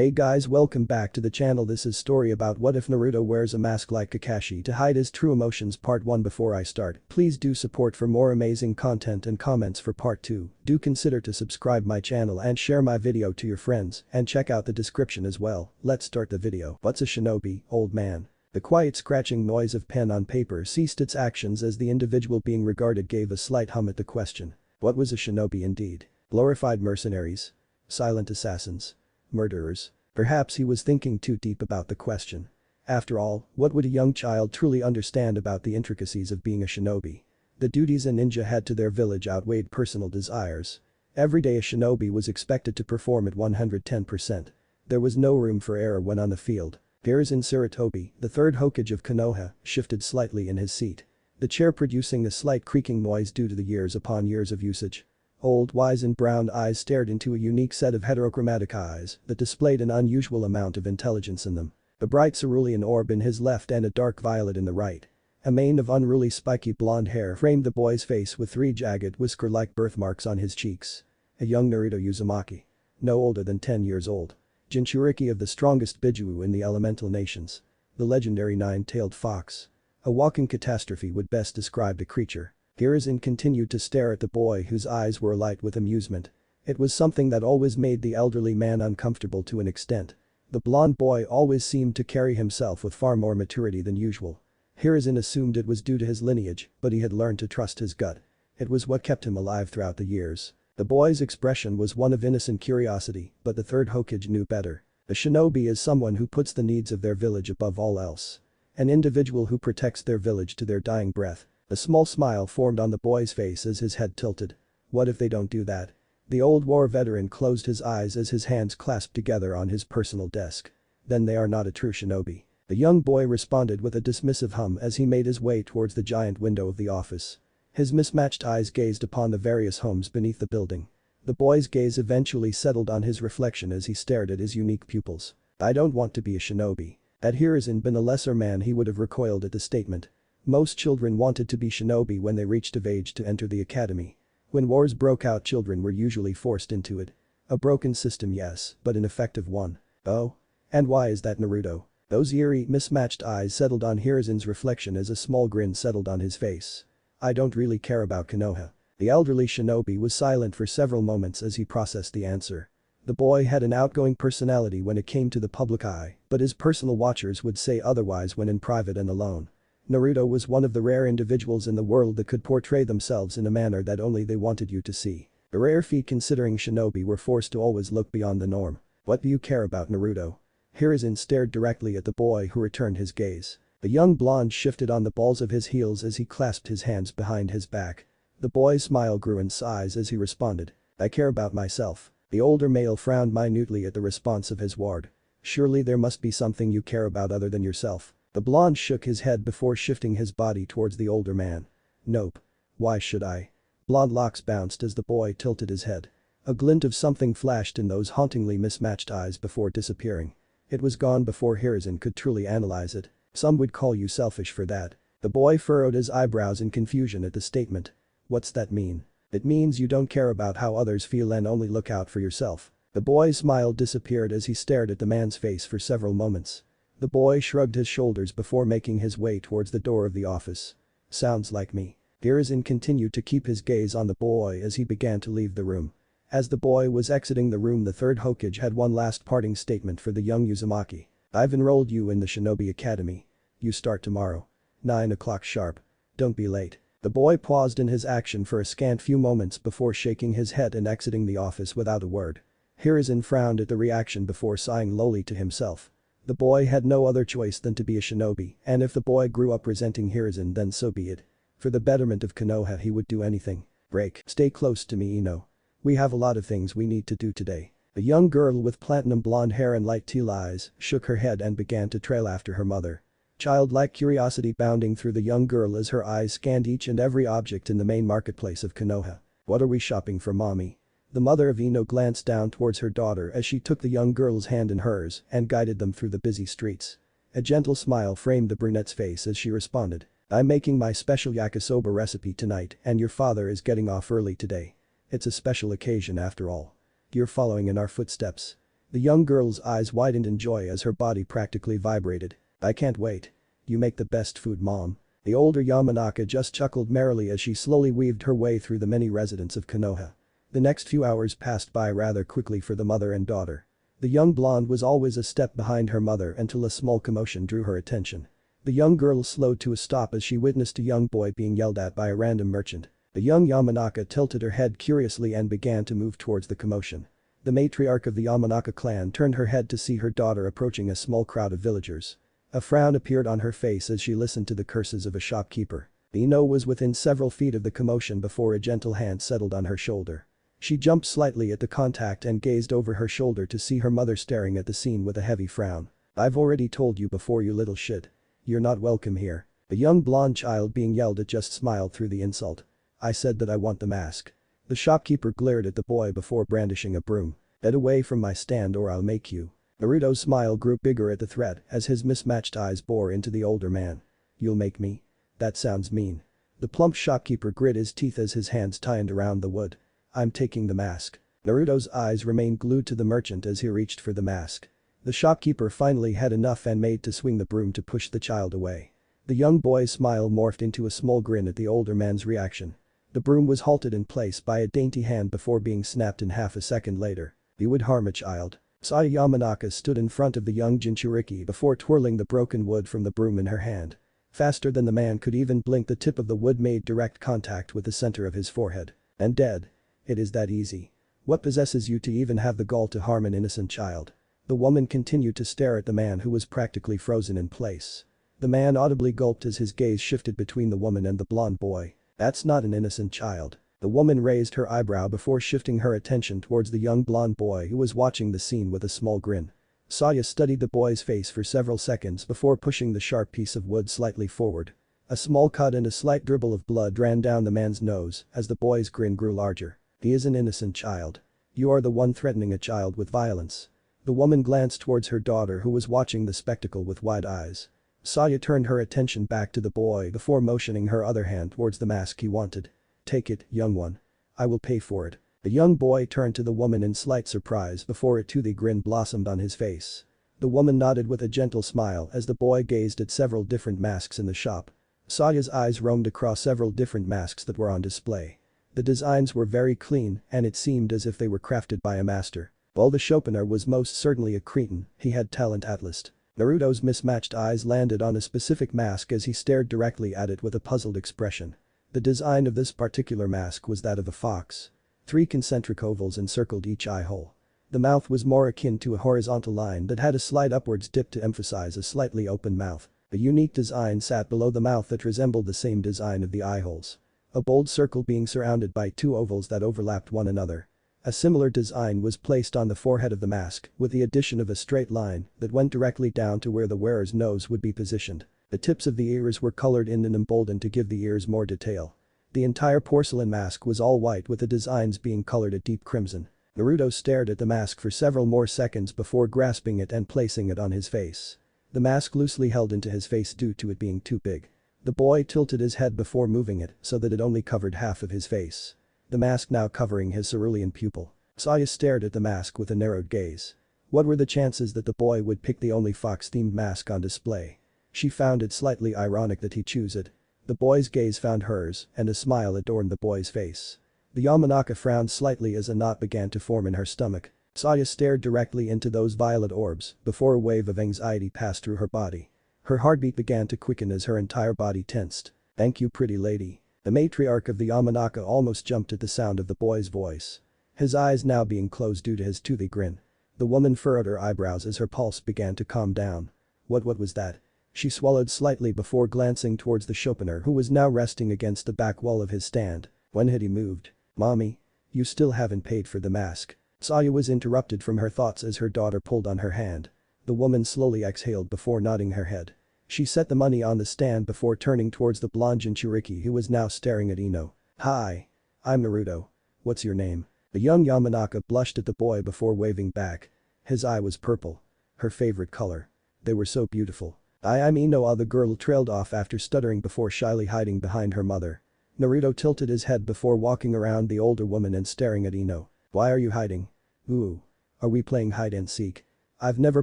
Hey guys, welcome back to the channel. This is story about what if Naruto wears a mask like Kakashi to hide his true emotions part 1. Before I start, please do support for more amazing content and comments for part 2. Do consider to subscribe my channel and share my video to your friends and check out the description as well. Let's start the video. What's a shinobi, old man? The quiet scratching noise of pen on paper ceased its actions as the individual being regarded gave a slight hum at the question. What was a shinobi indeed? Glorified mercenaries? Silent assassins? Murderers? Perhaps he was thinking too deep about the question. After all, what would a young child truly understand about the intricacies of being a shinobi? The duties a ninja had to their village outweighed personal desires. Every day a shinobi was expected to perform at 110%. There was no room for error when on the field. Hiruzen Sarutobi, the third Hokage of Konoha, shifted slightly in his seat. The chair producing a slight creaking noise due to the years upon years of usage. Old, wizened brown eyes stared into a unique set of heterochromatic eyes that displayed an unusual amount of intelligence in them. A bright cerulean orb in his left and a dark violet in the right. A mane of unruly spiky blonde hair framed the boy's face with 3 jagged whisker-like birthmarks on his cheeks. A young Naruto Uzumaki. No older than 10 years old. Jinchuriki of the strongest Bijuu in the elemental nations. The legendary 9-tailed fox. A walking catastrophe would best describe the creature. Hiruzen continued to stare at the boy whose eyes were alight with amusement. It was something that always made the elderly man uncomfortable to an extent. The blonde boy always seemed to carry himself with far more maturity than usual. Hiruzen assumed it was due to his lineage, but he had learned to trust his gut. It was what kept him alive throughout the years. The boy's expression was one of innocent curiosity, but the third Hokage knew better. A shinobi is someone who puts the needs of their village above all else. An individual who protects their village to their dying breath. A small smile formed on the boy's face as his head tilted. What if they don't do that? The old war veteran closed his eyes as his hands clasped together on his personal desk. Then they are not a true shinobi. The young boy responded with a dismissive hum as he made his way towards the giant window of the office. His mismatched eyes gazed upon the various homes beneath the building. The boy's gaze eventually settled on his reflection as he stared at his unique pupils. I don't want to be a shinobi. Had Hiruzen been a lesser man he would have recoiled at the statement. Most children wanted to be shinobi when they reached of age to enter the academy. When wars broke out, children were usually forced into it. A broken system, yes, but an effective one. Oh? And why is that, Naruto? Those eerie, mismatched eyes settled on Hiruzen's reflection as a small grin settled on his face. I don't really care about Konoha. The elderly shinobi was silent for several moments as he processed the answer. The boy had an outgoing personality when it came to the public eye, but his personal watchers would say otherwise when in private and alone. Naruto was one of the rare individuals in the world that could portray themselves in a manner that only they wanted you to see. A rare feat considering shinobi were forced to always look beyond the norm. What do you care about, Naruto? Hiruzen stared directly at the boy who returned his gaze. The young blonde shifted on the balls of his heels as he clasped his hands behind his back. The boy's smile grew in size as he responded. I care about myself. The older male frowned minutely at the response of his ward. Surely there must be something you care about other than yourself. The blonde shook his head before shifting his body towards the older man. Nope. Why should I? Blonde locks bounced as the boy tilted his head. A glint of something flashed in those hauntingly mismatched eyes before disappearing. It was gone before Hiruzen could truly analyze it. Some would call you selfish for that. The boy furrowed his eyebrows in confusion at the statement. What's that mean? It means you don't care about how others feel and only look out for yourself. The boy's smile disappeared as he stared at the man's face for several moments. The boy shrugged his shoulders before making his way towards the door of the office. Sounds like me. Hiruzen continued to keep his gaze on the boy as he began to leave the room. As the boy was exiting the room, the third Hokage had one last parting statement for the young Uzumaki. I've enrolled you in the Shinobi Academy. You start tomorrow. 9 o'clock sharp. Don't be late. The boy paused in his action for a scant few moments before shaking his head and exiting the office without a word. Hiruzen frowned at the reaction before sighing lowly to himself. The boy had no other choice than to be a shinobi, and if the boy grew up resenting Hiruzen, then so be it. For the betterment of Konoha he would do anything. Break. Stay close to me, Ino. We have a lot of things we need to do today. The young girl with platinum blonde hair and light teal eyes shook her head and began to trail after her mother. Childlike curiosity bounding through the young girl as her eyes scanned each and every object in the main marketplace of Konoha. What are we shopping for, mommy? The mother of Ino glanced down towards her daughter as she took the young girl's hand in hers and guided them through the busy streets. A gentle smile framed the brunette's face as she responded. I'm making my special yakisoba recipe tonight and your father is getting off early today. It's a special occasion after all. You're following in our footsteps. The young girl's eyes widened in joy as her body practically vibrated. "I can't wait. You make the best food, Mom." The older Yamanaka just chuckled merrily as she slowly weaved her way through the many residents of Konoha. The next few hours passed by rather quickly for the mother and daughter. The young blonde was always a step behind her mother until a small commotion drew her attention. The young girl slowed to a stop as she witnessed a young boy being yelled at by a random merchant. The young Yamanaka tilted her head curiously and began to move towards the commotion. The matriarch of the Yamanaka clan turned her head to see her daughter approaching a small crowd of villagers. A frown appeared on her face as she listened to the curses of a shopkeeper. Ino was within several feet of the commotion before a gentle hand settled on her shoulder. She jumped slightly at the contact and gazed over her shoulder to see her mother staring at the scene with a heavy frown. "I've already told you before, you little shit. You're not welcome here." The young blonde child being yelled at just smiled through the insult. "I said that I want the mask." The shopkeeper glared at the boy before brandishing a broom. "Get away from my stand or I'll make you." Naruto's smile grew bigger at the threat as his mismatched eyes bore into the older man. "You'll make me? That sounds mean." The plump shopkeeper grit his teeth as his hands tightened around the wood. "I'm taking the mask." Naruto's eyes remained glued to the merchant as he reached for the mask. The shopkeeper finally had enough and made to swing the broom to push the child away. The young boy's smile morphed into a small grin at the older man's reaction. The broom was halted in place by a dainty hand before being snapped in half a second later. "You would harm a child." Saya Yamanaka stood in front of the young Jinchuriki before twirling the broken wood from the broom in her hand. Faster than the man could even blink, the tip of the wood made direct contact with the center of his forehead. "And dead. It is that easy. What possesses you to even have the gall to harm an innocent child?" The woman continued to stare at the man who was practically frozen in place. The man audibly gulped as his gaze shifted between the woman and the blonde boy. "That's not an innocent child." The woman raised her eyebrow before shifting her attention towards the young blonde boy who was watching the scene with a small grin. Saya studied the boy's face for several seconds before pushing the sharp piece of wood slightly forward. A small cut and a slight dribble of blood ran down the man's nose as the boy's grin grew larger. "He is an innocent child. You are the one threatening a child with violence." The woman glanced towards her daughter who was watching the spectacle with wide eyes. Saya turned her attention back to the boy before motioning her other hand towards the mask he wanted. "Take it, young one. I will pay for it." The young boy turned to the woman in slight surprise before a toothy grin blossomed on his face. The woman nodded with a gentle smile as the boy gazed at several different masks in the shop. Saya's eyes roamed across several different masks that were on display. The designs were very clean and it seemed as if they were crafted by a master. While the shopener was most certainly a cretin, he had talent at least. Naruto's mismatched eyes landed on a specific mask as he stared directly at it with a puzzled expression. The design of this particular mask was that of a fox. 3 concentric ovals encircled each eye hole. The mouth was more akin to a horizontal line that had a slight upwards dip to emphasize a slightly open mouth. A unique design sat below the mouth that resembled the same design of the eye holes. A bold circle being surrounded by 2 ovals that overlapped one another. A similar design was placed on the forehead of the mask with the addition of a straight line that went directly down to where the wearer's nose would be positioned. The tips of the ears were colored in and emboldened to give the ears more detail. The entire porcelain mask was all white with the designs being colored a deep crimson. Naruto stared at the mask for several more seconds before grasping it and placing it on his face. The mask loosely held into his face due to it being too big. The boy tilted his head before moving it so that it only covered half of his face. The mask now covering his cerulean pupil. Saya stared at the mask with a narrowed gaze. What were the chances that the boy would pick the only fox-themed mask on display? She found it slightly ironic that he chose it. The boy's gaze found hers and a smile adorned the boy's face. The Yamanaka frowned slightly as a knot began to form in her stomach. Saya stared directly into those violet orbs before a wave of anxiety passed through her body. Her heartbeat began to quicken as her entire body tensed. "Thank you, pretty lady." The matriarch of the Yamanaka almost jumped at the sound of the boy's voice. His eyes now being closed due to his toothy grin. The woman furrowed her eyebrows as her pulse began to calm down. What was that? She swallowed slightly before glancing towards the shopener who was now resting against the back wall of his stand. When had he moved? "Mommy? You still haven't paid for the mask." Saya was interrupted from her thoughts as her daughter pulled on her hand. The woman slowly exhaled before nodding her head. She set the money on the stand before turning towards the blonde Jinchuriki who was now staring at Ino. "Hi. I'm Naruto. What's your name?" The young Yamanaka blushed at the boy before waving back. His eye was purple. Her favorite color. They were so beautiful. I'm Ino. The girl trailed off after stuttering before shyly hiding behind her mother. Naruto tilted his head before walking around the older woman and staring at Ino. "Why are you hiding?" "Ooh. Are we playing hide and seek? I've never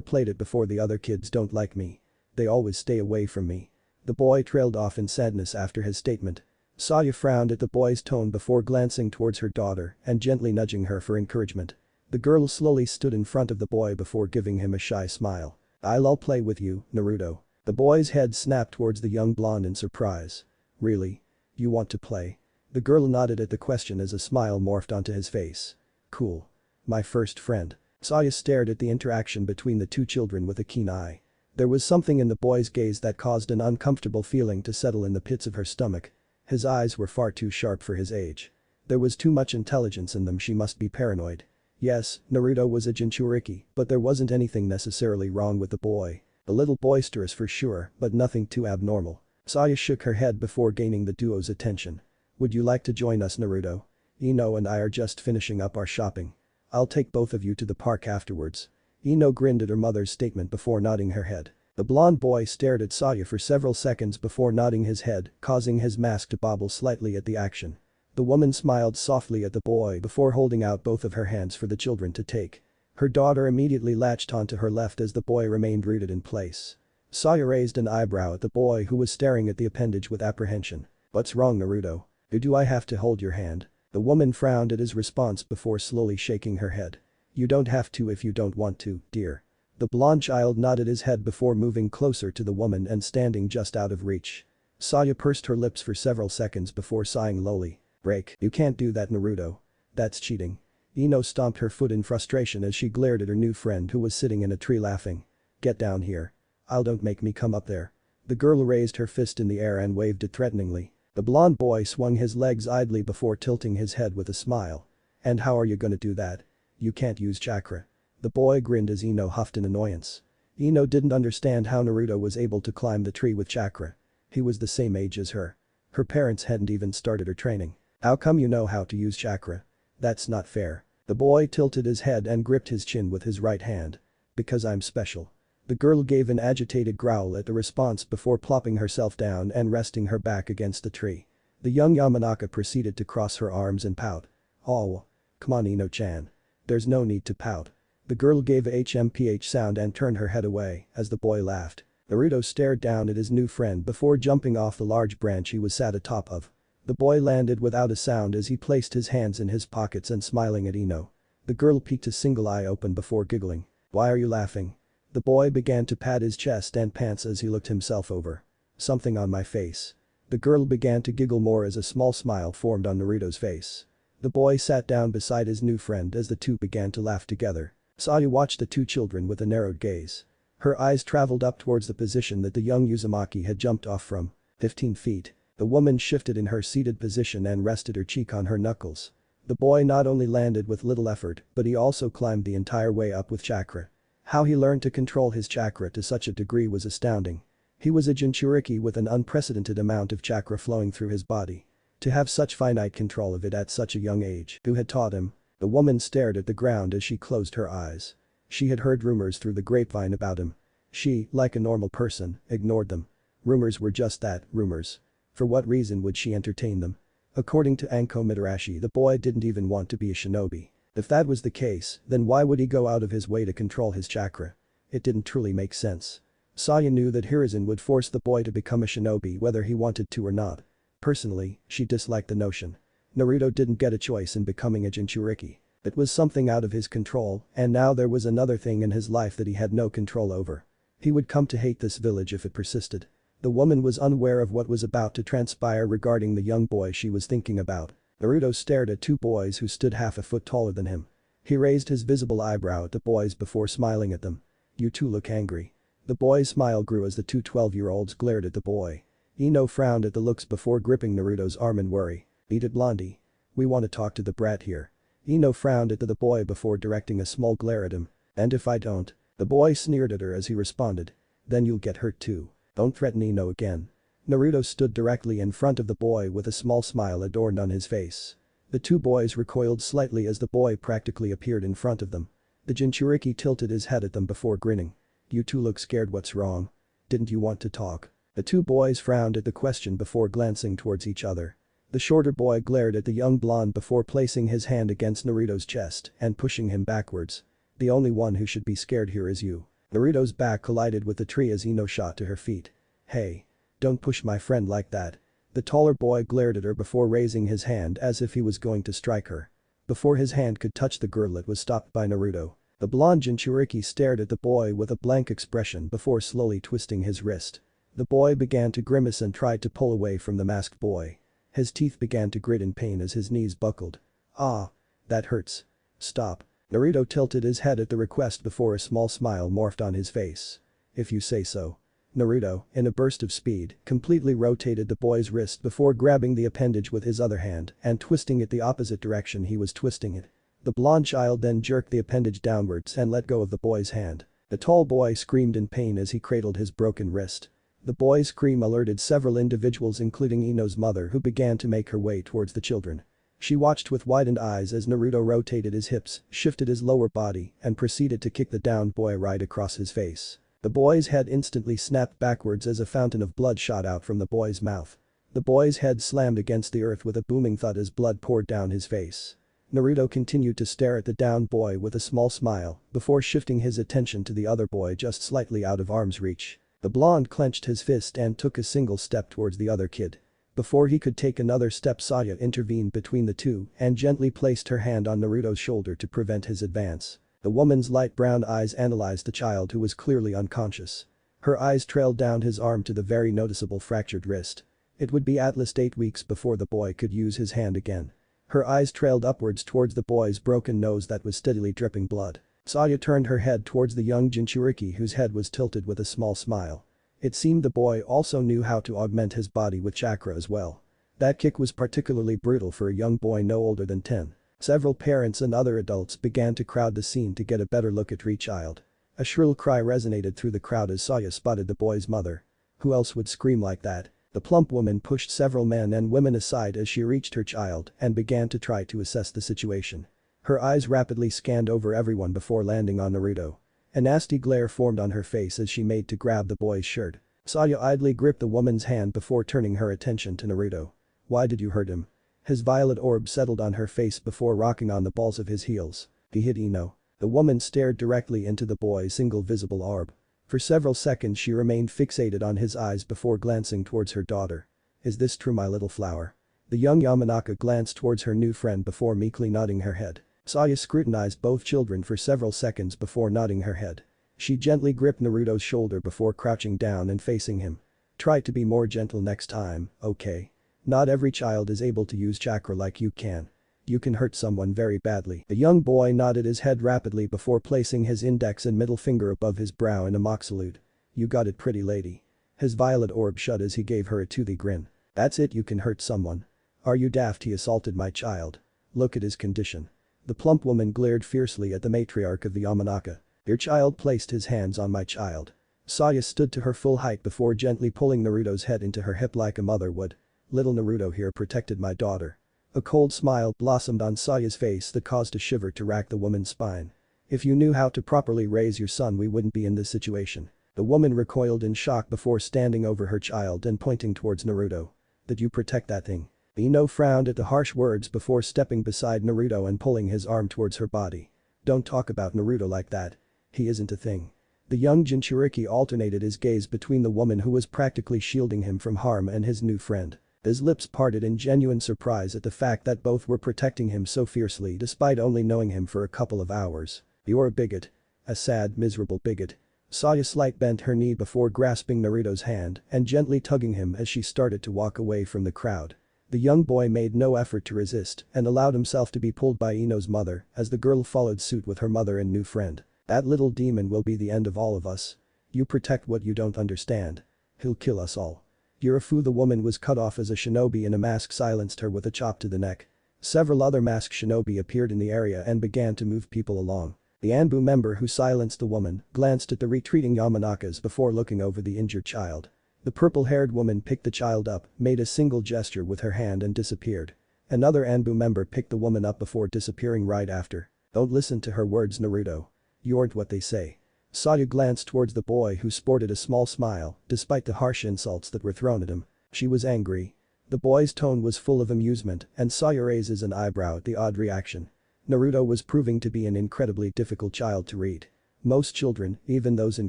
played it before. The other kids don't like me. They always stay away from me. The boy trailed off in sadness after his statement. Saya frowned at the boy's tone before glancing towards her daughter and gently nudging her for encouragement. The girl slowly stood in front of the boy before giving him a shy smile. I'll play with you, Naruto. The boy's head snapped towards the young blonde in surprise. Really? You want to play? The girl nodded at the question as a smile morphed onto his face. Cool. My first friend. Saya stared at the interaction between the two children with a keen eye. There was something in the boy's gaze that caused an uncomfortable feeling to settle in the pits of her stomach. His eyes were far too sharp for his age. There was too much intelligence in them. She must be paranoid. Yes, Naruto was a Jinchuriki, but there wasn't anything necessarily wrong with the boy. A little boisterous for sure, but nothing too abnormal. Saya shook her head before gaining the duo's attention. Would you like to join us, Naruto? Ino and I are just finishing up our shopping. I'll take both of you to the park afterwards. Ino grinned at her mother's statement before nodding her head. The blonde boy stared at Saya for several seconds before nodding his head, causing his mask to bobble slightly at the action. The woman smiled softly at the boy before holding out both of her hands for the children to take. Her daughter immediately latched onto her left as the boy remained rooted in place. Saya raised an eyebrow at the boy who was staring at the appendage with apprehension. What's wrong, Naruto? Do I have to hold your hand? The woman frowned at his response before slowly shaking her head. You don't have to if you don't want to, dear. The blonde child nodded his head before moving closer to the woman and standing just out of reach. Saya pursed her lips for several seconds before sighing lowly. Break. You can't do that, Naruto. That's cheating. Ino stomped her foot in frustration as she glared at her new friend who was sitting in a tree laughing. Get down here. Don't make me come up there. The girl raised her fist in the air and waved it threateningly. The blonde boy swung his legs idly before tilting his head with a smile. And how are you gonna do that? You can't use chakra. The boy grinned as Ino huffed in annoyance. Ino didn't understand how Naruto was able to climb the tree with chakra. He was the same age as her. Her parents hadn't even started her training. How come you know how to use chakra? That's not fair. The boy tilted his head and gripped his chin with his right hand. Because I'm special. The girl gave an agitated growl at the response before plopping herself down and resting her back against the tree. The young Yamanaka proceeded to cross her arms and pout. Oh. Come on, Ino-chan. There's no need to pout. The girl gave a HMPH sound and turned her head away as the boy laughed. Naruto stared down at his new friend before jumping off the large branch he was sat atop of. The boy landed without a sound as he placed his hands in his pockets and smiling at Ino. The girl peeked a single eye open before giggling. Why are you laughing? The boy began to pat his chest and pants as he looked himself over. Something on my face. The girl began to giggle more as a small smile formed on Naruto's face. The boy sat down beside his new friend as the two began to laugh together. Saya watched the two children with a narrowed gaze. Her eyes traveled up towards the position that the young Uzumaki had jumped off from. 15 feet. The woman shifted in her seated position and rested her cheek on her knuckles. The boy not only landed with little effort, but he also climbed the entire way up with chakra. How he learned to control his chakra to such a degree was astounding. He was a Jinchuriki with an unprecedented amount of chakra flowing through his body. To have such finite control of it at such a young age, who had taught him? The woman stared at the ground as she closed her eyes. She had heard rumors through the grapevine about him. She, like a normal person, ignored them. Rumors were just that, rumors. For what reason would she entertain them? According to Anko Mitarashi, the boy didn't even want to be a shinobi. If that was the case, then why would he go out of his way to control his chakra? It didn't truly make sense. Saya knew that Hiruzen would force the boy to become a shinobi whether he wanted to or not. Personally, she disliked the notion. Naruto didn't get a choice in becoming a Jinchuriki. It was something out of his control, and now there was another thing in his life that he had no control over. He would come to hate this village if it persisted. The woman was unaware of what was about to transpire regarding the young boy she was thinking about. Naruto stared at two boys who stood half a foot taller than him. He raised his visible eyebrow at the boys before smiling at them. You two look angry. The boy's smile grew as the two 12-year-olds glared at the boy. Ino frowned at the looks before gripping Naruto's arm in worry. Beat it, Blondie. We want to talk to the brat here. Ino frowned at the boy before directing a small glare at him. And if I don't? The boy sneered at her as he responded. Then you'll get hurt too. Don't threaten Ino again. Naruto stood directly in front of the boy with a small smile adorned on his face. The two boys recoiled slightly as the boy practically appeared in front of them. The Jinchuriki tilted his head at them before grinning. You two look scared. What's wrong? Didn't you want to talk? The two boys frowned at the question before glancing towards each other. The shorter boy glared at the young blonde before placing his hand against Naruto's chest and pushing him backwards. The only one who should be scared here is you. Naruto's back collided with the tree as Ino shot to her feet. Hey. Don't push my friend like that. The taller boy glared at her before raising his hand as if he was going to strike her. Before his hand could touch the girl, it was stopped by Naruto. The blonde Jinchuriki stared at the boy with a blank expression before slowly twisting his wrist. The boy began to grimace and tried to pull away from the masked boy. His teeth began to grit in pain as his knees buckled. Ah. That hurts. Stop. Naruto tilted his head at the request before a small smile morphed on his face. If you say so. Naruto, in a burst of speed, completely rotated the boy's wrist before grabbing the appendage with his other hand and twisting it the opposite direction he was twisting it. The blonde child then jerked the appendage downwards and let go of the boy's hand. The tall boy screamed in pain as he cradled his broken wrist. The boy's scream alerted several individuals including Ino's mother, who began to make her way towards the children. She watched with widened eyes as Naruto rotated his hips, shifted his lower body, and proceeded to kick the downed boy right across his face. The boy's head instantly snapped backwards as a fountain of blood shot out from the boy's mouth. The boy's head slammed against the earth with a booming thud as blood poured down his face. Naruto continued to stare at the downed boy with a small smile before shifting his attention to the other boy just slightly out of arm's reach. The blonde clenched his fist and took a single step towards the other kid. Before he could take another step, Saya intervened between the two and gently placed her hand on Naruto's shoulder to prevent his advance. The woman's light brown eyes analyzed the child, who was clearly unconscious. Her eyes trailed down his arm to the very noticeable fractured wrist. It would be at least 8 weeks before the boy could use his hand again. Her eyes trailed upwards towards the boy's broken nose that was steadily dripping blood. Saya turned her head towards the young Jinchuriki, whose head was tilted with a small smile. It seemed the boy also knew how to augment his body with chakra as well. That kick was particularly brutal for a young boy no older than 10. Several parents and other adults began to crowd the scene to get a better look at the child. A shrill cry resonated through the crowd as Saya spotted the boy's mother. Who else would scream like that? The plump woman pushed several men and women aside as she reached her child and began to try to assess the situation. Her eyes rapidly scanned over everyone before landing on Naruto. A nasty glare formed on her face as she made to grab the boy's shirt. Saya idly gripped the woman's hand before turning her attention to Naruto. Why did you hurt him? His violet orb settled on her face before rocking on the balls of his heels. He hit Ino. The woman stared directly into the boy's single visible orb. For several seconds she remained fixated on his eyes before glancing towards her daughter. Is this true, my little flower? The young Yamanaka glanced towards her new friend before meekly nodding her head. Saya scrutinized both children for several seconds before nodding her head. She gently gripped Naruto's shoulder before crouching down and facing him. Try to be more gentle next time, okay? Not every child is able to use chakra like you can. You can hurt someone very badly. The young boy nodded his head rapidly before placing his index and middle finger above his brow in a mock salute. You got it, pretty lady. His violet orb shut as he gave her a toothy grin. That's it, you can hurt someone. Are you daft? He assaulted my child. Look at his condition. The plump woman glared fiercely at the matriarch of the Yamanaka. Your child placed his hands on my child. Saya stood to her full height before gently pulling Naruto's head into her hip like a mother would. Little Naruto here protected my daughter. A cold smile blossomed on Saya's face that caused a shiver to rack the woman's spine. If you knew how to properly raise your son, we wouldn't be in this situation. The woman recoiled in shock before standing over her child and pointing towards Naruto. Did you protect that thing? Ino frowned at the harsh words before stepping beside Naruto and pulling his arm towards her body. Don't talk about Naruto like that. He isn't a thing. The young Jinchuriki alternated his gaze between the woman who was practically shielding him from harm and his new friend. His lips parted in genuine surprise at the fact that both were protecting him so fiercely despite only knowing him for a couple of hours. You're a bigot. A sad, miserable bigot. Saya slight bent her knee before grasping Naruto's hand and gently tugging him as she started to walk away from the crowd. The young boy made no effort to resist and allowed himself to be pulled by Ino's mother as the girl followed suit with her mother and new friend. That little demon will be the end of all of us. You protect what you don't understand. He'll kill us all. You're a fool. The woman was cut off as a shinobi in a mask silenced her with a chop to the neck. Several other masked shinobi appeared in the area and began to move people along. The Anbu member who silenced the woman glanced at the retreating Yamanakas before looking over the injured child. The purple-haired woman picked the child up, made a single gesture with her hand and disappeared. Another Anbu member picked the woman up before disappearing right after. Don't listen to her words, Naruto. You aren't what they say. Saya glanced towards the boy who sported a small smile despite the harsh insults that were thrown at him. She was angry. The boy's tone was full of amusement and Saya raises an eyebrow at the odd reaction. Naruto was proving to be an incredibly difficult child to read. Most children, even those in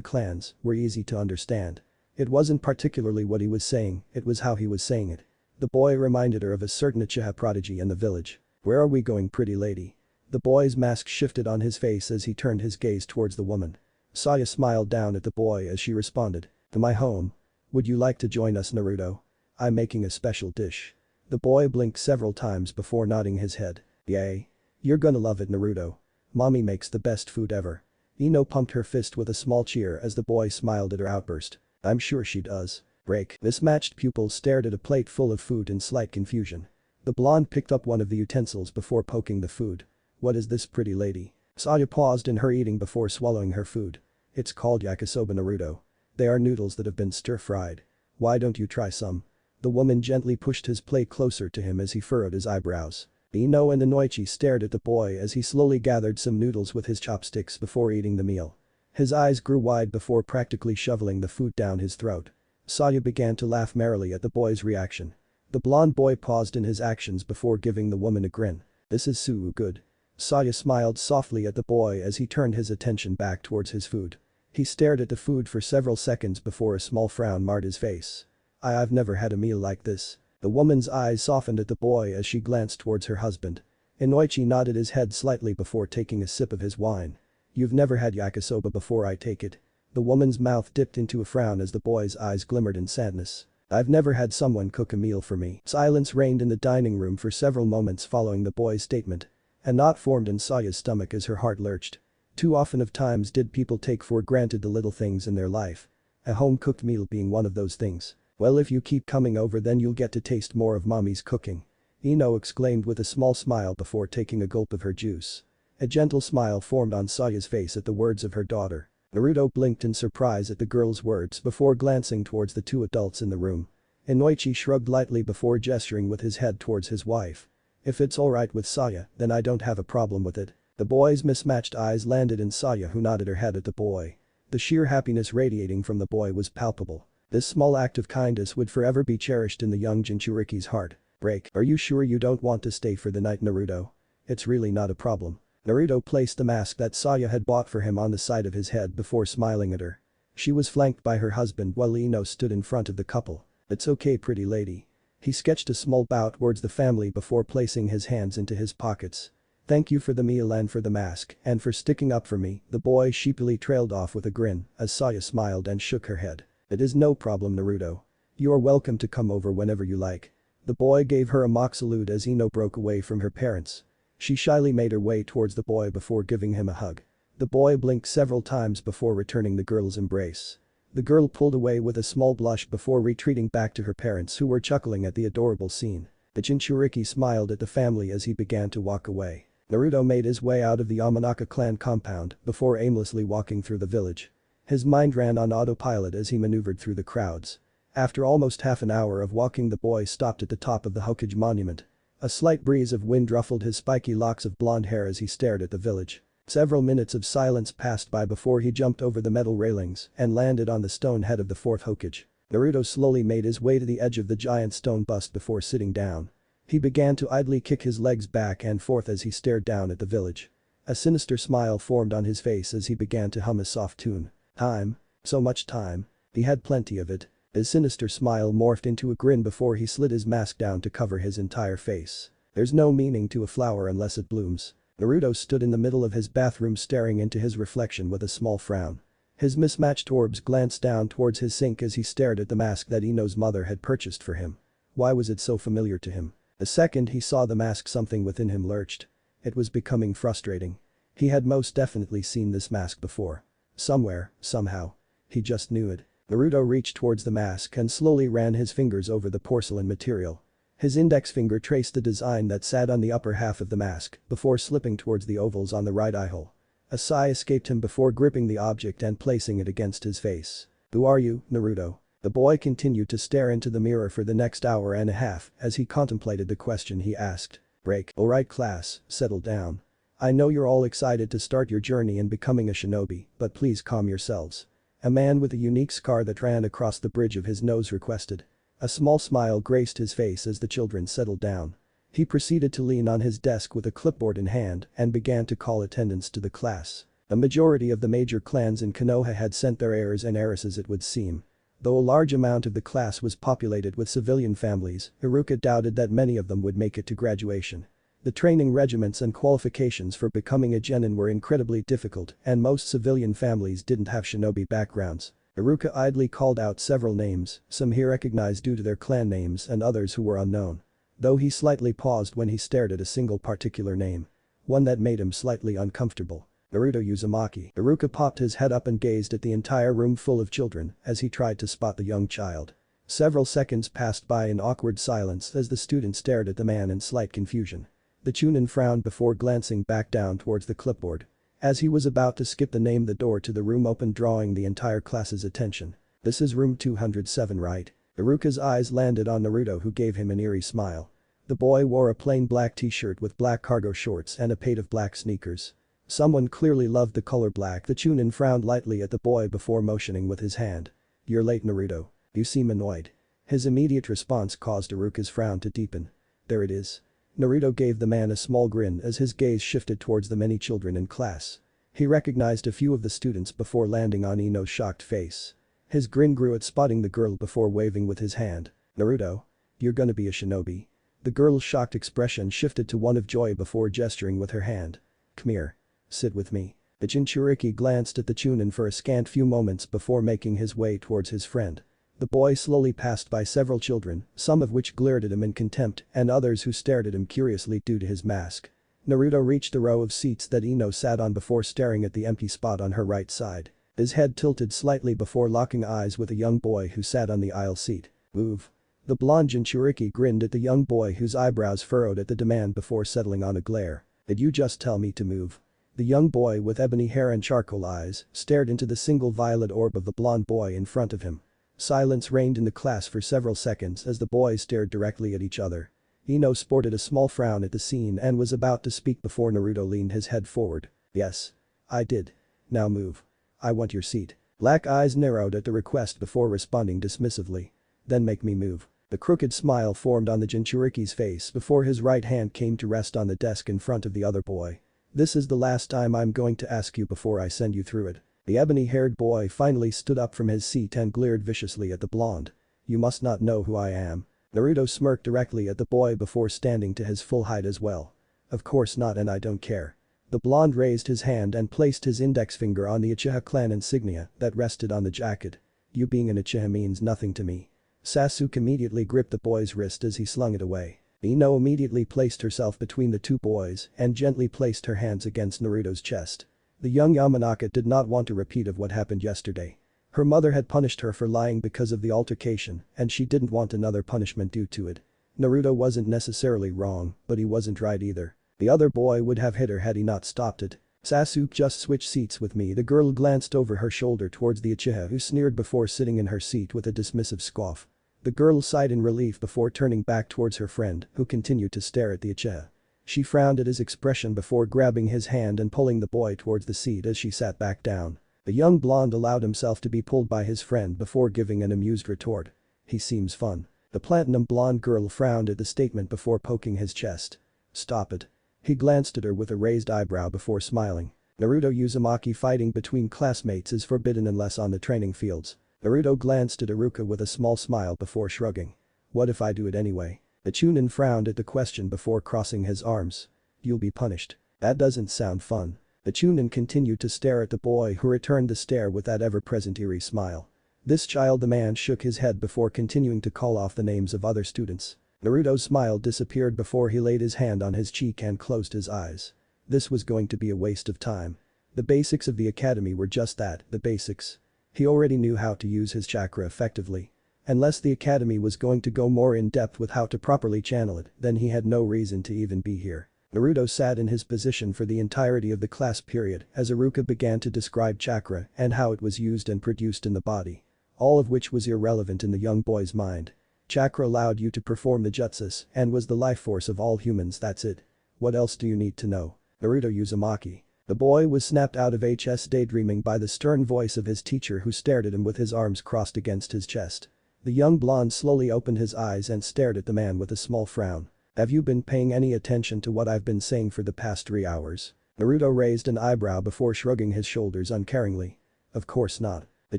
clans, were easy to understand. It wasn't particularly what he was saying, it was how he was saying it. The boy reminded her of a certain Uchiha prodigy in the village. "Where are we going, pretty lady?" The boy's mask shifted on his face as he turned his gaze towards the woman. Saya smiled down at the boy as she responded. "To my home. Would you like to join us, Naruto? I'm making a special dish." The boy blinked several times before nodding his head. "Yay. You're gonna love it, Naruto. Mommy makes the best food ever." Ino pumped her fist with a small cheer as the boy smiled at her outburst. "I'm sure she does." Break. Mismatched pupils stared at a plate full of food in slight confusion. The blonde picked up one of the utensils before poking the food. "What is this, pretty lady?" Saya paused in her eating before swallowing her food. "It's called yakisoba, Naruto. They are noodles that have been stir-fried. Why don't you try some?" The woman gently pushed his plate closer to him as he furrowed his eyebrows. Ino and Inoichi stared at the boy as he slowly gathered some noodles with his chopsticks before eating the meal. His eyes grew wide before practically shoveling the food down his throat. Saya began to laugh merrily at the boy's reaction. The blonde boy paused in his actions before giving the woman a grin. "This is so good." Saya smiled softly at the boy as he turned his attention back towards his food. He stared at the food for several seconds before a small frown marred his face. I've never had a meal like this." The woman's eyes softened at the boy as she glanced towards her husband. Inoichi nodded his head slightly before taking a sip of his wine. "You've never had yakisoba before, I take it?" The woman's mouth dipped into a frown as the boy's eyes glimmered in sadness. "I've never had someone cook a meal for me." Silence reigned in the dining room for several moments following the boy's statement. A knot formed in Saya's stomach as her heart lurched. Too often of times did people take for granted the little things in their life. A home-cooked meal being one of those things. "Well, if you keep coming over then you'll get to taste more of mommy's cooking," Ino exclaimed with a small smile before taking a gulp of her juice. A gentle smile formed on Saya's face at the words of her daughter. Naruto blinked in surprise at the girl's words before glancing towards the two adults in the room. Inoichi shrugged lightly before gesturing with his head towards his wife. "If it's alright with Saya, then I don't have a problem with it." The boy's mismatched eyes landed in Saya, who nodded her head at the boy. The sheer happiness radiating from the boy was palpable. This small act of kindness would forever be cherished in the young Jinchuriki's heart. Break. "Are you sure you don't want to stay for the night, Naruto? It's really not a problem." Naruto placed the mask that Saya had bought for him on the side of his head before smiling at her. She was flanked by her husband while Ino stood in front of the couple. "It's okay, pretty lady." He sketched a small bow towards the family before placing his hands into his pockets. "Thank you for the meal and for the mask, and for sticking up for me," the boy sheepily trailed off with a grin as Saya smiled and shook her head. "It is no problem, Naruto. You are welcome to come over whenever you like." The boy gave her a mock salute as Ino broke away from her parents. She shyly made her way towards the boy before giving him a hug. The boy blinked several times before returning the girl's embrace. The girl pulled away with a small blush before retreating back to her parents, who were chuckling at the adorable scene. The Jinchuriki smiled at the family as he began to walk away. Naruto made his way out of the Yamanaka clan compound before aimlessly walking through the village. His mind ran on autopilot as he maneuvered through the crowds. After almost half an hour of walking, the boy stopped at the top of the Hokage monument. A slight breeze of wind ruffled his spiky locks of blonde hair as he stared at the village. Several minutes of silence passed by before he jumped over the metal railings and landed on the stone head of the fourth Hokage. Naruto slowly made his way to the edge of the giant stone bust before sitting down. He began to idly kick his legs back and forth as he stared down at the village. A sinister smile formed on his face as he began to hum a soft tune. Time. So much time. He had plenty of it. His sinister smile morphed into a grin before he slid his mask down to cover his entire face. "There's no meaning to a flower unless it blooms." Naruto stood in the middle of his bathroom staring into his reflection with a small frown. His mismatched orbs glanced down towards his sink as he stared at the mask that Ino's mother had purchased for him. Why was it so familiar to him? The second he saw the mask, something within him lurched. It was becoming frustrating. He had most definitely seen this mask before. Somewhere, somehow. He just knew it. Naruto reached towards the mask and slowly ran his fingers over the porcelain material. His index finger traced the design that sat on the upper half of the mask before slipping towards the ovals on the right eye hole. A sigh escaped him before gripping the object and placing it against his face. "Who are you, Naruto?" The boy continued to stare into the mirror for the next hour and a half as he contemplated the question he asked. Break. "Alright class, settle down. I know you're all excited to start your journey in becoming a shinobi, but please calm yourselves." A man with a unique scar that ran across the bridge of his nose requested. A small smile graced his face as the children settled down. He proceeded to lean on his desk with a clipboard in hand and began to call attendance to the class. A majority of the major clans in Konoha had sent their heirs and heiresses, it would seem. Though a large amount of the class was populated with civilian families, Iruka doubted that many of them would make it to graduation. The training regiments and qualifications for becoming a genin were incredibly difficult, and most civilian families didn't have shinobi backgrounds. Iruka idly called out several names, some he recognized due to their clan names and others who were unknown. Though he slightly paused when he stared at a single particular name. One that made him slightly uncomfortable. Naruto Uzumaki. Iruka popped his head up and gazed at the entire room full of children as he tried to spot the young child. Several seconds passed by in awkward silence as the student stared at the man in slight confusion. The Chunin frowned before glancing back down towards the clipboard. As he was about to skip the name, the door to the room opened, drawing the entire class's attention. "This is room 207, right?" Iruka's eyes landed on Naruto, who gave him an eerie smile. The boy wore a plain black t-shirt with black cargo shorts and a pair of black sneakers. Someone clearly loved the color black. The Chunin frowned lightly at the boy before motioning with his hand. "You're late, Naruto. You seem annoyed." His immediate response caused Iruka's frown to deepen. "There it is." Naruto gave the man a small grin as his gaze shifted towards the many children in class. He recognized a few of the students before landing on Ino's shocked face. His grin grew at spotting the girl before waving with his hand. "Naruto? You're gonna be a shinobi?" The girl's shocked expression shifted to one of joy before gesturing with her hand. "Come here. Sit with me." The Jinchuriki glanced at the Chunin for a scant few moments before making his way towards his friend. The boy slowly passed by several children, some of which glared at him in contempt and others who stared at him curiously due to his mask. Naruto reached the row of seats that Ino sat on before staring at the empty spot on her right side. His head tilted slightly before locking eyes with a young boy who sat on the aisle seat. "Move." The blonde Jinchuriki grinned at the young boy whose eyebrows furrowed at the demand before settling on a glare. "Did you just tell me to move?" The young boy with ebony hair and charcoal eyes stared into the single violet orb of the blonde boy in front of him. Silence reigned in the class for several seconds as the boys stared directly at each other. Ino sported a small frown at the scene and was about to speak before Naruto leaned his head forward. "Yes. I did. Now move. I want your seat." Black eyes narrowed at the request before responding dismissively. "Then make me move." The crooked smile formed on the Jinchuriki's face before his right hand came to rest on the desk in front of the other boy. "This is the last time I'm going to ask you before I send you through it." The ebony-haired boy finally stood up from his seat and glared viciously at the blonde. "You must not know who I am." Naruto smirked directly at the boy before standing to his full height as well. "Of course not, and I don't care." The blonde raised his hand and placed his index finger on the Uchiha clan insignia that rested on the jacket. "You being an Uchiha means nothing to me." Sasuke immediately gripped the boy's wrist as he slung it away. Ino immediately placed herself between the two boys and gently placed her hands against Naruto's chest. The young Yamanaka did not want a repeat of what happened yesterday. Her mother had punished her for lying because of the altercation and she didn't want another punishment due to it. Naruto wasn't necessarily wrong, but he wasn't right either. The other boy would have hit her had he not stopped it. "Sasuke, just switch seats with me." The girl glanced over her shoulder towards the Uchiha, who sneered before sitting in her seat with a dismissive scoff. The girl sighed in relief before turning back towards her friend, who continued to stare at the Uchiha. She frowned at his expression before grabbing his hand and pulling the boy towards the seat as she sat back down. The young blonde allowed himself to be pulled by his friend before giving an amused retort. "He seems fun." The platinum blonde girl frowned at the statement before poking his chest. "Stop it." He glanced at her with a raised eyebrow before smiling. Naruto Uzumaki, fighting between classmates is forbidden unless on the training fields. Naruto glanced at Iruka with a small smile before shrugging. "What if I do it anyway?" The Chunin frowned at the question before crossing his arms. "You'll be punished." "That doesn't sound fun." The Chunin continued to stare at the boy, who returned the stare with that ever-present eerie smile. "This child." The man shook his head before continuing to call off the names of other students. Naruto's smile disappeared before he laid his hand on his cheek and closed his eyes. This was going to be a waste of time. The basics of the academy were just that, the basics. He already knew how to use his chakra effectively. Unless the academy was going to go more in depth with how to properly channel it, then he had no reason to even be here. Naruto sat in his position for the entirety of the class period as Iruka began to describe chakra and how it was used and produced in the body. All of which was irrelevant in the young boy's mind. Chakra allowed you to perform the jutsus and was the life force of all humans, that's it. What else do you need to know? Naruto Uzumaki. The boy was snapped out of his daydreaming by the stern voice of his teacher, who stared at him with his arms crossed against his chest. The young blonde slowly opened his eyes and stared at the man with a small frown. Have you been paying any attention to what I've been saying for the past 3 hours? Naruto raised an eyebrow before shrugging his shoulders uncaringly. Of course not. The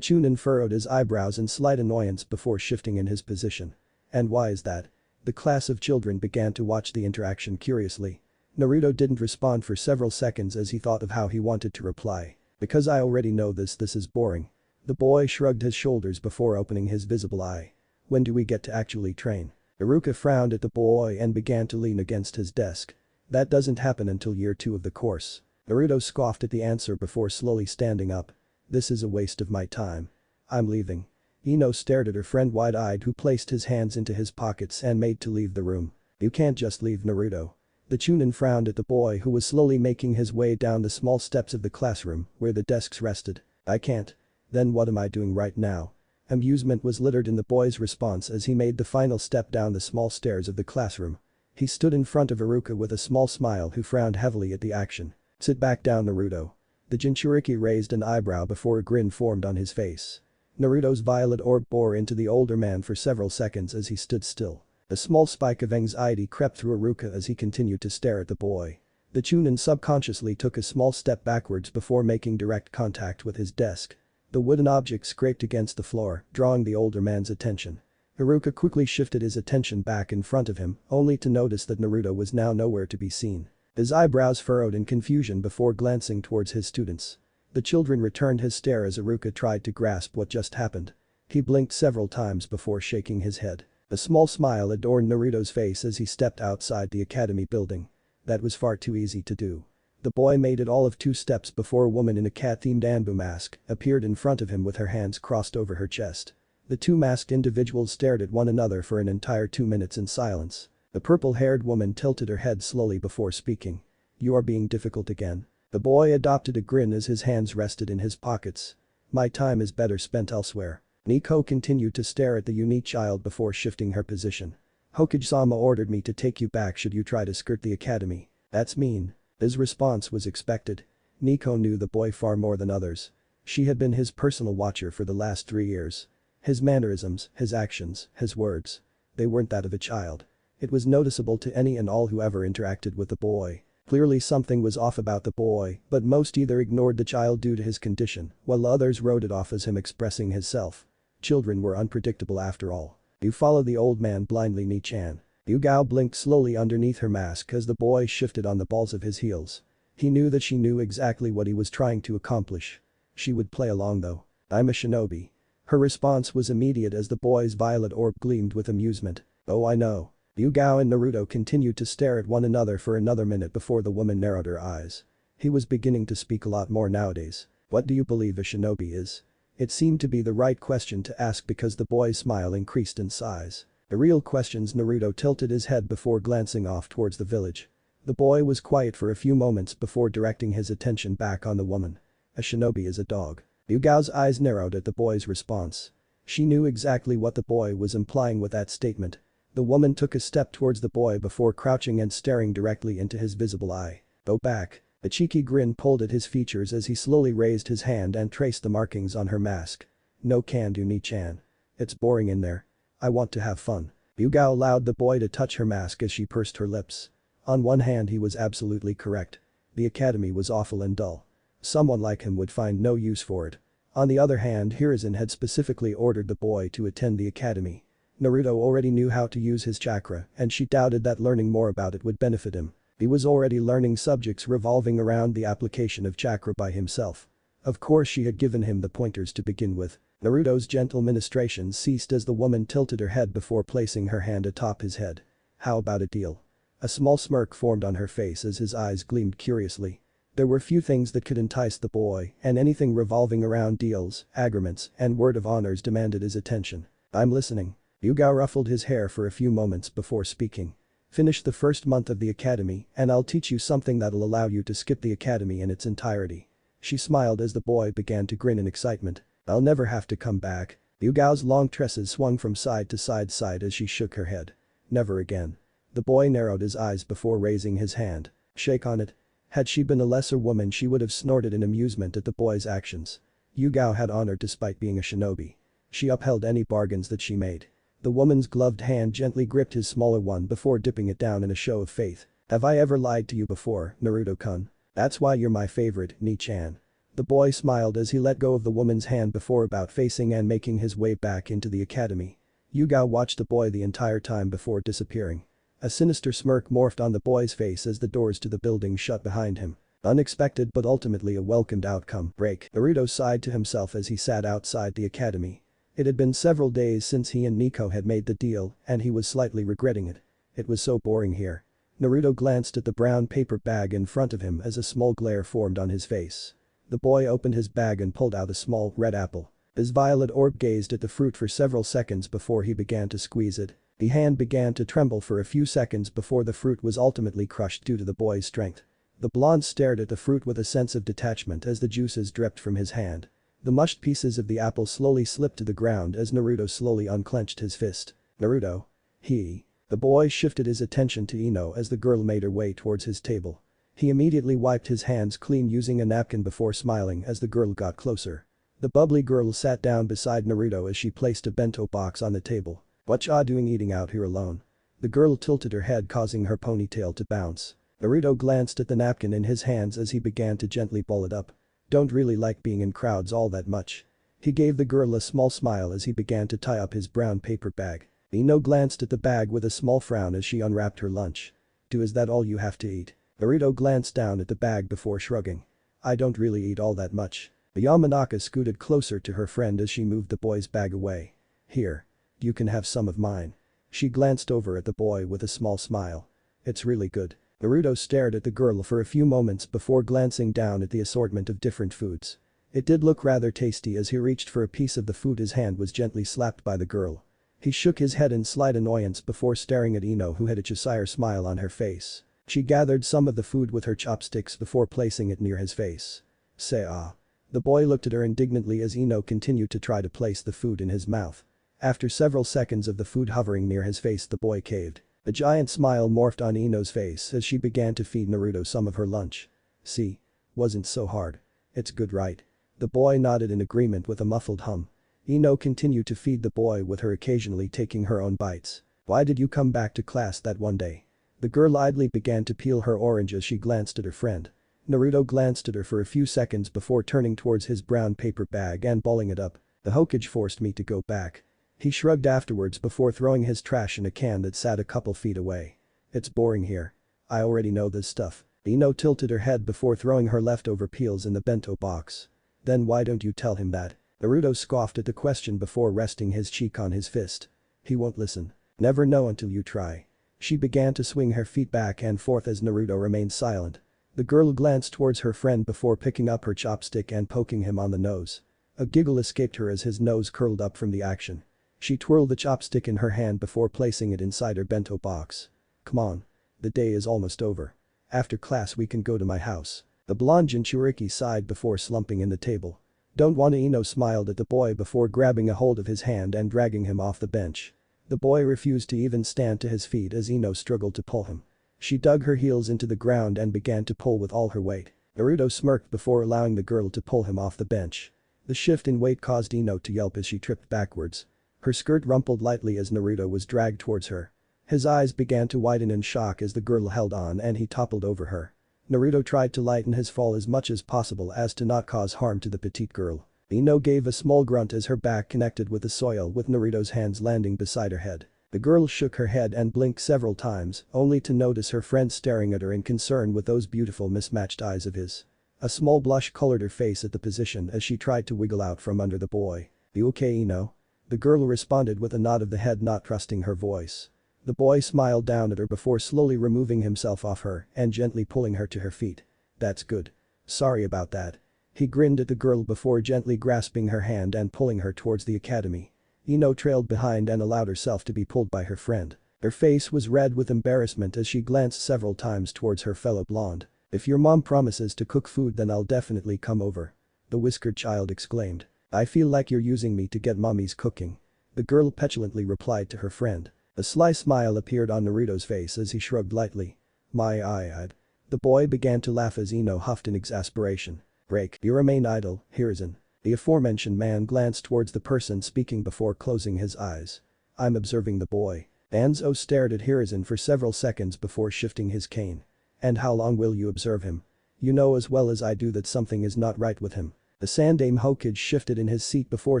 Chunin furrowed his eyebrows in slight annoyance before shifting in his position. And why is that? The class of children began to watch the interaction curiously. Naruto didn't respond for several seconds as he thought of how he wanted to reply. Because I already know this is boring. The boy shrugged his shoulders before opening his visible eye. When do we get to actually train? Iruka frowned at the boy and began to lean against his desk. That doesn't happen until year 2 of the course. Naruto scoffed at the answer before slowly standing up. This is a waste of my time. I'm leaving. Ino stared at her friend wide-eyed who placed his hands into his pockets and made to leave the room. You can't just leave, Naruto. The Chunin frowned at the boy who was slowly making his way down the small steps of the classroom where the desks rested. I can't. Then what am I doing right now? Amusement was littered in the boy's response as he made the final step down the small stairs of the classroom. He stood in front of Iruka with a small smile who frowned heavily at the action. Sit back down, Naruto. The Jinchuriki raised an eyebrow before a grin formed on his face. Naruto's violet orb bore into the older man for several seconds as he stood still. A small spike of anxiety crept through Iruka as he continued to stare at the boy. The Chunin subconsciously took a small step backwards before making direct contact with his desk. The wooden object scraped against the floor, drawing the older man's attention. Iruka quickly shifted his attention back in front of him, only to notice that Naruto was now nowhere to be seen. His eyebrows furrowed in confusion before glancing towards his students. The children returned his stare as Iruka tried to grasp what just happened. He blinked several times before shaking his head. A small smile adorned Naruto's face as he stepped outside the academy building. That was far too easy to do. The boy made it all of 2 steps before a woman in a cat-themed Anbu mask appeared in front of him with her hands crossed over her chest. The 2 masked individuals stared at one another for an entire 2 minutes in silence. The purple-haired woman tilted her head slowly before speaking. You are being difficult again. The boy adopted a grin as his hands rested in his pockets. My time is better spent elsewhere. Nico continued to stare at the unique child before shifting her position. Hokage-sama ordered me to take you back should you try to skirt the academy. That's mean. His response was expected. Nico knew the boy far more than others. She had been his personal watcher for the last 3 years. His mannerisms, his actions, his words. They weren't that of a child. It was noticeable to any and all who ever interacted with the boy. Clearly something was off about the boy, but most either ignored the child due to his condition, while others wrote it off as him expressing himself. Children were unpredictable after all. You follow the old man blindly, Ni-chan. Yuga blinked slowly underneath her mask as the boy shifted on the balls of his heels. He knew that she knew exactly what he was trying to accomplish. She would play along though. I'm a shinobi. Her response was immediate as the boy's violet orb gleamed with amusement. Oh, I know. Yuga and Naruto continued to stare at one another for another minute before the woman narrowed her eyes. He was beginning to speak a lot more nowadays. What do you believe a shinobi is? It seemed to be the right question to ask because the boy's smile increased in size. The real questions. Naruto tilted his head before glancing off towards the village. The boy was quiet for a few moments before directing his attention back on the woman. A shinobi is a dog. Yugao's eyes narrowed at the boy's response. She knew exactly what the boy was implying with that statement. The woman took a step towards the boy before crouching and staring directly into his visible eye. Go back. A cheeky grin pulled at his features as he slowly raised his hand and traced the markings on her mask. No can do, Ni-chan. It's boring in there. I want to have fun. Yuga allowed the boy to touch her mask as she pursed her lips. On one hand, he was absolutely correct. The academy was awful and dull. Someone like him would find no use for it. On the other hand, Hiruzen had specifically ordered the boy to attend the academy. Naruto already knew how to use his chakra and she doubted that learning more about it would benefit him. He was already learning subjects revolving around the application of chakra by himself. Of course she had given him the pointers to begin with. Naruto's gentle ministrations ceased as the woman tilted her head before placing her hand atop his head. How about a deal? A small smirk formed on her face as his eyes gleamed curiously. There were few things that could entice the boy and anything revolving around deals, agreements, and word of honors demanded his attention. I'm listening. Yuga ruffled his hair for a few moments before speaking. Finish the first month of the academy and I'll teach you something that'll allow you to skip the academy in its entirety. She smiled as the boy began to grin in excitement. I'll never have to come back. Yugao's long tresses swung from side to side as she shook her head. Never again. The boy narrowed his eyes before raising his hand. Shake on it. Had she been a lesser woman she would have snorted in amusement at the boy's actions. Yuga had honor despite being a shinobi. She upheld any bargains that she made. The woman's gloved hand gently gripped his smaller one before dipping it down in a show of faith. Have I ever lied to you before, Naruto-kun? That's why you're my favorite, Ni-chan. The boy smiled as he let go of the woman's hand before about facing and making his way back into the academy. Yuga watched the boy the entire time before disappearing. A sinister smirk morphed on the boy's face as the doors to the building shut behind him. Unexpected but ultimately a welcomed outcome. Break. Naruto sighed to himself as he sat outside the academy. It had been several days since he and Nico had made the deal and he was slightly regretting it. It was so boring here. Naruto glanced at the brown paper bag in front of him as a small glare formed on his face. The boy opened his bag and pulled out a small, red apple. His violet orb gazed at the fruit for several seconds before he began to squeeze it. The hand began to tremble for a few seconds before the fruit was ultimately crushed due to the boy's strength. The blonde stared at the fruit with a sense of detachment as the juices dripped from his hand. The mushed pieces of the apple slowly slipped to the ground as Naruto slowly unclenched his fist. Naruto. The boy shifted his attention to Ino as the girl made her way towards his table. He immediately wiped his hands clean using a napkin before smiling as the girl got closer. The bubbly girl sat down beside Naruto as she placed a bento box on the table. What ya doing eating out here alone? The girl tilted her head causing her ponytail to bounce. Naruto glanced at the napkin in his hands as he began to gently ball it up. Don't really like being in crowds all that much. He gave the girl a small smile as he began to tie up his brown paper bag. Ino glanced at the bag with a small frown as she unwrapped her lunch. Is that all you have to eat? Naruto glanced down at the bag before shrugging. I don't really eat all that much. Yamanakas scooted closer to her friend as she moved the boy's bag away. Here. You can have some of mine. She glanced over at the boy with a small smile. It's really good. Naruto stared at the girl for a few moments before glancing down at the assortment of different foods. It did look rather tasty as he reached for a piece of the food. His hand was gently slapped by the girl. He shook his head in slight annoyance before staring at Ino who had a Cheshire smile on her face. She gathered some of the food with her chopsticks before placing it near his face. Say ah. The boy looked at her indignantly as Ino continued to try to place the food in his mouth. After several seconds of the food hovering near his face the boy caved. A giant smile morphed on Ino's face as she began to feed Naruto some of her lunch. See? Wasn't so hard. It's good right? The boy nodded in agreement with a muffled hum. Ino continued to feed the boy with her occasionally taking her own bites. Why did you come back to class that one day? The girl idly began to peel her orange as she glanced at her friend. Naruto glanced at her for a few seconds before turning towards his brown paper bag and balling it up. The Hokage forced me to go back. He shrugged afterwards before throwing his trash in a can that sat a couple feet away. It's boring here. I already know this stuff. Ino tilted her head before throwing her leftover peels in the bento box. Then why don't you tell him that? Naruto scoffed at the question before resting his cheek on his fist. He won't listen. Never know until you try. She began to swing her feet back and forth as Naruto remained silent. The girl glanced towards her friend before picking up her chopstick and poking him on the nose. A giggle escaped her as his nose curled up from the action. She twirled the chopstick in her hand before placing it inside her bento box. Come on. The day is almost over. After class we can go to my house. The blonde Jinchuriki sighed before slumping in the table. Don't wanna. Ino smiled at the boy before grabbing a hold of his hand and dragging him off the bench. The boy refused to even stand to his feet as Ino struggled to pull him. She dug her heels into the ground and began to pull with all her weight. Naruto smirked before allowing the girl to pull him off the bench. The shift in weight caused Ino to yelp as she tripped backwards. Her skirt rumpled lightly as Naruto was dragged towards her. His eyes began to widen in shock as the girl held on and he toppled over her. Naruto tried to lighten his fall as much as possible as to not cause harm to the petite girl. Ino gave a small grunt as her back connected with the soil with Naruto's hands landing beside her head. The girl shook her head and blinked several times, only to notice her friend staring at her in concern with those beautiful mismatched eyes of his. A small blush colored her face at the position as she tried to wiggle out from under the boy. You okay, Ino? The girl responded with a nod of the head, not trusting her voice. The boy smiled down at her before slowly removing himself off her and gently pulling her to her feet. That's good. Sorry about that. He grinned at the girl before gently grasping her hand and pulling her towards the academy. Ino trailed behind and allowed herself to be pulled by her friend. Her face was red with embarrassment as she glanced several times towards her fellow blonde. If your mom promises to cook food then I'll definitely come over. The whiskered child exclaimed. I feel like you're using me to get mommy's cooking. The girl petulantly replied to her friend. A sly smile appeared on Naruto's face as he shrugged lightly. I'd. The boy began to laugh as Ino huffed in exasperation. Break. You remain idle, Hiruzen. The aforementioned man glanced towards the person speaking before closing his eyes. I'm observing the boy. Danzo stared at Hiruzen for several seconds before shifting his cane. And how long will you observe him? You know as well as I do that something is not right with him. The Sandame Hokage shifted in his seat before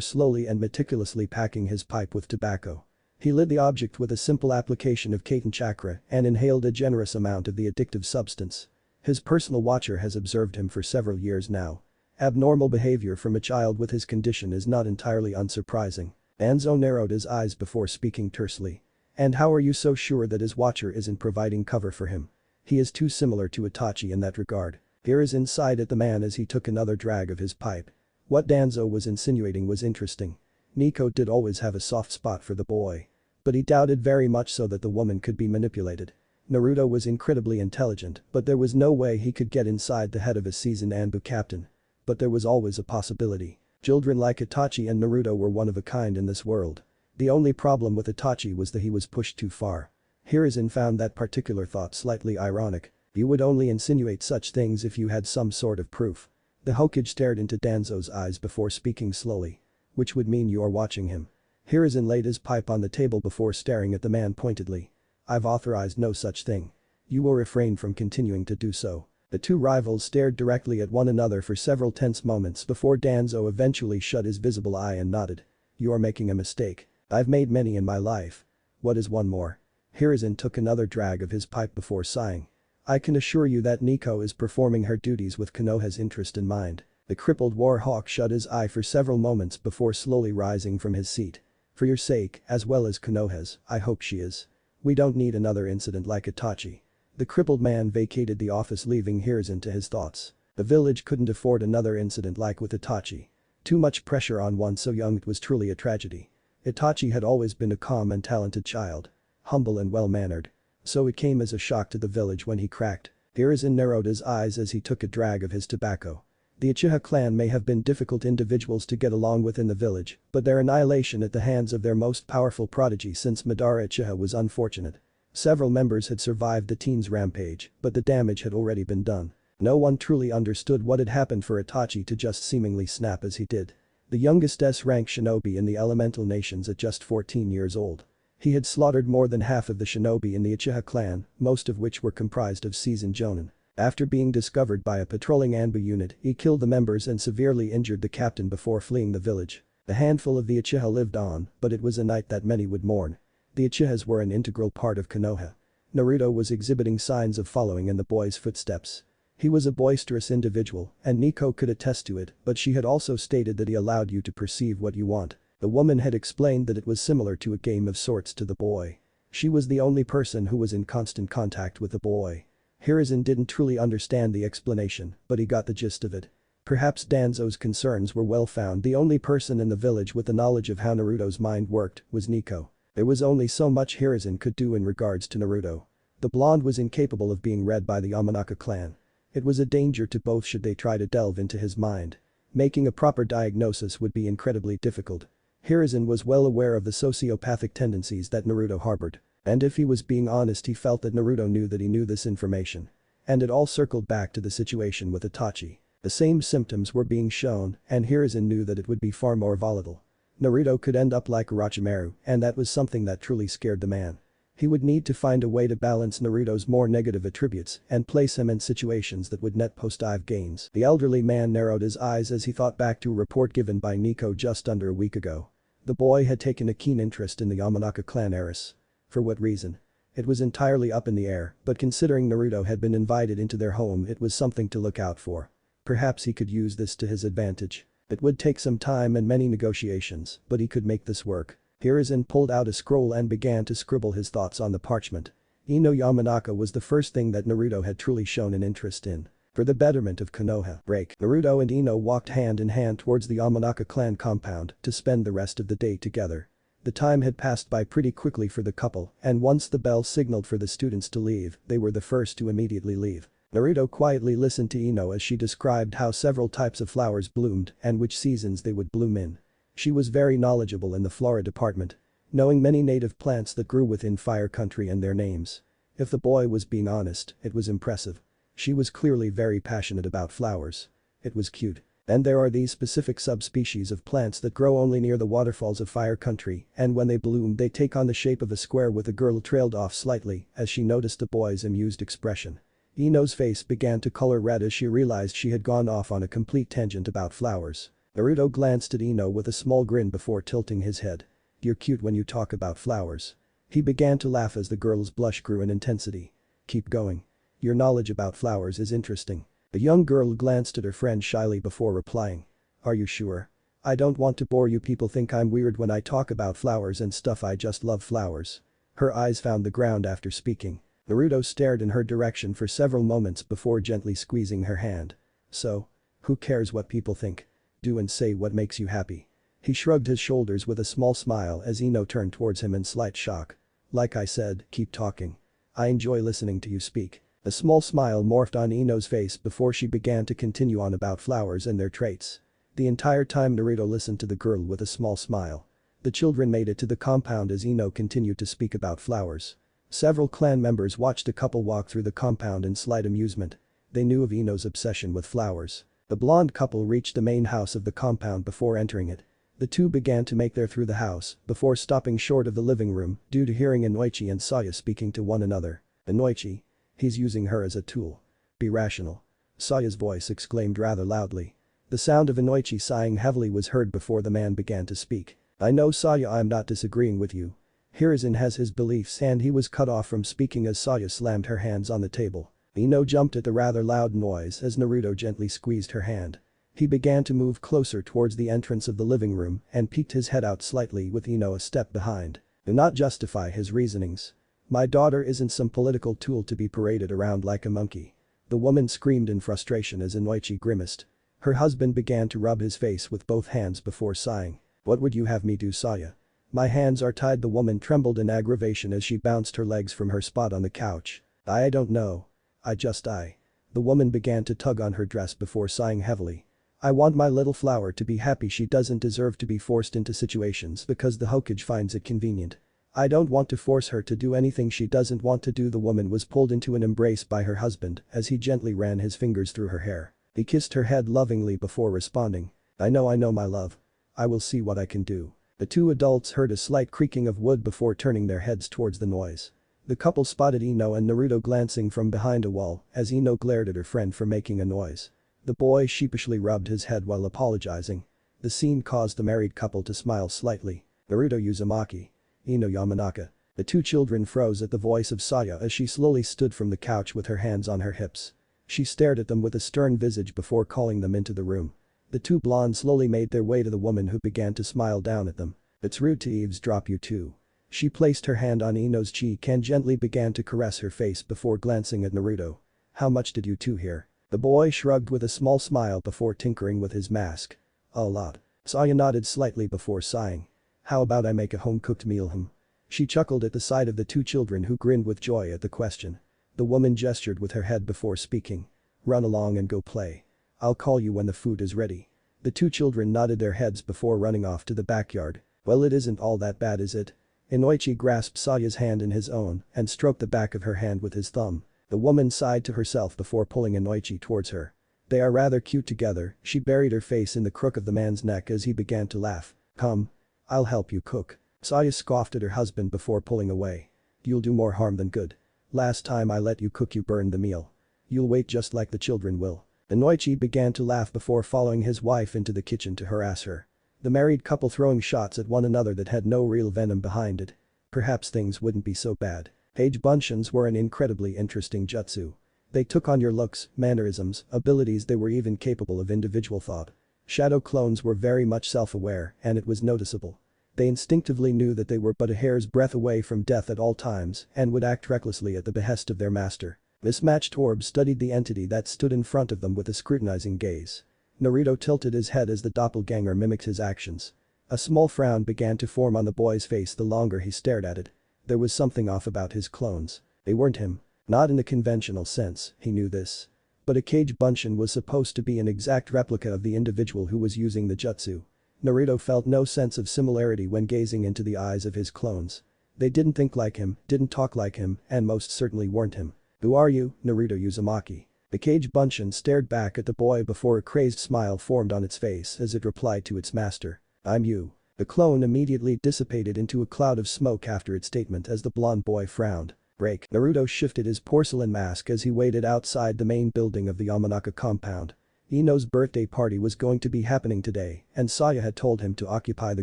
slowly and meticulously packing his pipe with tobacco. He lit the object with a simple application of Kaiten chakra and inhaled a generous amount of the addictive substance. His personal watcher has observed him for several years now. Abnormal behavior from a child with his condition is not entirely unsurprising. Danzo narrowed his eyes before speaking tersely. And how are you so sure that his watcher isn't providing cover for him? He is too similar to Itachi in that regard. Hiruzen sighed at the man as he took another drag of his pipe. What Danzo was insinuating was interesting. Nico did always have a soft spot for the boy. But he doubted very much so that the woman could be manipulated. Naruto was incredibly intelligent, but there was no way he could get inside the head of a seasoned Anbu captain. But there was always a possibility. Children like Itachi and Naruto were one of a kind in this world. The only problem with Itachi was that he was pushed too far. Hiruzen found that particular thought slightly ironic. You would only insinuate such things if you had some sort of proof. The Hokage stared into Danzo's eyes before speaking slowly. Which would mean you are watching him. Hiruzen laid his pipe on the table before staring at the man pointedly. I've authorized no such thing. You will refrain from continuing to do so. The two rivals stared directly at one another for several tense moments before Danzo eventually shut his visible eye and nodded. You are making a mistake. I've made many in my life. What is one more? Hiruzen took another drag of his pipe before sighing. I can assure you that Nico is performing her duties with Konoha's interest in mind. The crippled war hawk shut his eye for several moments before slowly rising from his seat. For your sake, as well as Konoha's, I hope she is. We don't need another incident like Itachi. The crippled man vacated the office, leaving Hiruzen to his thoughts. The village couldn't afford another incident like with Itachi. Too much pressure on one so young, it was truly a tragedy. Itachi had always been a calm and talented child. Humble and well-mannered. So it came as a shock to the village when he cracked. Hiruzen narrowed his eyes as he took a drag of his tobacco. The Uchiha clan may have been difficult individuals to get along with in the village, but their annihilation at the hands of their most powerful prodigy since Madara Uchiha was unfortunate. Several members had survived the teen's rampage, but the damage had already been done. No one truly understood what had happened for Itachi to just seemingly snap as he did. The youngest S-rank shinobi in the elemental nations at just 14 years old. He had slaughtered more than half of the shinobi in the Uchiha clan, most of which were comprised of seasoned jonin. After being discovered by a patrolling Anbu unit, he killed the members and severely injured the captain before fleeing the village. A handful of the Uchiha lived on, but it was a night that many would mourn. The Uchihas were an integral part of Konoha. Naruto was exhibiting signs of following in the boy's footsteps. He was a boisterous individual, and Nico could attest to it, but she had also stated that he allowed you to perceive what you want. The woman had explained that it was similar to a game of sorts to the boy. She was the only person who was in constant contact with the boy. Hiruzen didn't truly understand the explanation, but he got the gist of it. Perhaps Danzo's concerns were well founded. The only person in the village with the knowledge of how Naruto's mind worked was Nico. There was only so much Hiruzen could do in regards to Naruto. The blonde was incapable of being read by the Yamanaka clan. It was a danger to both should they try to delve into his mind. Making a proper diagnosis would be incredibly difficult. Hiruzen was well aware of the sociopathic tendencies that Naruto harbored. And if he was being honest, he felt that Naruto knew that he knew this information. And it all circled back to the situation with Itachi. The same symptoms were being shown, and Hiruzen knew that it would be far more volatile. Naruto could end up like Orochimaru, and that was something that truly scared the man. He would need to find a way to balance Naruto's more negative attributes and place him in situations that would net positive gains. The elderly man narrowed his eyes as he thought back to a report given by Nico just under a week ago. The boy had taken a keen interest in the Yamanaka clan heiress. For what reason? It was entirely up in the air, but considering Naruto had been invited into their home, it was something to look out for. Perhaps he could use this to his advantage. It would take some time and many negotiations, but he could make this work. Hiruzen pulled out a scroll and began to scribble his thoughts on the parchment. Ino Yamanaka was the first thing that Naruto had truly shown an interest in. For the betterment of Konoha. Break. Naruto and Ino walked hand in hand towards the Yamanaka clan compound to spend the rest of the day together. The time had passed by pretty quickly for the couple, and once the bell signaled for the students to leave, they were the first to immediately leave. Naruto quietly listened to Ino as she described how several types of flowers bloomed and which seasons they would bloom in. She was very knowledgeable in the flora department, knowing many native plants that grew within Fire Country and their names. If the boy was being honest, it was impressive. She was clearly very passionate about flowers. It was cute. And there are these specific subspecies of plants that grow only near the waterfalls of Fire Country, and when they bloom they take on the shape of a square with the girl trailed off slightly as she noticed the boy's amused expression. Ino's face began to color red as she realized she had gone off on a complete tangent about flowers. Naruto glanced at Ino with a small grin before tilting his head. "You're cute when you talk about flowers." He began to laugh as the girl's blush grew in intensity. "Keep going. Your knowledge about flowers is interesting." The young girl glanced at her friend shyly before replying. "Are you sure? I don't want to bore you. People think I'm weird when I talk about flowers and stuff. I just love flowers." Her eyes found the ground after speaking. Naruto stared in her direction for several moments before gently squeezing her hand. "So? Who cares what people think? Do and say what makes you happy." He shrugged his shoulders with a small smile as Ino turned towards him in slight shock. "Like I said, keep talking. I enjoy listening to you speak." A small smile morphed on Ino's face before she began to continue on about flowers and their traits. The entire time Naruto listened to the girl with a small smile. The children made it to the compound as Ino continued to speak about flowers. Several clan members watched the couple walk through the compound in slight amusement. They knew of Ino's obsession with flowers. The blonde couple reached the main house of the compound before entering it. The two began to make their through the house before stopping short of the living room due to hearing Inoichi and Saya speaking to one another. "Inoichi? He's using her as a tool. Be rational." Saya's voice exclaimed rather loudly. The sound of Inoichi sighing heavily was heard before the man began to speak. "I know, Saya, I'm not disagreeing with you. Hiruzen has his beliefs," and he was cut off from speaking as Saya slammed her hands on the table. Ino jumped at the rather loud noise as Naruto gently squeezed her hand. He began to move closer towards the entrance of the living room and peeked his head out slightly with Ino a step behind. "Do not justify his reasonings. My daughter isn't some political tool to be paraded around like a monkey." The woman screamed in frustration as Inoichi grimaced. Her husband began to rub his face with both hands before sighing. "What would you have me do, Saya? My hands are tied." The woman trembled in aggravation as she bounced her legs from her spot on the couch. I don't know. I." The woman began to tug on her dress before sighing heavily. "I want my little flower to be happy. She doesn't deserve to be forced into situations because the Hokage finds it convenient. I don't want to force her to do anything she doesn't want to do." The woman was pulled into an embrace by her husband as he gently ran his fingers through her hair. He kissed her head lovingly before responding. I know my love. I will see what I can do." The two adults heard a slight creaking of wood before turning their heads towards the noise. The couple spotted Ino and Naruto glancing from behind a wall as Ino glared at her friend for making a noise. The boy sheepishly rubbed his head while apologizing. The scene caused the married couple to smile slightly. Naruto Uzumaki. Ino Yamanaka. The two children froze at the voice of Saya as she slowly stood from the couch with her hands on her hips. She stared at them with a stern visage before calling them into the room. The two blondes slowly made their way to the woman who began to smile down at them. "It's rude to eavesdrop, you two." She placed her hand on Ino's cheek and gently began to caress her face before glancing at Naruto. "How much did you two hear?" The boy shrugged with a small smile before tinkering with his mask. "A lot." Saya nodded slightly before sighing. "How about I make a home-cooked meal?" She chuckled at the sight of the two children who grinned with joy at the question. The woman gestured with her head before speaking. "Run along and go play. I'll call you when the food is ready." The two children nodded their heads before running off to the backyard. "Well, it isn't all that bad, is it?" Inoichi grasped Saya's hand in his own and stroked the back of her hand with his thumb. The woman sighed to herself before pulling Inoichi towards her. "They are rather cute together." She buried her face in the crook of the man's neck as he began to laugh. "Come. I'll help you cook." Saya scoffed at her husband before pulling away. "You'll do more harm than good. Last time I let you cook you burned the meal. You'll wait just like the children will." Inoichi began to laugh before following his wife into the kitchen to harass her. The married couple throwing shots at one another that had no real venom behind it. Perhaps things wouldn't be so bad. Page Bunshins were an incredibly interesting jutsu. They took on your looks, mannerisms, abilities. They were even capable of individual thought. Shadow clones were very much self-aware and it was noticeable. They instinctively knew that they were but a hair's breadth away from death at all times and would act recklessly at the behest of their master. Mismatched orbs studied the entity that stood in front of them with a scrutinizing gaze. Naruto tilted his head as the doppelganger mimicked his actions. A small frown began to form on the boy's face the longer he stared at it. There was something off about his clones. They weren't him. Not in the conventional sense, he knew this. But a Kage Bunshin was supposed to be an exact replica of the individual who was using the jutsu. Naruto felt no sense of similarity when gazing into the eyes of his clones. They didn't think like him, didn't talk like him, and most certainly weren't him. "Who are you, Naruto Uzumaki?" The cage Bunshin stared back at the boy before a crazed smile formed on its face as it replied to its master. I'm you. The clone immediately dissipated into a cloud of smoke after its statement as the blonde boy frowned. Break. Naruto shifted his porcelain mask as he waited outside the main building of the Yamanaka compound. Ino's birthday party was going to be happening today and Saya had told him to occupy the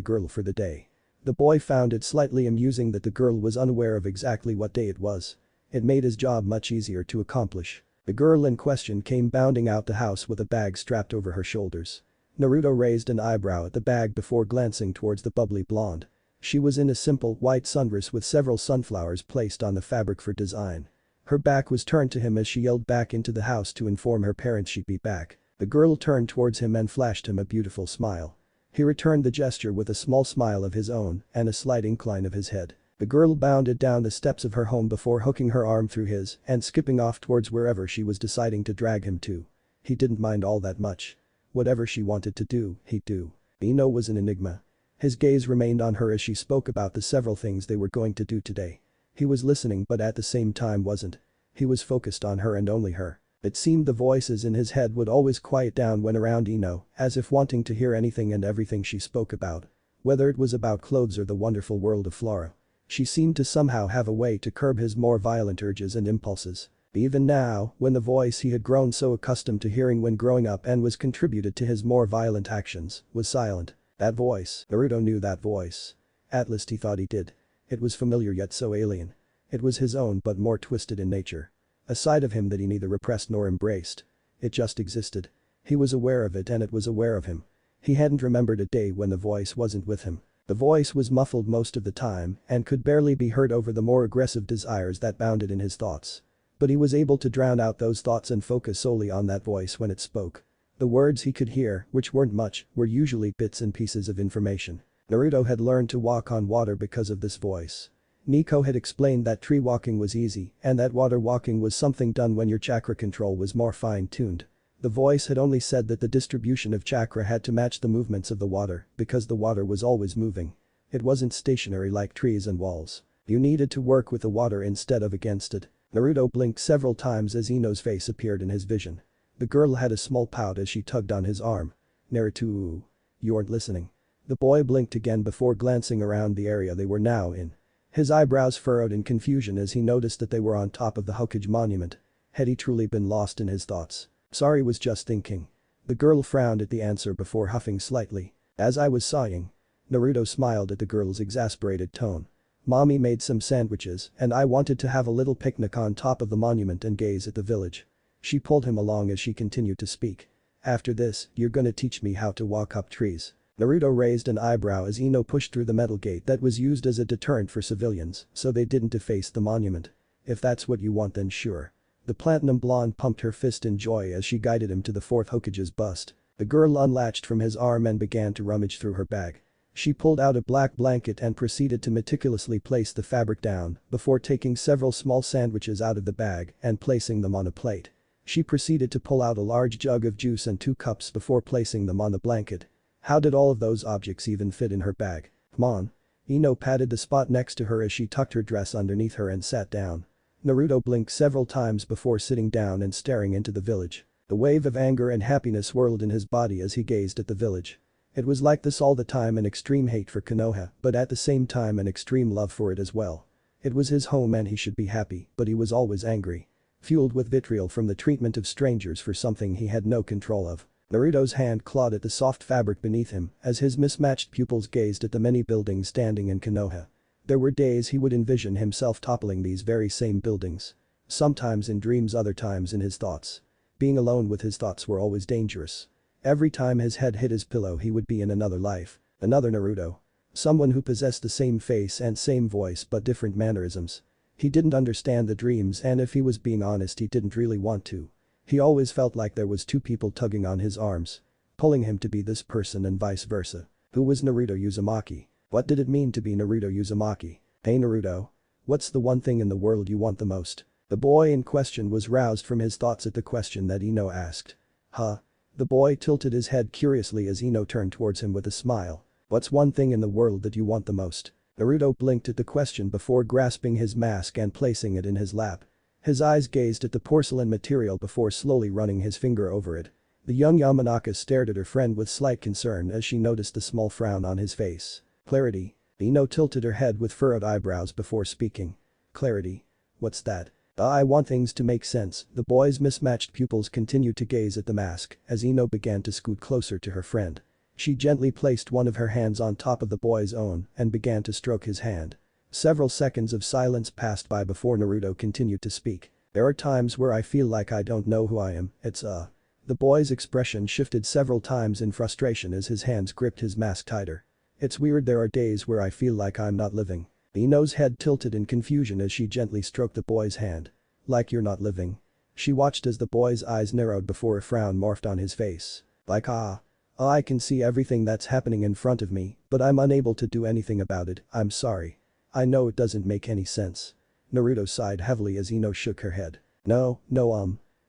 girl for the day. The boy found it slightly amusing that the girl was unaware of exactly what day it was. It made his job much easier to accomplish. The girl in question came bounding out the house with a bag strapped over her shoulders. Naruto raised an eyebrow at the bag before glancing towards the bubbly blonde. She was in a simple white sundress with several sunflowers placed on the fabric for design. Her back was turned to him as she yelled back into the house to inform her parents she'd be back. The girl turned towards him and flashed him a beautiful smile. He returned the gesture with a small smile of his own and a slight incline of his head. The girl bounded down the steps of her home before hooking her arm through his and skipping off towards wherever she was deciding to drag him to. He didn't mind all that much. Whatever she wanted to do, he'd do. Ino was an enigma. His gaze remained on her as she spoke about the several things they were going to do today. He was listening but at the same time wasn't. He was focused on her and only her. It seemed the voices in his head would always quiet down when around Ino, as if wanting to hear anything and everything she spoke about. Whether it was about clothes or the wonderful world of Flora. She seemed to somehow have a way to curb his more violent urges and impulses. Even now, when the voice he had grown so accustomed to hearing when growing up and was contributed to his more violent actions, was silent. That voice, Naruto knew that voice. At least he thought he did. It was familiar yet so alien. It was his own but more twisted in nature. A side of him that he neither repressed nor embraced. It just existed. He was aware of it and it was aware of him. He hadn't remembered a day when the voice wasn't with him. The voice was muffled most of the time and could barely be heard over the more aggressive desires that bounded in his thoughts. But he was able to drown out those thoughts and focus solely on that voice when it spoke. The words he could hear, which weren't much, were usually bits and pieces of information. Naruto had learned to walk on water because of this voice. Nico had explained that tree walking was easy and that water walking was something done when your chakra control was more fine-tuned. The voice had only said that the distribution of chakra had to match the movements of the water because the water was always moving. It wasn't stationary like trees and walls. You needed to work with the water instead of against it. Naruto blinked several times as Ino's face appeared in his vision. The girl had a small pout as she tugged on his arm. Naruto. You aren't listening. The boy blinked again before glancing around the area they were now in. His eyebrows furrowed in confusion as he noticed that they were on top of the Hokage monument. Had he truly been lost in his thoughts? Sorry, was just thinking. The girl frowned at the answer before huffing slightly. As I was sighing. Naruto smiled at the girl's exasperated tone. Mommy made some sandwiches and I wanted to have a little picnic on top of the monument and gaze at the village. She pulled him along as she continued to speak. After this, you're gonna teach me how to walk up trees. Naruto raised an eyebrow as Ino pushed through the metal gate that was used as a deterrent for civilians so they didn't deface the monument. If that's what you want then sure. The platinum blonde pumped her fist in joy as she guided him to the fourth Hokage's bust. The girl unlatched from his arm and began to rummage through her bag. She pulled out a black blanket and proceeded to meticulously place the fabric down before taking several small sandwiches out of the bag and placing them on a plate. She proceeded to pull out a large jug of juice and 2 cups before placing them on the blanket. How did all of those objects even fit in her bag? Come on. Ino patted the spot next to her as she tucked her dress underneath her and sat down. Naruto blinked several times before sitting down and staring into the village. The wave of anger and happiness swirled in his body as he gazed at the village. It was like this all the time, an extreme hate for Konoha but at the same time an extreme love for it as well. It was his home and he should be happy but he was always angry. Fueled with vitriol from the treatment of strangers for something he had no control of. Naruto's hand clawed at the soft fabric beneath him as his mismatched pupils gazed at the many buildings standing in Konoha. There were days he would envision himself toppling these very same buildings. Sometimes in dreams, other times in his thoughts. Being alone with his thoughts were always dangerous. Every time his head hit his pillow he would be in another life, another Naruto. Someone who possessed the same face and same voice but different mannerisms. He didn't understand the dreams and if he was being honest he didn't really want to. He always felt like there was 2 people tugging on his arms. Pulling him to be this person and vice versa. Who was Naruto Uzumaki? What did it mean to be Naruto Uzumaki? Hey Naruto. What's the one thing in the world you want the most? The boy in question was roused from his thoughts at the question that Ino asked. Huh? The boy tilted his head curiously as Ino turned towards him with a smile. What's one thing in the world that you want the most? Naruto blinked at the question before grasping his mask and placing it in his lap. His eyes gazed at the porcelain material before slowly running his finger over it. The young Yamanakas stared at her friend with slight concern as she noticed the small frown on his face. Clarity. Ino tilted her head with furrowed eyebrows before speaking. Clarity. What's that? I want things to make sense. The boy's mismatched pupils continued to gaze at the mask as Ino began to scoot closer to her friend. She gently placed one of her hands on top of the boy's own and began to stroke his hand. Several seconds of silence passed by before Naruto continued to speak. There are times where I feel like I don't know who I am, The boy's expression shifted several times in frustration as his hands gripped his mask tighter. It's weird, there are days where I feel like I'm not living. Ino's head tilted in confusion as she gently stroked the boy's hand. Like you're not living. She watched as the boy's eyes narrowed before a frown morphed on his face. Like I can see everything that's happening in front of me, but I'm unable to do anything about it, I'm sorry. I know it doesn't make any sense. Naruto sighed heavily as Ino shook her head. No,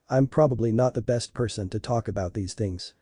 I'm probably not the best person to talk about these things.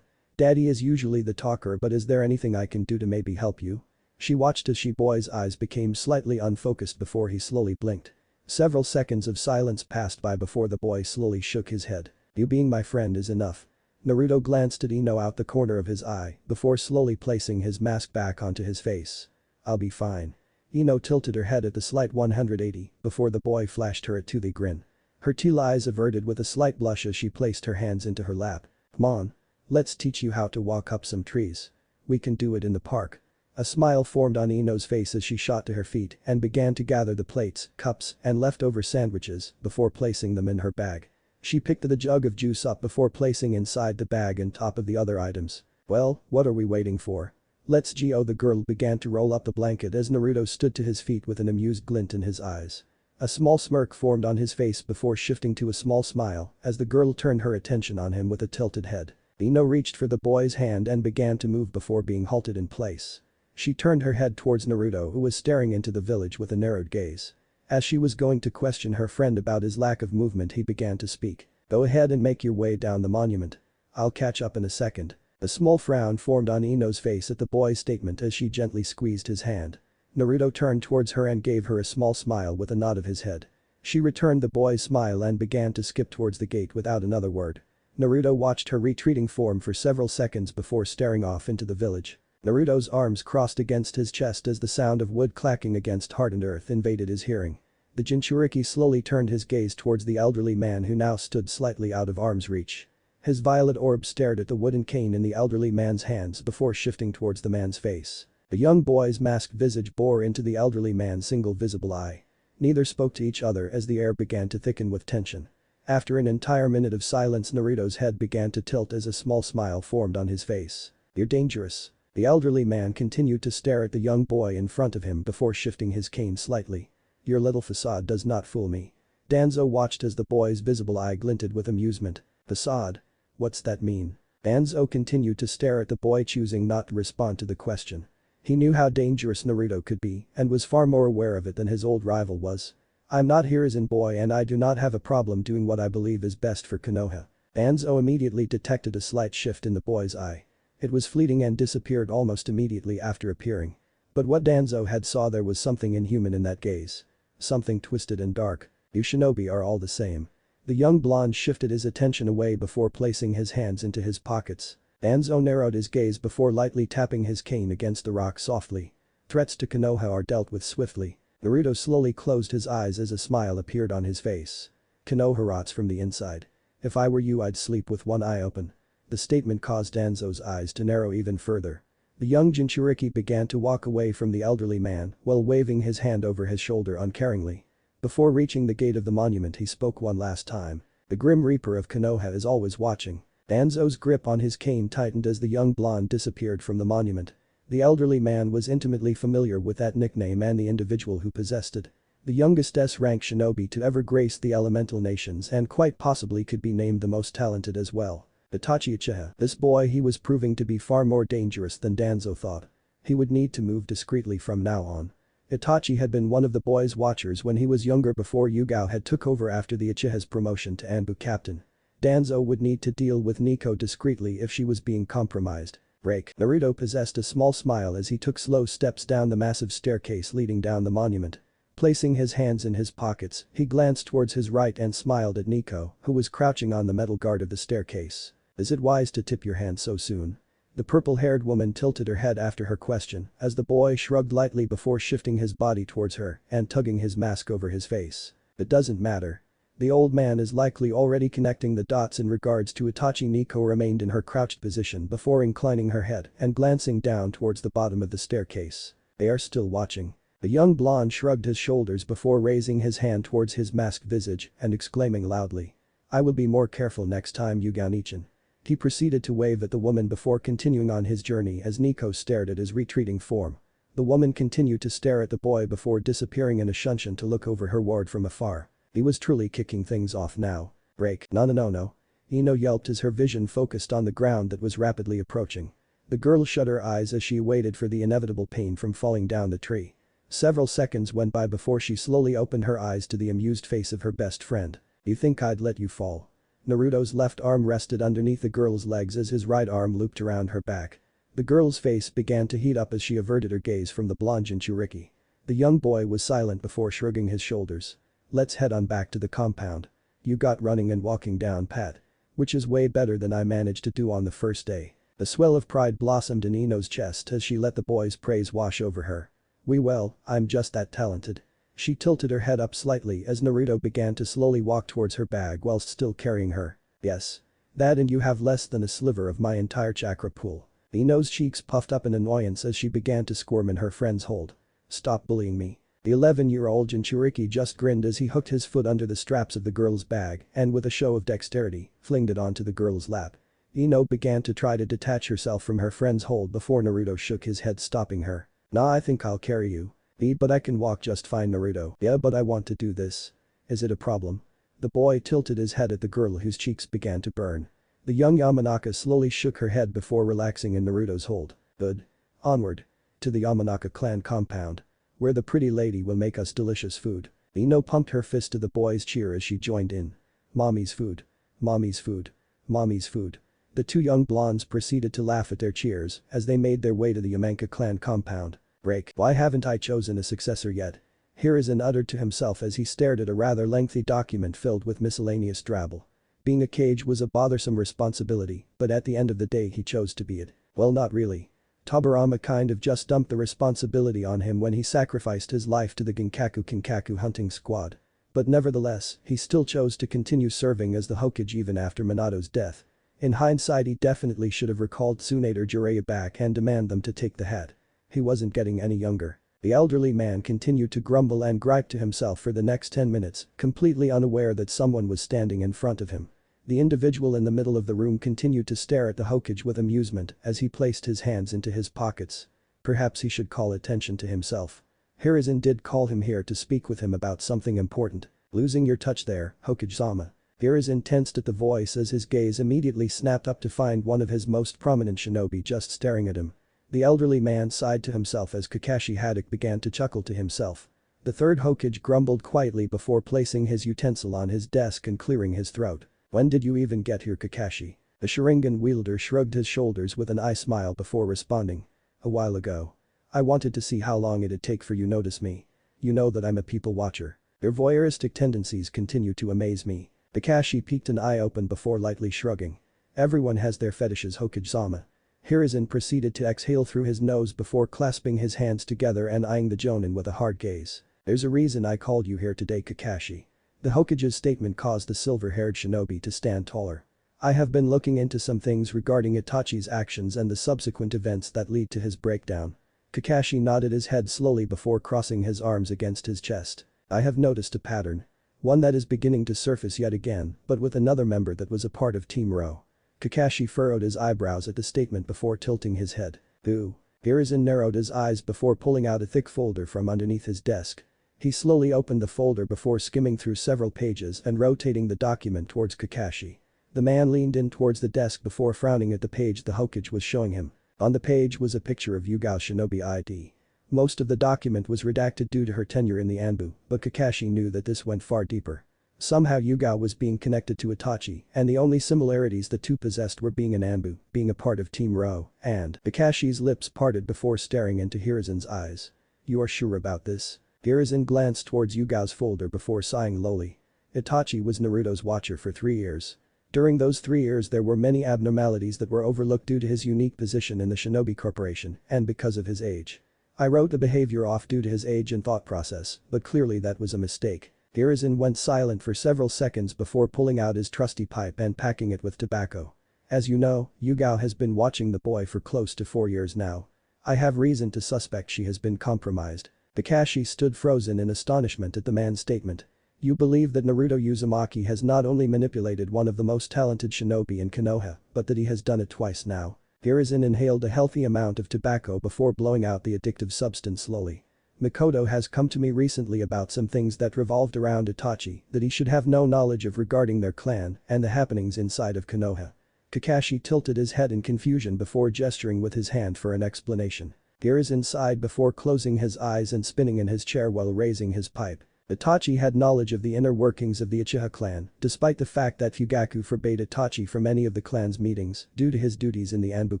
Daddy is usually the talker, but is there anything I can do to maybe help you? She watched as she boy's eyes became slightly unfocused before he slowly blinked. Several seconds of silence passed by before the boy slowly shook his head. You being my friend is enough. Naruto glanced at Ino out the corner of his eye before slowly placing his mask back onto his face. I'll be fine. Ino tilted her head at the slight 180 before the boy flashed her a toothy grin. Her teal eyes averted with a slight blush as she placed her hands into her lap. Come on. Let's teach you how to walk up some trees. We can do it in the park. A smile formed on Ino's face as she shot to her feet and began to gather the plates, cups, and leftover sandwiches before placing them in her bag. She picked the jug of juice up before placing inside the bag on top of the other items. Well, what are we waiting for? Let's go. The girl began to roll up the blanket as Naruto stood to his feet with an amused glint in his eyes. A small smirk formed on his face before shifting to a small smile as the girl turned her attention on him with a tilted head. Ino reached for the boy's hand and began to move before being halted in place. She turned her head towards Naruto, who was staring into the village with a narrowed gaze. As she was going to question her friend about his lack of movement, he began to speak. Go ahead and make your way down the monument. I'll catch up in a second. A small frown formed on Ino's face at the boy's statement as she gently squeezed his hand. Naruto turned towards her and gave her a small smile with a nod of his head. She returned the boy's smile and began to skip towards the gate without another word. Naruto watched her retreating form for several seconds before staring off into the village. Naruto's arms crossed against his chest as the sound of wood clacking against hardened earth invaded his hearing. The Jinchuriki slowly turned his gaze towards the elderly man who now stood slightly out of arm's reach. His violet orb stared at the wooden cane in the elderly man's hands before shifting towards the man's face. The young boy's masked visage bore into the elderly man's single visible eye. Neither spoke to each other as the air began to thicken with tension. After an entire minute of silence, Naruto's head began to tilt as a small smile formed on his face. You're dangerous. The elderly man continued to stare at the young boy in front of him before shifting his cane slightly. Your little facade does not fool me. Danzo watched as the boy's visible eye glinted with amusement. Facade? What's that mean? Danzo continued to stare at the boy, choosing not to respond to the question. He knew how dangerous Naruto could be and was far more aware of it than his old rival was. I'm not Hiruzen boy and I do not have a problem doing what I believe is best for Konoha. Danzo immediately detected a slight shift in the boy's eye. It was fleeting and disappeared almost immediately after appearing. But what Danzo had saw, there was something inhuman in that gaze. Something twisted and dark. You shinobi are all the same. The young blonde shifted his attention away before placing his hands into his pockets. Danzo narrowed his gaze before lightly tapping his cane against the rock softly. Threats to Konoha are dealt with swiftly. Naruto slowly closed his eyes as a smile appeared on his face. Konoha rots from the inside. If I were you, I'd sleep with one eye open. The statement caused Danzo's eyes to narrow even further. The young Jinchuriki began to walk away from the elderly man while waving his hand over his shoulder uncaringly. Before reaching the gate of the monument, he spoke one last time. The Grim Reaper of Konoha is always watching. Danzo's grip on his cane tightened as the young blonde disappeared from the monument. The elderly man was intimately familiar with that nickname and the individual who possessed it. The youngest S-rank shinobi to ever grace the elemental nations and quite possibly could be named the most talented as well. Itachi Uchiha. This boy, he was proving to be far more dangerous than Danzo thought. He would need to move discreetly from now on. Itachi had been one of the boy's watchers when he was younger before Yuga had took over after the Uchiha's promotion to Anbu captain. Danzo would need to deal with Nico discreetly if she was being compromised. Break. Naruto possessed a small smile as he took slow steps down the massive staircase leading down the monument. Placing his hands in his pockets, he glanced towards his right and smiled at Nico, who was crouching on the metal guard of the staircase. Is it wise to tip your hand so soon? The purple-haired woman tilted her head after her question as the boy shrugged lightly before shifting his body towards her and tugging his mask over his face. It doesn't matter. The old man is likely already connecting the dots in regards to Itachi. Nico remained in her crouched position before inclining her head and glancing down towards the bottom of the staircase. They are still watching. The young blonde shrugged his shoulders before raising his hand towards his masked visage and exclaiming loudly. I will be more careful next time, Yuga-nichan. He proceeded to wave at the woman before continuing on his journey as Nico stared at his retreating form. The woman continued to stare at the boy before disappearing in a shunshin to look over her ward from afar. He was truly kicking things off now. Break. No. Ino yelped as her vision focused on the ground that was rapidly approaching. The girl shut her eyes as she waited for the inevitable pain from falling down the tree. Several seconds went by before she slowly opened her eyes to the amused face of her best friend. You think I'd let you fall? Naruto's left arm rested underneath the girl's legs as his right arm looped around her back. The girl's face began to heat up as she averted her gaze from the blonde Jinchuriki. The young boy was silent before shrugging his shoulders. Let's head on back to the compound. You got running and walking down pat. Which is way better than I managed to do on the first day. A swell of pride blossomed in Ino's chest as she let the boy's praise wash over her. I'm just that talented. She tilted her head up slightly as Naruto began to slowly walk towards her bag whilst still carrying her. Yes. That, and you have less than a sliver of my entire chakra pool. Ino's cheeks puffed up in annoyance as she began to squirm in her friend's hold. Stop bullying me. The 11-year-old Jinchuriki just grinned as he hooked his foot under the straps of the girl's bag and with a show of dexterity, flinged it onto the girl's lap. Ino began to try to detach herself from her friend's hold before Naruto shook his head, stopping her. Nah, I think I'll carry you. But I can walk just fine, Naruto. Yeah, but I want to do this. Is it a problem? The boy tilted his head at the girl whose cheeks began to burn. The young Yamanaka slowly shook her head before relaxing in Naruto's hold. Good. Onward. To the Yamanaka clan compound. Where the pretty lady will make us delicious food. Ino pumped her fist to the boy's cheer as she joined in. Mommy's food. Mommy's food. Mommy's food. The two young blondes proceeded to laugh at their cheers as they made their way to the Yamanaka clan compound. Break. Why haven't I chosen a successor yet? Hiruzen uttered to himself as he stared at a rather lengthy document filled with miscellaneous drabble. Being a Kage was a bothersome responsibility, but at the end of the day he chose to be it. Well, not really. Tobirama kind of just dumped the responsibility on him when he sacrificed his life to the Kinkaku hunting squad. But nevertheless, he still chose to continue serving as the Hokage even after Minato's death. In hindsight, he definitely should have recalled Tsunade or Jiraiya back and demand them to take the hat. He wasn't getting any younger. The elderly man continued to grumble and gripe to himself for the next 10 minutes, completely unaware that someone was standing in front of him. The individual in the middle of the room continued to stare at the Hokage with amusement as he placed his hands into his pockets. Perhaps he should call attention to himself. Hiruzen did call him here to speak with him about something important. Losing your touch there, Hokage-sama. Hiruzen tensed at the voice as his gaze immediately snapped up to find one of his most prominent shinobi just staring at him. The elderly man sighed to himself as Kakashi Haddock began to chuckle to himself. The third Hokage grumbled quietly before placing his utensil on his desk and clearing his throat. When did you even get here, Kakashi? The Sharingan wielder shrugged his shoulders with an eye smile before responding. A while ago. I wanted to see how long it'd take for you notice me. You know that I'm a people watcher. Your voyeuristic tendencies continue to amaze me. Kakashi peeked an eye open before lightly shrugging. Everyone has their fetishes, Hokage-sama. Hiruzen proceeded to exhale through his nose before clasping his hands together and eyeing the Jonin with a hard gaze. There's a reason I called you here today, Kakashi. The Hokage's statement caused the silver-haired shinobi to stand taller. I have been looking into some things regarding Itachi's actions and the subsequent events that lead to his breakdown. Kakashi nodded his head slowly before crossing his arms against his chest. I have noticed a pattern. One that is beginning to surface yet again, but with another member that was a part of Team Ro. Kakashi furrowed his eyebrows at the statement before tilting his head. Ooh. Hiruzen narrowed his eyes before pulling out a thick folder from underneath his desk. He slowly opened the folder before skimming through several pages and rotating the document towards Kakashi. The man leaned in towards the desk before frowning at the page the Hokage was showing him. On the page was a picture of Yuga's shinobi ID. Most of the document was redacted due to her tenure in the Anbu, but Kakashi knew that this went far deeper. Somehow Yuga was being connected to Itachi, and the only similarities the two possessed were being an Anbu, being a part of Team Ro, and Kakashi's lips parted before staring into Hiruzen's eyes. You are sure about this? Hiruzen glanced towards Yuga's folder before sighing lowly. Itachi was Naruto's watcher for 3 years. During those 3 years there were many abnormalities that were overlooked due to his unique position in the Shinobi Corporation and because of his age. I wrote the behavior off due to his age and thought process, but clearly that was a mistake. Hiruzen went silent for several seconds before pulling out his trusty pipe and packing it with tobacco. As you know, Yuga has been watching the boy for close to 4 years now. I have reason to suspect she has been compromised. Kakashi stood frozen in astonishment at the man's statement. You believe that Naruto Uzumaki has not only manipulated one of the most talented shinobi in Konoha, but that he has done it twice now. Hiruzen inhaled a healthy amount of tobacco before blowing out the addictive substance slowly. Mikoto has come to me recently about some things that revolved around Itachi that he should have no knowledge of regarding their clan and the happenings inside of Konoha. Kakashi tilted his head in confusion before gesturing with his hand for an explanation. Hiruzen sighed before closing his eyes and spinning in his chair while raising his pipe. Itachi had knowledge of the inner workings of the Uchiha clan, despite the fact that Fugaku forbade Itachi from any of the clan's meetings due to his duties in the Anbu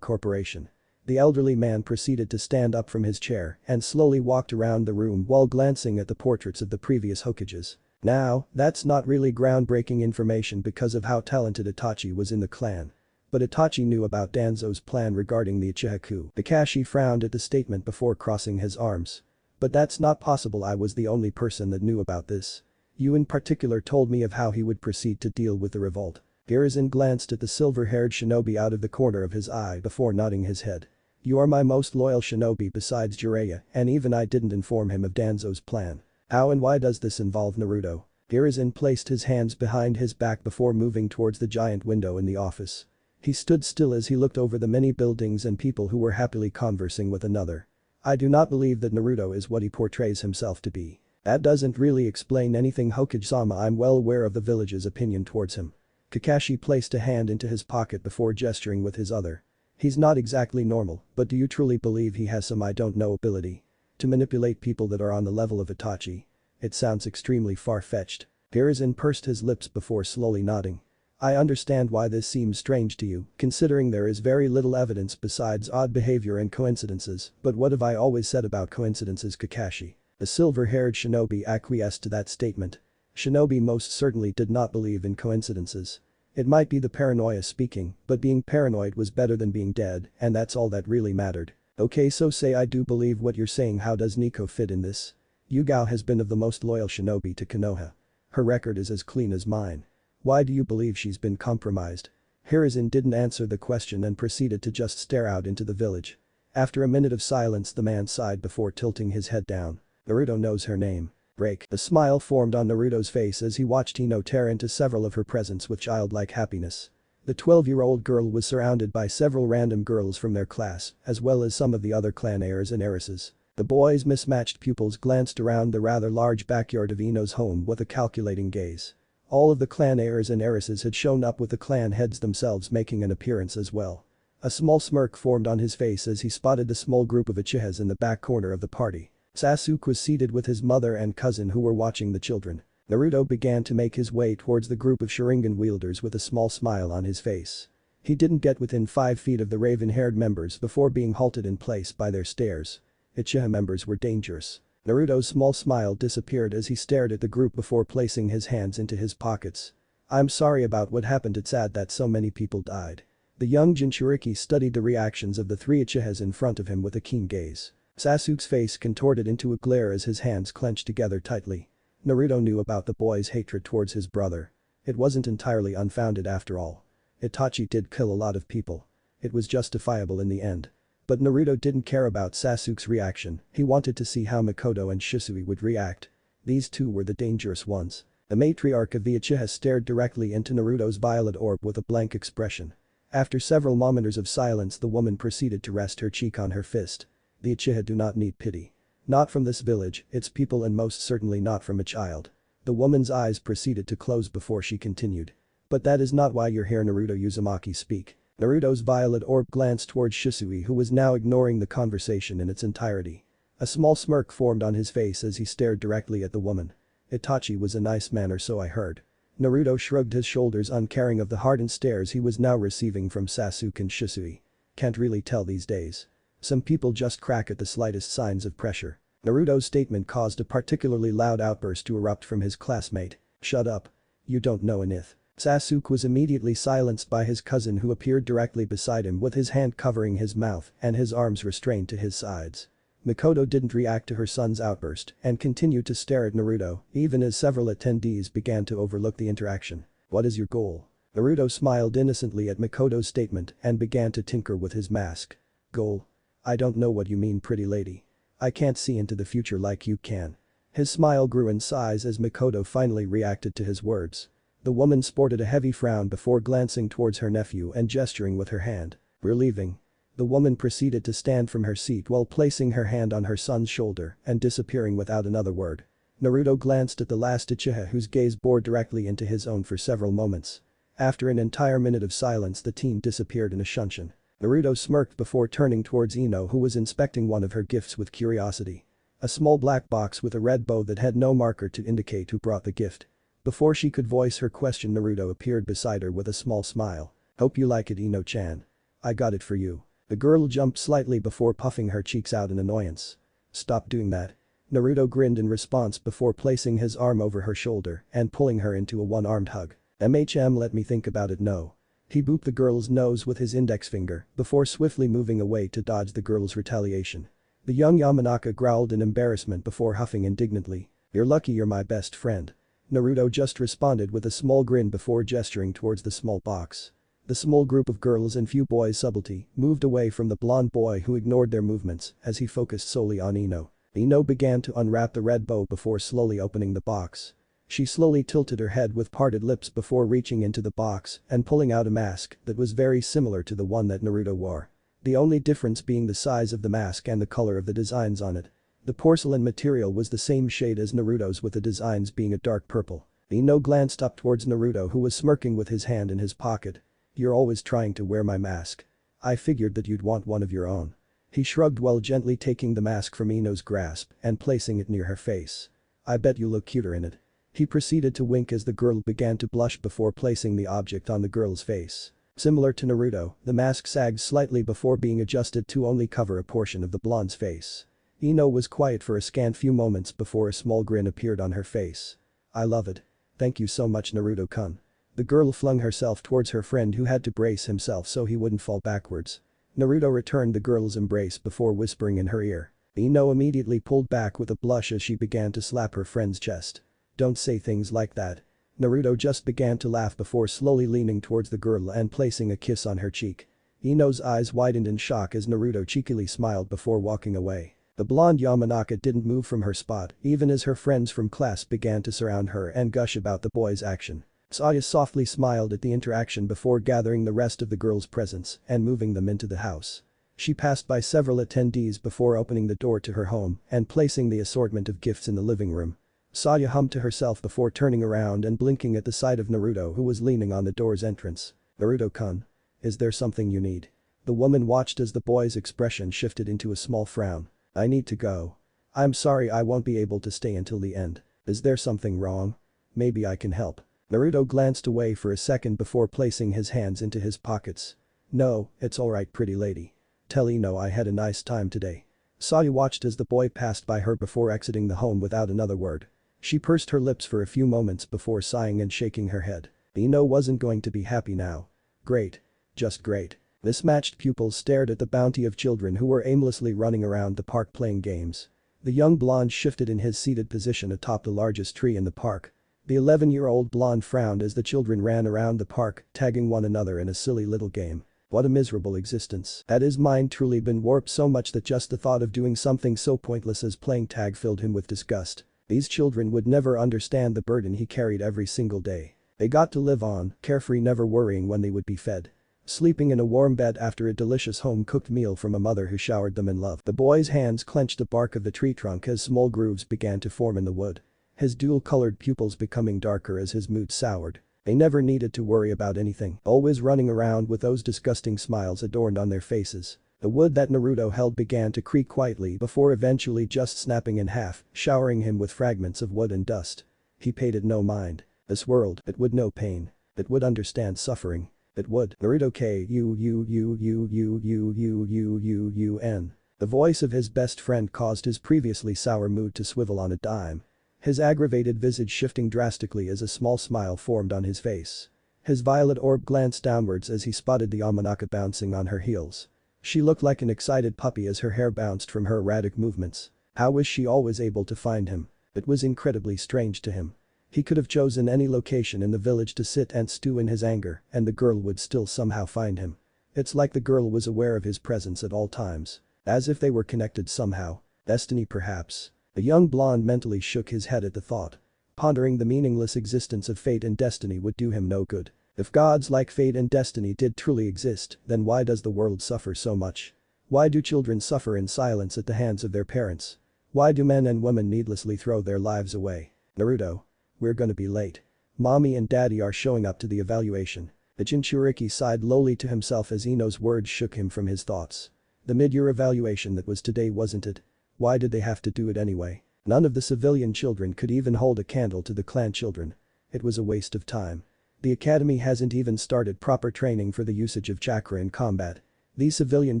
Corporation. The elderly man proceeded to stand up from his chair and slowly walked around the room while glancing at the portraits of the previous Hokages. Now, that's not really groundbreaking information because of how talented Itachi was in the clan. But Itachi knew about Danzo's plan regarding the Uchiha coup. Kakashi frowned at the statement before crossing his arms. But that's not possible. I was the only person that knew about this. You in particular told me of how he would proceed to deal with the revolt. Hiruzen glanced at the silver-haired shinobi out of the corner of his eye before nodding his head. You are my most loyal shinobi besides Jiraiya, and even I didn't inform him of Danzo's plan. How and why does this involve Naruto? Hiruzen placed his hands behind his back before moving towards the giant window in the office. He stood still as he looked over the many buildings and people who were happily conversing with another. I do not believe that Naruto is what he portrays himself to be. That doesn't really explain anything, Hokage-sama. I'm well aware of the village's opinion towards him. Kakashi placed a hand into his pocket before gesturing with his other. He's not exactly normal, but do you truly believe he has some I don't know ability to manipulate people that are on the level of Itachi? It sounds extremely far-fetched. Hiruzen pursed his lips before slowly nodding. I understand why this seems strange to you, considering there is very little evidence besides odd behavior and coincidences, but what have I always said about coincidences, Kakashi? The silver-haired shinobi acquiesced to that statement. Shinobi most certainly did not believe in coincidences. It might be the paranoia speaking, but being paranoid was better than being dead, and that's all that really mattered. Okay, so say I do believe what you're saying. How does Nico fit in this? Yuga has been of the most loyal shinobi to Konoha. Her record is as clean as mine. Why do you believe she's been compromised? Hiruzen didn't answer the question and proceeded to just stare out into the village. After a minute of silence the man sighed before tilting his head down. Naruto knows her name. Break. A smile formed on Naruto's face as he watched Hino tear into several of her presents with childlike happiness. The 12-year-old girl was surrounded by several random girls from their class, as well as some of the other clan heirs and heiresses. The boy's mismatched pupils glanced around the rather large backyard of Ino's home with a calculating gaze. All of the clan heirs and heiresses had shown up with the clan heads themselves making an appearance as well. A small smirk formed on his face as he spotted the small group of Uchihas in the back corner of the party. Sasuke was seated with his mother and cousin who were watching the children. Naruto began to make his way towards the group of Sharingan wielders with a small smile on his face. He didn't get within 5 feet of the raven-haired members before being halted in place by their stares. Uchiha members were dangerous. Naruto's small smile disappeared as he stared at the group before placing his hands into his pockets. I'm sorry about what happened. It's sad that so many people died. The young Jinchuriki studied the reactions of the 3 Uchihas in front of him with a keen gaze. Sasuke's face contorted into a glare as his hands clenched together tightly. Naruto knew about the boy's hatred towards his brother. It wasn't entirely unfounded after all. Itachi did kill a lot of people. It was justifiable in the end. But Naruto didn't care about Sasuke's reaction, he wanted to see how Mikoto and Shisui would react. These two were the dangerous ones. The matriarch of the Uchiha stared directly into Naruto's violet orb with a blank expression. After several moments of silence the woman proceeded to rest her cheek on her fist. The Uchiha do not need pity. Not from this village, its people, and most certainly not from a child. The woman's eyes proceeded to close before she continued. But that is not why you're here. Naruto Uzumaki speak. Naruto's violet orb glanced towards Shisui who was now ignoring the conversation in its entirety. A small smirk formed on his face as he stared directly at the woman. Itachi was a nice man, or so I heard. Naruto shrugged his shoulders, uncaring of the hardened stares he was now receiving from Sasuke and Shisui. Can't really tell these days. Some people just crack at the slightest signs of pressure. Naruto's statement caused a particularly loud outburst to erupt from his classmate. "Shut up. You don't know an ith." Sasuke was immediately silenced by his cousin who appeared directly beside him with his hand covering his mouth and his arms restrained to his sides. Mikoto didn't react to her son's outburst and continued to stare at Naruto even as several attendees began to overlook the interaction. "What is your goal?" Naruto smiled innocently at Mikoto's statement and began to tinker with his mask. "Goal? I don't know what you mean, pretty lady. I can't see into the future like you can." His smile grew in size as Mikoto finally reacted to his words. The woman sported a heavy frown before glancing towards her nephew and gesturing with her hand. "We're leaving." The woman proceeded to stand from her seat while placing her hand on her son's shoulder and disappearing without another word. Naruto glanced at the last Uchiha whose gaze bored directly into his own for several moments. After an entire minute of silence the team disappeared in a shunshin. Naruto smirked before turning towards Ino who was inspecting one of her gifts with curiosity. A small black box with a red bow that had no marker to indicate who brought the gift. Before she could voice her question Naruto appeared beside her with a small smile. "Hope you like it, Ino-chan. I got it for you." The girl jumped slightly before puffing her cheeks out in annoyance. "Stop doing that." Naruto grinned in response before placing his arm over her shoulder and pulling her into a one-armed hug. Let me think about it, no." He booped the girl's nose with his index finger before swiftly moving away to dodge the girl's retaliation. The young Yamanaka growled in embarrassment before huffing indignantly. "You're lucky you're my best friend." Naruto just responded with a small grin before gesturing towards the small box. The small group of girls and few boys' subtlety moved away from the blonde boy who ignored their movements as he focused solely on Ino. Ino began to unwrap the red bow before slowly opening the box. She slowly tilted her head with parted lips before reaching into the box and pulling out a mask that was very similar to the one that Naruto wore. The only difference being the size of the mask and the color of the designs on it. The porcelain material was the same shade as Naruto's with the designs being a dark purple. Ino glanced up towards Naruto who was smirking with his hand in his pocket. "You're always trying to wear my mask. I figured that you'd want one of your own." He shrugged while gently taking the mask from Ino's grasp and placing it near her face. "I bet you look cuter in it." He proceeded to wink as the girl began to blush before placing the object on the girl's face. Similar to Naruto, the mask sagged slightly before being adjusted to only cover a portion of the blonde's face. Ino was quiet for a scant few moments before a small grin appeared on her face. "I love it. Thank you so much, Naruto-kun." The girl flung herself towards her friend who had to brace himself so he wouldn't fall backwards. Naruto returned the girl's embrace before whispering in her ear. Ino immediately pulled back with a blush as she began to slap her friend's chest. "Don't say things like that." Naruto just began to laugh before slowly leaning towards the girl and placing a kiss on her cheek. Ino's eyes widened in shock as Naruto cheekily smiled before walking away. The blonde Yamanaka didn't move from her spot even as her friends from class began to surround her and gush about the boy's action. Saya softly smiled at the interaction before gathering the rest of the girls' presents and moving them into the house. She passed by several attendees before opening the door to her home and placing the assortment of gifts in the living room. Saya hummed to herself before turning around and blinking at the sight of Naruto who was leaning on the door's entrance. "Naruto-kun. Is there something you need?" The woman watched as the boy's expression shifted into a small frown. "I need to go. I'm sorry I won't be able to stay until the end. Is there something wrong? Maybe I can help." Naruto glanced away for a second before placing his hands into his pockets. "No, it's alright, pretty lady. Tell Ino I had a nice time today." Saya watched as the boy passed by her before exiting the home without another word. She pursed her lips for a few moments before sighing and shaking her head. Ino wasn't going to be happy now. Great. Just great. Mismatched pupils stared at the bounty of children who were aimlessly running around the park playing games. The young blonde shifted in his seated position atop the largest tree in the park. The 11-year-old blonde frowned as the children ran around the park, tagging one another in a silly little game. What a miserable existence. Had his mind truly been warped so much that just the thought of doing something so pointless as playing tag filled him with disgust? These children would never understand the burden he carried every single day. They got to live on, carefree, never worrying when they would be fed. Sleeping in a warm bed after a delicious home-cooked meal from a mother who showered them in love. The boy's hands clenched the bark of the tree trunk as small grooves began to form in the wood. His dual-colored pupils becoming darker as his mood soured. They never needed to worry about anything, always running around with those disgusting smiles adorned on their faces. The wood that Naruto held began to creak quietly before eventually just snapping in half, showering him with fragments of wood and dust. He paid it no mind. This world, it would know pain. It would understand suffering. It would. Naruto K U U U U U U U U U N. The voice of his best friend caused his previously sour mood to swivel on a dime. His aggravated visage shifting drastically as a small smile formed on his face. His violet orb glanced downwards as he spotted the Yamanaka bouncing on her heels. She looked like an excited puppy as her hair bounced from her erratic movements. How was she always able to find him? It was incredibly strange to him. He could have chosen any location in the village to sit and stew in his anger, and the girl would still somehow find him. It's like the girl was aware of his presence at all times. As if they were connected somehow. Destiny perhaps. The young blonde mentally shook his head at the thought. Pondering the meaningless existence of fate and destiny would do him no good. If gods like fate and destiny did truly exist, then why does the world suffer so much? Why do children suffer in silence at the hands of their parents? Why do men and women needlessly throw their lives away? Naruto. We're gonna be late. Mommy and daddy are showing up to the evaluation. The Jinchuriki sighed lowly to himself as Ino's words shook him from his thoughts. The mid-year evaluation that was today, wasn't it? Why did they have to do it anyway? None of the civilian children could even hold a candle to the clan children. It was a waste of time. The academy hasn't even started proper training for the usage of chakra in combat. These civilian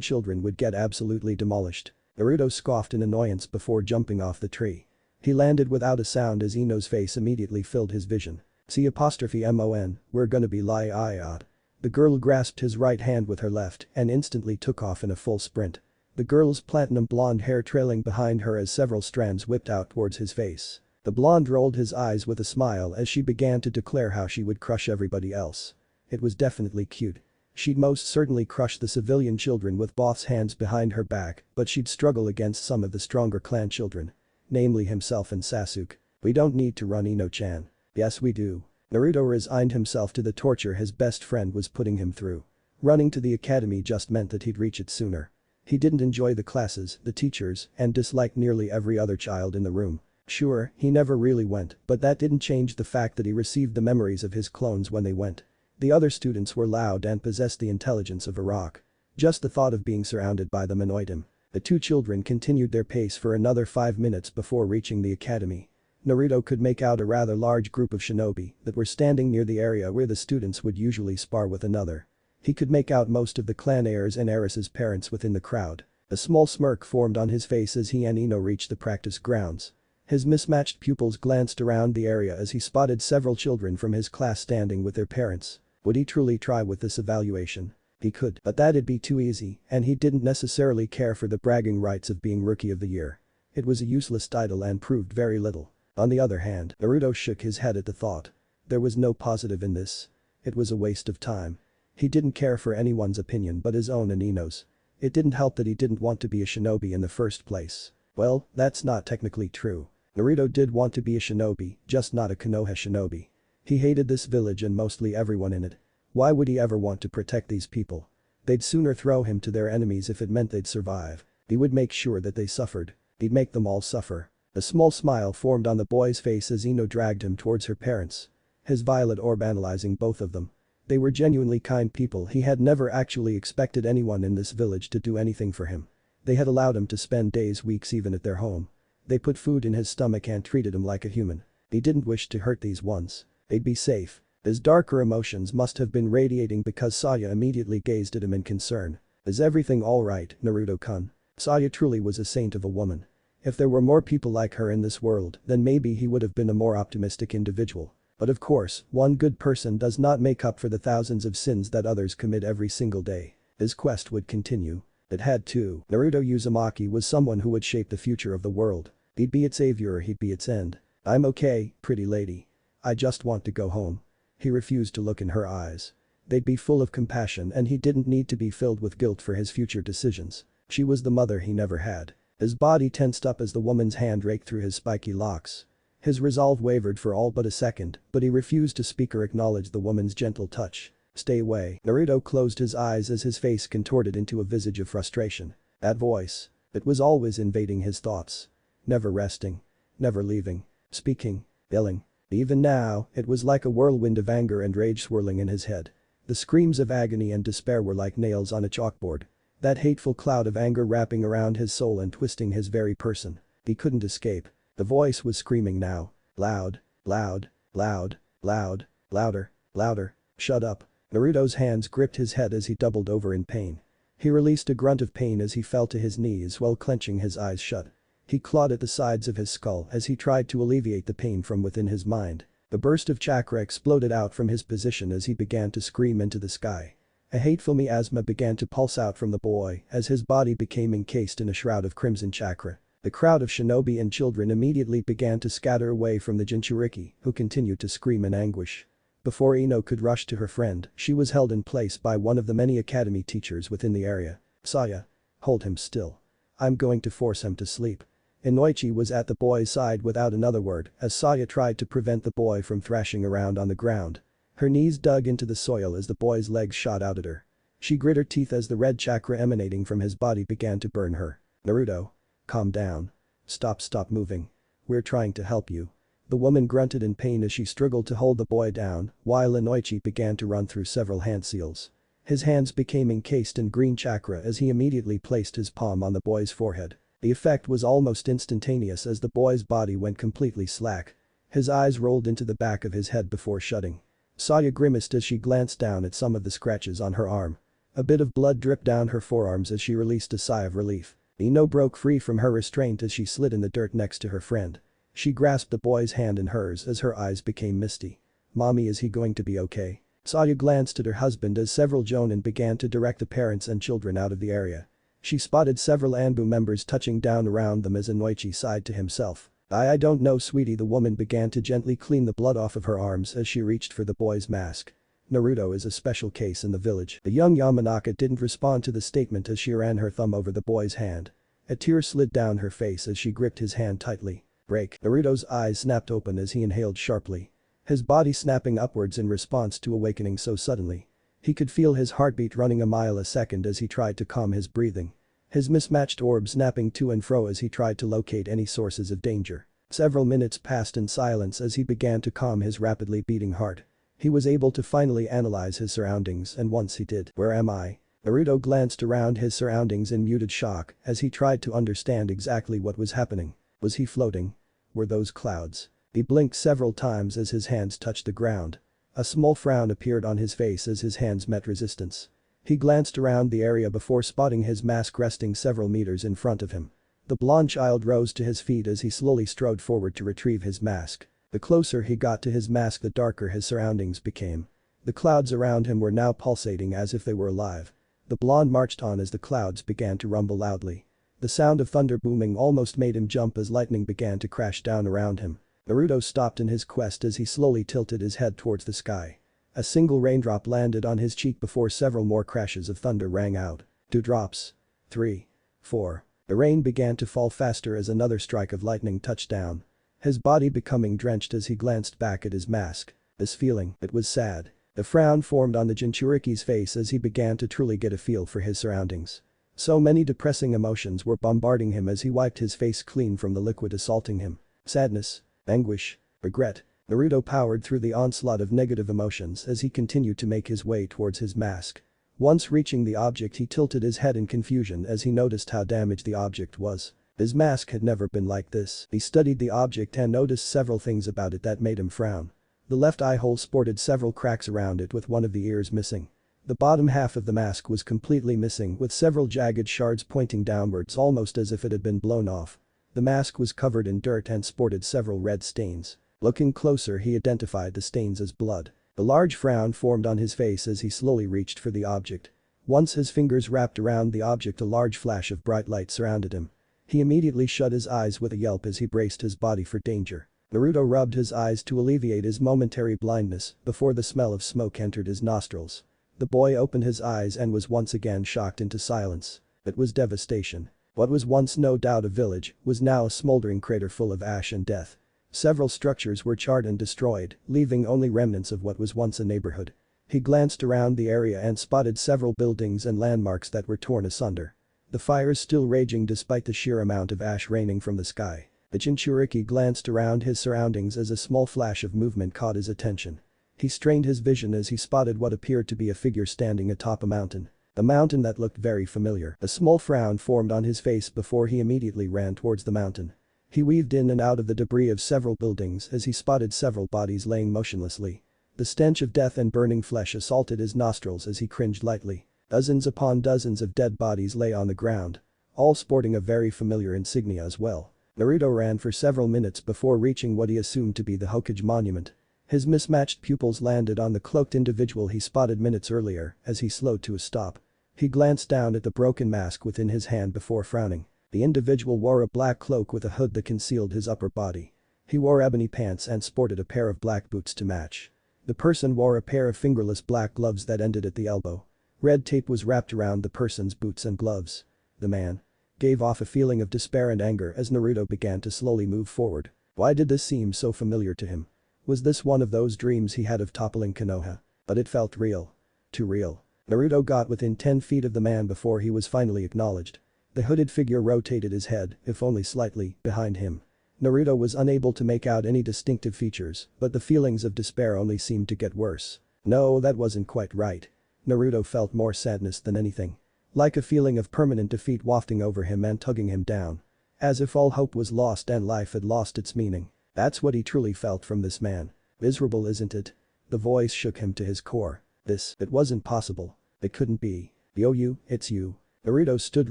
children would get absolutely demolished. Naruto scoffed in annoyance before jumping off the tree. He landed without a sound as Ino's face immediately filled his vision. C''MON, we're gonna be liat. The girl grasped his right hand with her left and instantly took off in a full sprint. The girl's platinum blonde hair trailing behind her as several strands whipped out towards his face. The blonde rolled his eyes with a smile as she began to declare how she would crush everybody else. It was definitely cute. She'd most certainly crush the civilian children with both hands behind her back, but she'd struggle against some of the stronger clan children. Namely himself and Sasuke. We don't need to run, Ino-chan. Yes we do. Naruto resigned himself to the torture his best friend was putting him through. Running to the academy just meant that he'd reach it sooner. He didn't enjoy the classes, the teachers, and disliked nearly every other child in the room. Sure, he never really went, but that didn't change the fact that he received the memories of his clones when they went. The other students were loud and possessed the intelligence of a rock. Just the thought of being surrounded by them annoyed him. The two children continued their pace for another 5 minutes before reaching the academy. Naruto could make out a rather large group of shinobi that were standing near the area where the students would usually spar with another. He could make out most of the clan heirs and heiresses' parents within the crowd. A small smirk formed on his face as he and Ino reached the practice grounds. His mismatched pupils glanced around the area as he spotted several children from his class standing with their parents. Would he truly try with this evaluation? He could, but that'd be too easy, and he didn't necessarily care for the bragging rights of being Rookie of the Year. It was a useless title and proved very little. On the other hand, Naruto shook his head at the thought. There was no positive in this. It was a waste of time. He didn't care for anyone's opinion but his own and Ino's. It didn't help that he didn't want to be a shinobi in the first place. Well, that's not technically true. Naruto did want to be a shinobi, just not a Konoha shinobi. He hated this village and mostly everyone in it. Why would he ever want to protect these people? They'd sooner throw him to their enemies if it meant they'd survive. He would make sure that they suffered. He'd make them all suffer. A small smile formed on the boy's face as Ino dragged him towards her parents. His violet orb analyzing both of them. They were genuinely kind people. He had never actually expected anyone in this village to do anything for him. They had allowed him to spend days, weeks even at their home. They put food in his stomach and treated him like a human. He didn't wish to hurt these ones. They'd be safe. His darker emotions must have been radiating because Saya immediately gazed at him in concern. Is everything alright, Naruto-kun? Saya truly was a saint of a woman. If there were more people like her in this world, then maybe he would have been a more optimistic individual. But of course, one good person does not make up for the thousands of sins that others commit every single day. His quest would continue. It had to. Naruto Uzumaki was someone who would shape the future of the world. He'd be its savior or he'd be its end. I'm okay, pretty lady. I just want to go home. He refused to look in her eyes. They'd be full of compassion and he didn't need to be filled with guilt for his future decisions. She was the mother he never had. His body tensed up as the woman's hand raked through his spiky locks. His resolve wavered for all but a second, but he refused to speak or acknowledge the woman's gentle touch. Stay away. Naruto closed his eyes as his face contorted into a visage of frustration. That voice. It was always invading his thoughts. Never resting. Never leaving. Speaking. Yelling. Even now, it was like a whirlwind of anger and rage swirling in his head. The screams of agony and despair were like nails on a chalkboard. That hateful cloud of anger wrapping around his soul and twisting his very person. He couldn't escape. The voice was screaming now. Loud. Loud. Loud. Loud. Louder. Louder. Shut up. Naruto's hands gripped his head as he doubled over in pain. He released a grunt of pain as he fell to his knees while clenching his eyes shut. He clawed at the sides of his skull as he tried to alleviate the pain from within his mind. A burst of chakra exploded out from his position as he began to scream into the sky. A hateful miasma began to pulse out from the boy as his body became encased in a shroud of crimson chakra. The crowd of shinobi and children immediately began to scatter away from the Jinchuriki, who continued to scream in anguish. Before Ino could rush to her friend, she was held in place by one of the many academy teachers within the area. "Saya. Hold him still. I'm going to force him to sleep." Inoichi was at the boy's side without another word as Saya tried to prevent the boy from thrashing around on the ground. Her knees dug into the soil as the boy's legs shot out at her. She grit her teeth as the red chakra emanating from his body began to burn her. "Naruto. Calm down. Stop moving. We're trying to help you." The woman grunted in pain as she struggled to hold the boy down, while Inoichi began to run through several hand seals. His hands became encased in green chakra as he immediately placed his palm on the boy's forehead. The effect was almost instantaneous as the boy's body went completely slack. His eyes rolled into the back of his head before shutting. Saya grimaced as she glanced down at some of the scratches on her arm. A bit of blood dripped down her forearms as she released a sigh of relief. Ino broke free from her restraint as she slid in the dirt next to her friend. She grasped the boy's hand in hers as her eyes became misty. "Mommy, is he going to be okay?" Saya glanced at her husband as several jonin began to direct the parents and children out of the area. She spotted several Anbu members touching down around them as Inoichi sighed to himself. I don't know, sweetie." The woman began to gently clean the blood off of her arms as she reached for the boy's mask. "Naruto is a special case in the village." The young Yamanaka didn't respond to the statement as she ran her thumb over the boy's hand. A tear slid down her face as she gripped his hand tightly. "Break." Naruto's eyes snapped open as he inhaled sharply. His body snapping upwards in response to awakening so suddenly. He could feel his heartbeat running a mile a second as he tried to calm his breathing. His mismatched orb snapping to and fro as he tried to locate any sources of danger. Several minutes passed in silence as he began to calm his rapidly beating heart. He was able to finally analyze his surroundings, and once he did, "Where am I?" Naruto glanced around his surroundings in muted shock as he tried to understand exactly what was happening. Was he floating? Were those clouds? He blinked several times as his hands touched the ground. A small frown appeared on his face as his hands met resistance. He glanced around the area before spotting his mask resting several meters in front of him. The blonde child rose to his feet as he slowly strode forward to retrieve his mask. The closer he got to his mask, the darker his surroundings became. The clouds around him were now pulsating as if they were alive. The blonde marched on as the clouds began to rumble loudly. The sound of thunder booming almost made him jump as lightning began to crash down around him. Naruto stopped in his quest as he slowly tilted his head towards the sky. A single raindrop landed on his cheek before several more crashes of thunder rang out. 2 drops. 3. 4. The rain began to fall faster as another strike of lightning touched down. His body becoming drenched as he glanced back at his mask. This feeling, it was sad. A frown formed on the Jinchuriki's face as he began to truly get a feel for his surroundings. So many depressing emotions were bombarding him as he wiped his face clean from the liquid assaulting him. Sadness. Anguish. Regret. Naruto powered through the onslaught of negative emotions as he continued to make his way towards his mask. Once reaching the object, he tilted his head in confusion as he noticed how damaged the object was. His mask had never been like this. He studied the object and noticed several things about it that made him frown. The left eye hole sported several cracks around it with one of the ears missing. The bottom half of the mask was completely missing with several jagged shards pointing downwards almost as if it had been blown off. The mask was covered in dirt and sported several red stains. Looking closer, he identified the stains as blood. A large frown formed on his face as he slowly reached for the object. Once his fingers wrapped around the object, a large flash of bright light surrounded him. He immediately shut his eyes with a yelp as he braced his body for danger. Naruto rubbed his eyes to alleviate his momentary blindness before the smell of smoke entered his nostrils. The boy opened his eyes and was once again shocked into silence. It was devastation. What was once no doubt a village was now a smoldering crater full of ash and death. Several structures were charred and destroyed, leaving only remnants of what was once a neighborhood. He glanced around the area and spotted several buildings and landmarks that were torn asunder. The fires still raging despite the sheer amount of ash raining from the sky. The Jinchuriki glanced around his surroundings as a small flash of movement caught his attention. He strained his vision as he spotted what appeared to be a figure standing atop a mountain. A mountain that looked very familiar. A small frown formed on his face before he immediately ran towards the mountain. He weaved in and out of the debris of several buildings as he spotted several bodies laying motionlessly. The stench of death and burning flesh assaulted his nostrils as he cringed lightly. Dozens upon dozens of dead bodies lay on the ground, all sporting a very familiar insignia as well. Naruto ran for several minutes before reaching what he assumed to be the Hokage monument. His mismatched pupils landed on the cloaked individual he spotted minutes earlier as he slowed to a stop. He glanced down at the broken mask within his hand before frowning. The individual wore a black cloak with a hood that concealed his upper body. He wore ebony pants and sported a pair of black boots to match. The person wore a pair of fingerless black gloves that ended at the elbow. Red tape was wrapped around the person's boots and gloves. The man gave off a feeling of despair and anger as Naruto began to slowly move forward. Why did this seem so familiar to him? Was this one of those dreams he had of toppling Konoha? But it felt real. Too real. Naruto got within 10 feet of the man before he was finally acknowledged. The hooded figure rotated his head, if only slightly, behind him. Naruto was unable to make out any distinctive features, but the feelings of despair only seemed to get worse. No, that wasn't quite right. Naruto felt more sadness than anything. Like a feeling of permanent defeat wafting over him and tugging him down. As if all hope was lost and life had lost its meaning. That's what he truly felt from this man. Miserable, isn't it? The voice shook him to his core. It wasn't possible. It couldn't be. Yo, it's you. Naruto stood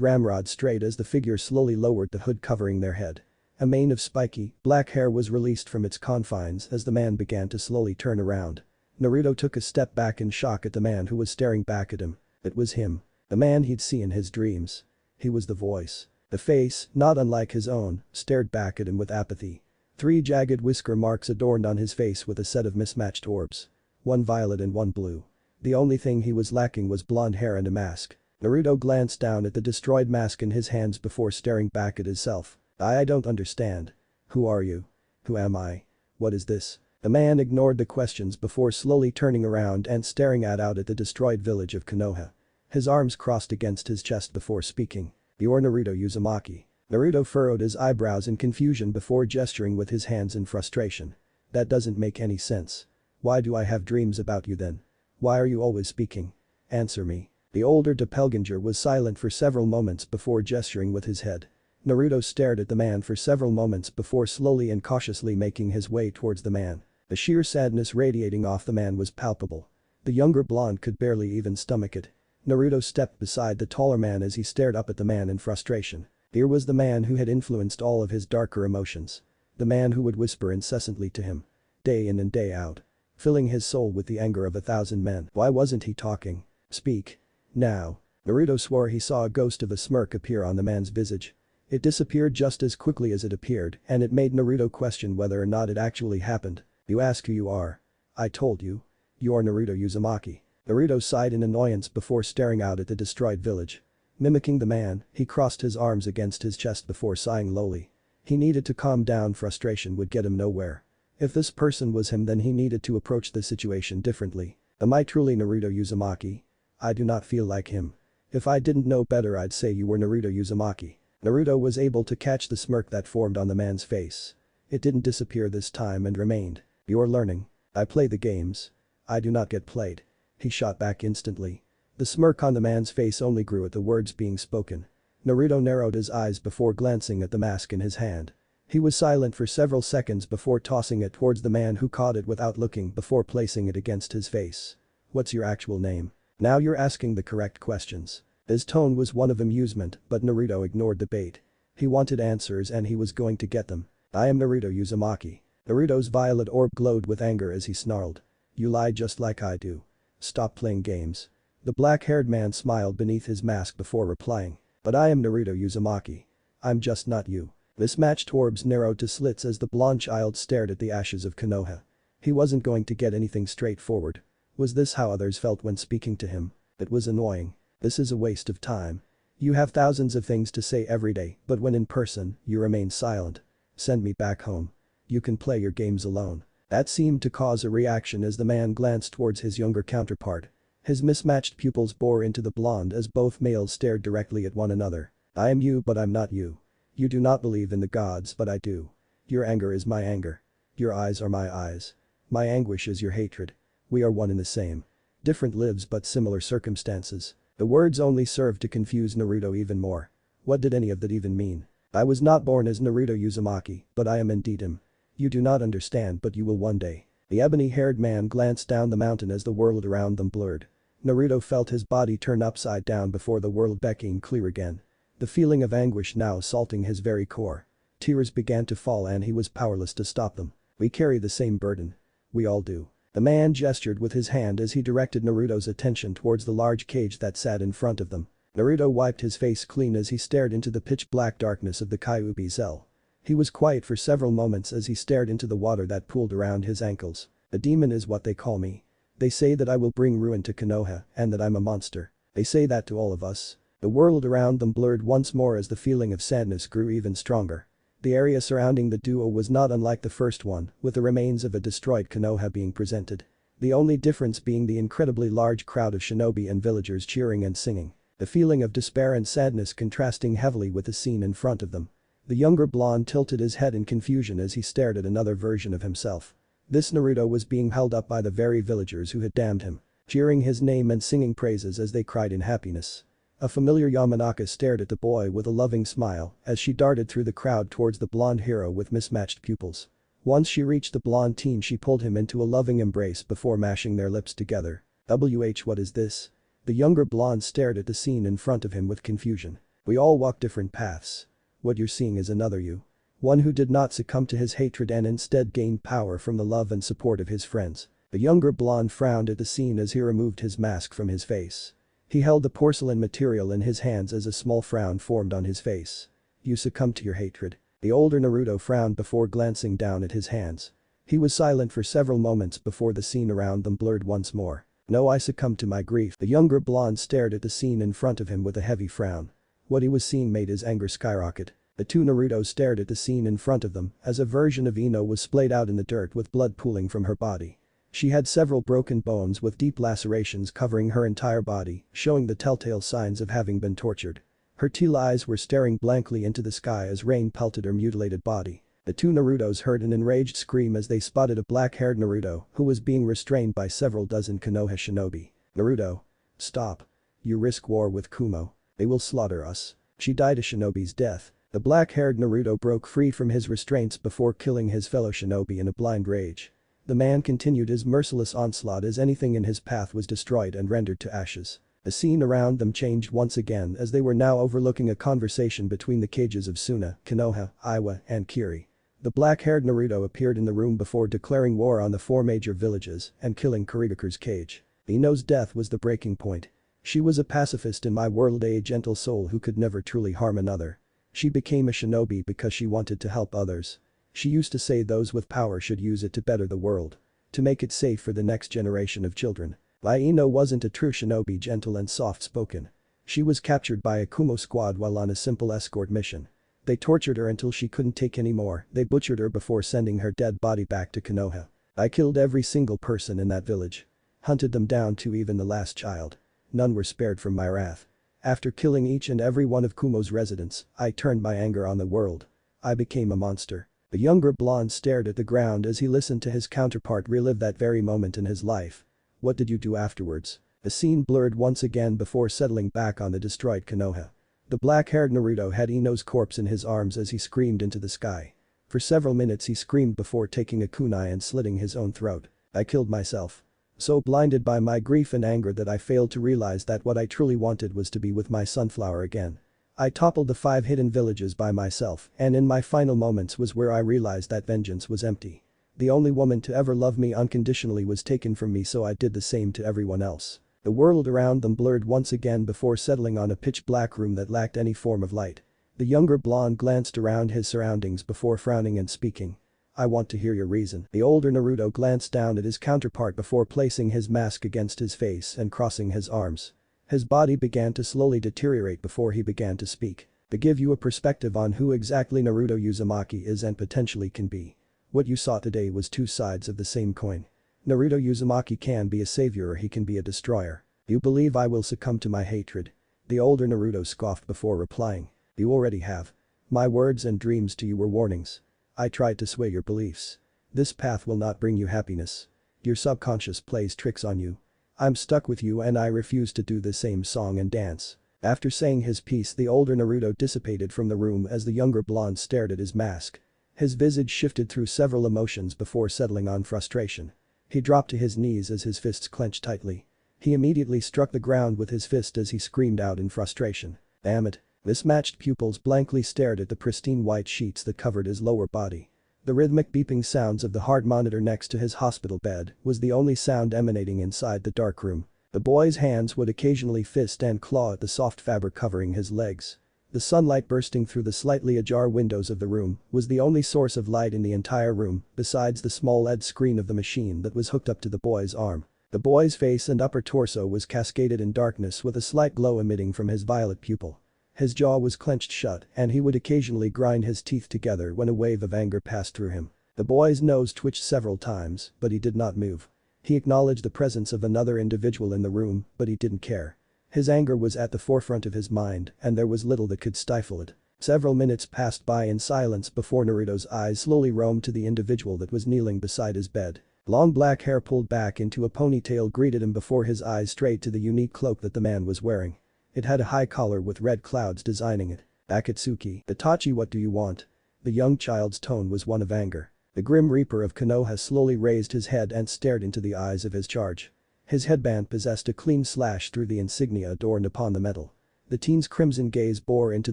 ramrod straight as the figure slowly lowered the hood covering their head. A mane of spiky, black hair was released from its confines as the man began to slowly turn around. Naruto took a step back in shock at the man who was staring back at him. It was him. The man he'd seen in his dreams. He was the voice. The face, not unlike his own, stared back at him with apathy. 3 jagged whisker marks adorned on his face with a set of mismatched orbs. One violet and one blue. The only thing he was lacking was blonde hair and a mask. Naruto glanced down at the destroyed mask in his hands before staring back at himself. I don't understand. Who are you? Who am I? What is this? The man ignored the questions before slowly turning around and staring out at the destroyed village of Konoha. His arms crossed against his chest before speaking. You're Naruto Uzumaki. Naruto furrowed his eyebrows in confusion before gesturing with his hands in frustration. That doesn't make any sense. Why do I have dreams about you then? Why are you always speaking? Answer me. The older doppelganger was silent for several moments before gesturing with his head. Naruto stared at the man for several moments before slowly and cautiously making his way towards the man. The sheer sadness radiating off the man was palpable. The younger blonde could barely even stomach it. Naruto stepped beside the taller man as he stared up at the man in frustration. Here was the man who had influenced all of his darker emotions. The man who would whisper incessantly to him. Day in and day out. Filling his soul with the anger of 1,000 men. Why wasn't he talking? Speak. Now. Naruto swore he saw a ghost of a smirk appear on the man's visage. It disappeared just as quickly as it appeared, and it made Naruto question whether or not it actually happened. You ask who you are. I told you. You're Naruto Uzumaki. Naruto sighed in annoyance before staring out at the destroyed village. Mimicking the man, he crossed his arms against his chest before sighing lowly. He needed to calm down. Frustration would get him nowhere. If this person was him, then he needed to approach the situation differently. Am I truly Naruto Uzumaki? I do not feel like him. If I didn't know better, I'd say you were Naruto Uzumaki. Naruto was able to catch the smirk that formed on the man's face. It didn't disappear this time and remained. You're learning. I play the games. I do not get played. He shot back instantly. The smirk on the man's face only grew at the words being spoken. Naruto narrowed his eyes before glancing at the mask in his hand. He was silent for several seconds before tossing it towards the man who caught it without looking before placing it against his face. What's your actual name? Now you're asking the correct questions. His tone was one of amusement, but Naruto ignored the bait. He wanted answers and he was going to get them. I am Naruto Uzumaki. Naruto's violet orb glowed with anger as he snarled. You lie just like I do. Stop playing games. The black-haired man smiled beneath his mask before replying. But I am Naruto Uzumaki. I'm just not you. Mismatched orbs narrowed to slits as the blonde child stared at the ashes of Konoha. He wasn't going to get anything straightforward. Was this how others felt when speaking to him? It was annoying. This is a waste of time. You have thousands of things to say every day, but when in person, you remain silent. Send me back home. You can play your games alone. That seemed to cause a reaction as the man glanced towards his younger counterpart. His mismatched pupils bore into the blonde as both males stared directly at one another. I am you, but I'm not you. You do not believe in the gods, but I do. Your anger is my anger. Your eyes are my eyes. My anguish is your hatred. We are one and the same. Different lives but similar circumstances. The words only served to confuse Naruto even more. What did any of that even mean? I was not born as Naruto Uzumaki, but I am indeed him. You do not understand, but you will one day. The ebony-haired man glanced down the mountain as the world around them blurred. Naruto felt his body turn upside down before the world became clear again. The feeling of anguish now assaulting his very core. Tears began to fall and he was powerless to stop them. We carry the same burden. We all do. The man gestured with his hand as he directed Naruto's attention towards the large cage that sat in front of them. Naruto wiped his face clean as he stared into the pitch-black darkness of the Kyuubi cell. He was quiet for several moments as he stared into the water that pooled around his ankles. A demon is what they call me. They say that I will bring ruin to Konoha and that I'm a monster. They say that to all of us. The world around them blurred once more as the feeling of sadness grew even stronger. The area surrounding the duo was not unlike the first one, with the remains of a destroyed Konoha being presented. The only difference being the incredibly large crowd of shinobi and villagers cheering and singing. The feeling of despair and sadness contrasting heavily with the scene in front of them. The younger blonde tilted his head in confusion as he stared at another version of himself. This Naruto was being held up by the very villagers who had damned him, cheering his name and singing praises as they cried in happiness. A familiar Yamanaka stared at the boy with a loving smile as she darted through the crowd towards the blonde hero with mismatched pupils. Once she reached the blonde teen, she pulled him into a loving embrace before mashing their lips together. What is this? The younger blonde stared at the scene in front of him with confusion. We all walk different paths. What you're seeing is another you. One who did not succumb to his hatred and instead gained power from the love and support of his friends. The younger blonde frowned at the scene as he removed his mask from his face. He held the porcelain material in his hands as a small frown formed on his face. You succumbed to your hatred. The older Naruto frowned before glancing down at his hands. He was silent for several moments before the scene around them blurred once more. No, I succumbed to my grief. The younger blonde stared at the scene in front of him with a heavy frown. What he was seeing made his anger skyrocket. The two Narutos stared at the scene in front of them as a version of Ino was splayed out in the dirt with blood pooling from her body. She had several broken bones with deep lacerations covering her entire body, showing the telltale signs of having been tortured. Her teal eyes were staring blankly into the sky as rain pelted her mutilated body. The two Narutos heard an enraged scream as they spotted a black-haired Naruto who was being restrained by several dozen Konoha shinobi. Naruto. Stop. You risk war with Kumo. They will slaughter us. She died a shinobi's death. The black-haired Naruto broke free from his restraints before killing his fellow shinobi in a blind rage. The man continued his merciless onslaught as anything in his path was destroyed and rendered to ashes. The scene around them changed once again as they were now overlooking a conversation between the cages of Suna, Konoha, Iwa, and Kiri. The black-haired Naruto appeared in the room before declaring war on the four major villages and killing Kurigaku's cage. Ino's death was the breaking point. She was a pacifist in my world, a gentle soul who could never truly harm another. She became a shinobi because she wanted to help others. She used to say those with power should use it to better the world. To make it safe for the next generation of children. Ino wasn't a true shinobi, gentle and soft-spoken. She was captured by a Kumo squad while on a simple escort mission. They tortured her until she couldn't take any more. They butchered her before sending her dead body back to Konoha. I killed every single person in that village. Hunted them down to even the last child. None were spared from my wrath. After killing each and every one of Kumo's residents, I turned my anger on the world. I became a monster. The younger blonde stared at the ground as he listened to his counterpart relive that very moment in his life. What did you do afterwards? The scene blurred once again before settling back on the destroyed Konoha. The black-haired Naruto had Ino's corpse in his arms as he screamed into the sky. For several minutes he screamed before taking a kunai and slitting his own throat. I killed myself. So blinded by my grief and anger that I failed to realize that what I truly wanted was to be with my sunflower again. I toppled the 5 hidden villages by myself, and in my final moments was where I realized that vengeance was empty. The only woman to ever love me unconditionally was taken from me, so I did the same to everyone else. The world around them blurred once again before settling on a pitch-black room that lacked any form of light. The younger blonde glanced around his surroundings before frowning and speaking. I want to hear your reason. The older Naruto glanced down at his counterpart before placing his mask against his face and crossing his arms. His body began to slowly deteriorate before he began to speak. To give you a perspective on who exactly Naruto Uzumaki is and potentially can be. What you saw today was two sides of the same coin. Naruto Uzumaki can be a savior or he can be a destroyer. You believe I will succumb to my hatred? The older Naruto scoffed before replying. You already have. My words and dreams to you were warnings. I tried to sway your beliefs. This path will not bring you happiness. Your subconscious plays tricks on you. I'm stuck with you and I refuse to do the same song and dance. After saying his piece, the older Naruto dissipated from the room as the younger blonde stared at his mask. His visage shifted through several emotions before settling on frustration. He dropped to his knees as his fists clenched tightly. He immediately struck the ground with his fist as he screamed out in frustration. Damn it. Mismatched pupils blankly stared at the pristine white sheets that covered his lower body. The rhythmic beeping sounds of the heart monitor next to his hospital bed was the only sound emanating inside the dark room. The boy's hands would occasionally fist and claw at the soft fabric covering his legs. The sunlight bursting through the slightly ajar windows of the room was the only source of light in the entire room besides the small LED screen of the machine that was hooked up to the boy's arm. The boy's face and upper torso was cascaded in darkness with a slight glow emitting from his violet pupil. His jaw was clenched shut and he would occasionally grind his teeth together when a wave of anger passed through him. The boy's nose twitched several times, but he did not move. He acknowledged the presence of another individual in the room, but he didn't care. His anger was at the forefront of his mind and there was little that could stifle it. Several minutes passed by in silence before Naruto's eyes slowly roamed to the individual that was kneeling beside his bed. Long black hair pulled back into a ponytail greeted him before his eyes strayed to the unique cloak that the man was wearing. It had a high collar with red clouds designing it. Akatsuki, Itachi, what do you want? The young child's tone was one of anger. The Grim Reaper of Konoha slowly raised his head and stared into the eyes of his charge. His headband possessed a clean slash through the insignia adorned upon the metal. The teen's crimson gaze bore into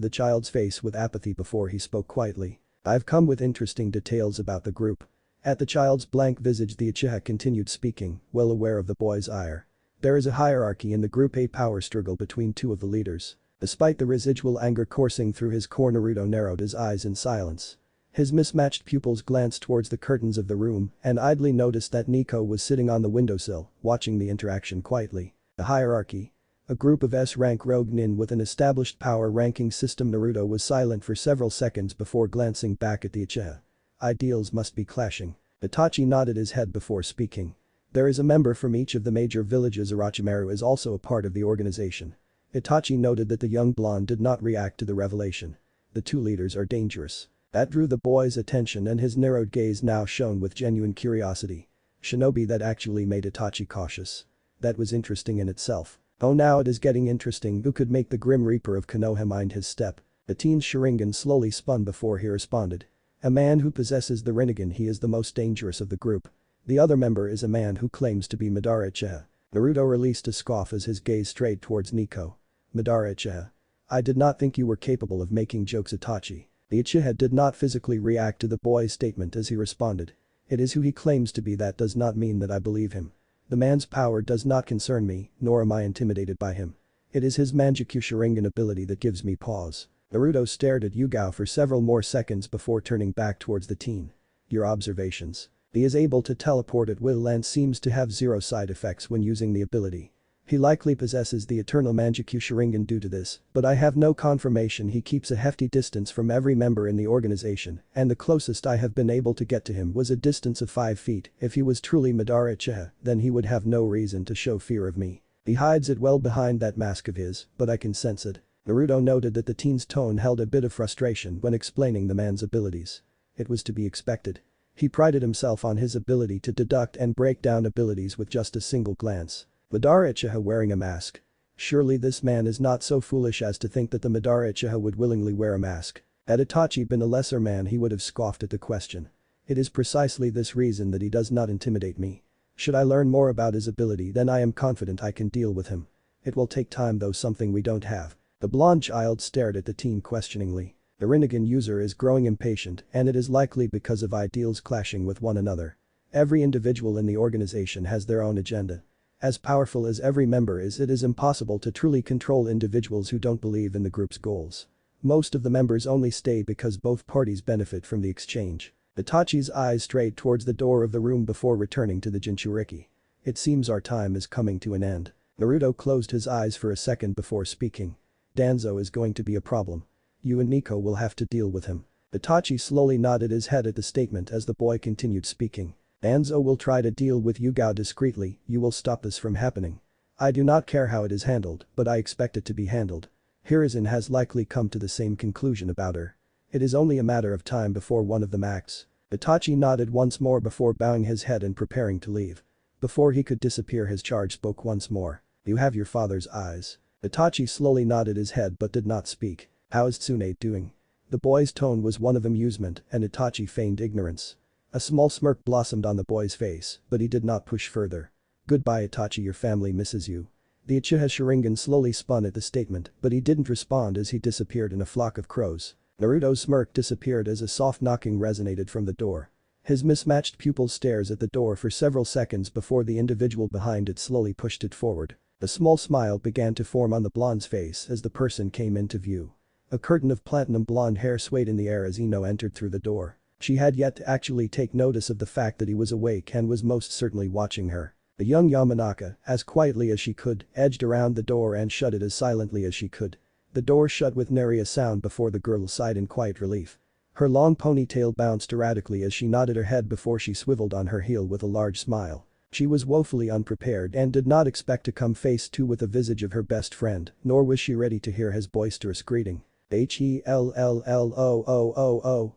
the child's face with apathy before he spoke quietly. I've come with interesting details about the group. At the child's blank visage the Uchiha continued speaking, well aware of the boy's ire. There is a hierarchy in the group, a power struggle between two of the leaders. Despite the residual anger coursing through his core, Naruto narrowed his eyes in silence. His mismatched pupils glanced towards the curtains of the room and idly noticed that Nico was sitting on the windowsill, watching the interaction quietly. The hierarchy. A group of S-rank rogue nin with an established power ranking system. Naruto was silent for several seconds before glancing back at the Uchiha. Ideals must be clashing. Itachi nodded his head before speaking. There is a member from each of the major villages. Orochimaru is also a part of the organization. Itachi noted that the young blonde did not react to the revelation. The two leaders are dangerous. That drew the boy's attention and his narrowed gaze now shone with genuine curiosity. Shinobi, that actually made Itachi cautious. That was interesting in itself. Oh, now it is getting interesting. Who could make the Grim Reaper of Konoha mind his step? The teen's Sharingan slowly spun before he responded. A man who possesses the Rinnegan, he is the most dangerous of the group. The other member is a man who claims to be Madara Uchiha. Naruto released a scoff as his gaze strayed towards Nico. Madara Uchiha. I did not think you were capable of making jokes, Itachi. The Uchiha did not physically react to the boy's statement as he responded. It is who he claims to be. That does not mean that I believe him. The man's power does not concern me, nor am I intimidated by him. It is his Manjikyu Sharingan ability that gives me pause. Naruto stared at Yuga for several more seconds before turning back towards the teen. Your observations. He is able to teleport at will and seems to have zero side effects when using the ability. He likely possesses the eternal Manjikyu Sharingan due to this, but I have no confirmation. He keeps a hefty distance from every member in the organization, and the closest I have been able to get to him was a distance of 5 feet. If he was truly Madara Uchiha, then he would have no reason to show fear of me. He hides it well behind that mask of his, but I can sense it. Naruto noted that the teen's tone held a bit of frustration when explaining the man's abilities. It was to be expected. He prided himself on his ability to deduct and break down abilities with just a single glance. Madara Uchiha wearing a mask. Surely this man is not so foolish as to think that the Madara Uchiha would willingly wear a mask. Had Itachi been a lesser man, he would have scoffed at the question. It is precisely this reason that he does not intimidate me. Should I learn more about his ability, then I am confident I can deal with him. It will take time, though, something we don't have. The blonde child stared at the teen questioningly. The Rinnegan user is growing impatient, and it is likely because of ideals clashing with one another. Every individual in the organization has their own agenda. As powerful as every member is, it is impossible to truly control individuals who don't believe in the group's goals. Most of the members only stay because both parties benefit from the exchange. Itachi's eyes strayed towards the door of the room before returning to the Jinchuriki. It seems our time is coming to an end. Naruto closed his eyes for a second before speaking. Danzo is going to be a problem. You and Nico will have to deal with him. Itachi slowly nodded his head at the statement as the boy continued speaking. Danzo will try to deal with Yuga discreetly. You will stop this from happening. I do not care how it is handled, but I expect it to be handled. Hiruzen has likely come to the same conclusion about her. It is only a matter of time before one of them acts. Itachi nodded once more before bowing his head and preparing to leave. Before he could disappear, his charge spoke once more. You have your father's eyes. Itachi slowly nodded his head but did not speak. How is Tsunade doing? The boy's tone was one of amusement and Itachi feigned ignorance. A small smirk blossomed on the boy's face, but he did not push further. Goodbye Itachi, your family misses you. The Uchiha Sharingan slowly spun at the statement, but he didn't respond as he disappeared in a flock of crows. Naruto's smirk disappeared as a soft knocking resonated from the door. His mismatched pupils stares at the door for several seconds before the individual behind it slowly pushed it forward. A small smile began to form on the blonde's face as the person came into view. A curtain of platinum blonde hair swayed in the air as Ino entered through the door. She had yet to actually take notice of the fact that he was awake and was most certainly watching her. The young Yamanaka, as quietly as she could, edged around the door and shut it as silently as she could. The door shut with nary a sound before the girl sighed in quiet relief. Her long ponytail bounced erratically as she nodded her head before she swiveled on her heel with a large smile. She was woefully unprepared and did not expect to come face to with the visage of her best friend, nor was she ready to hear his boisterous greeting. "Helloo,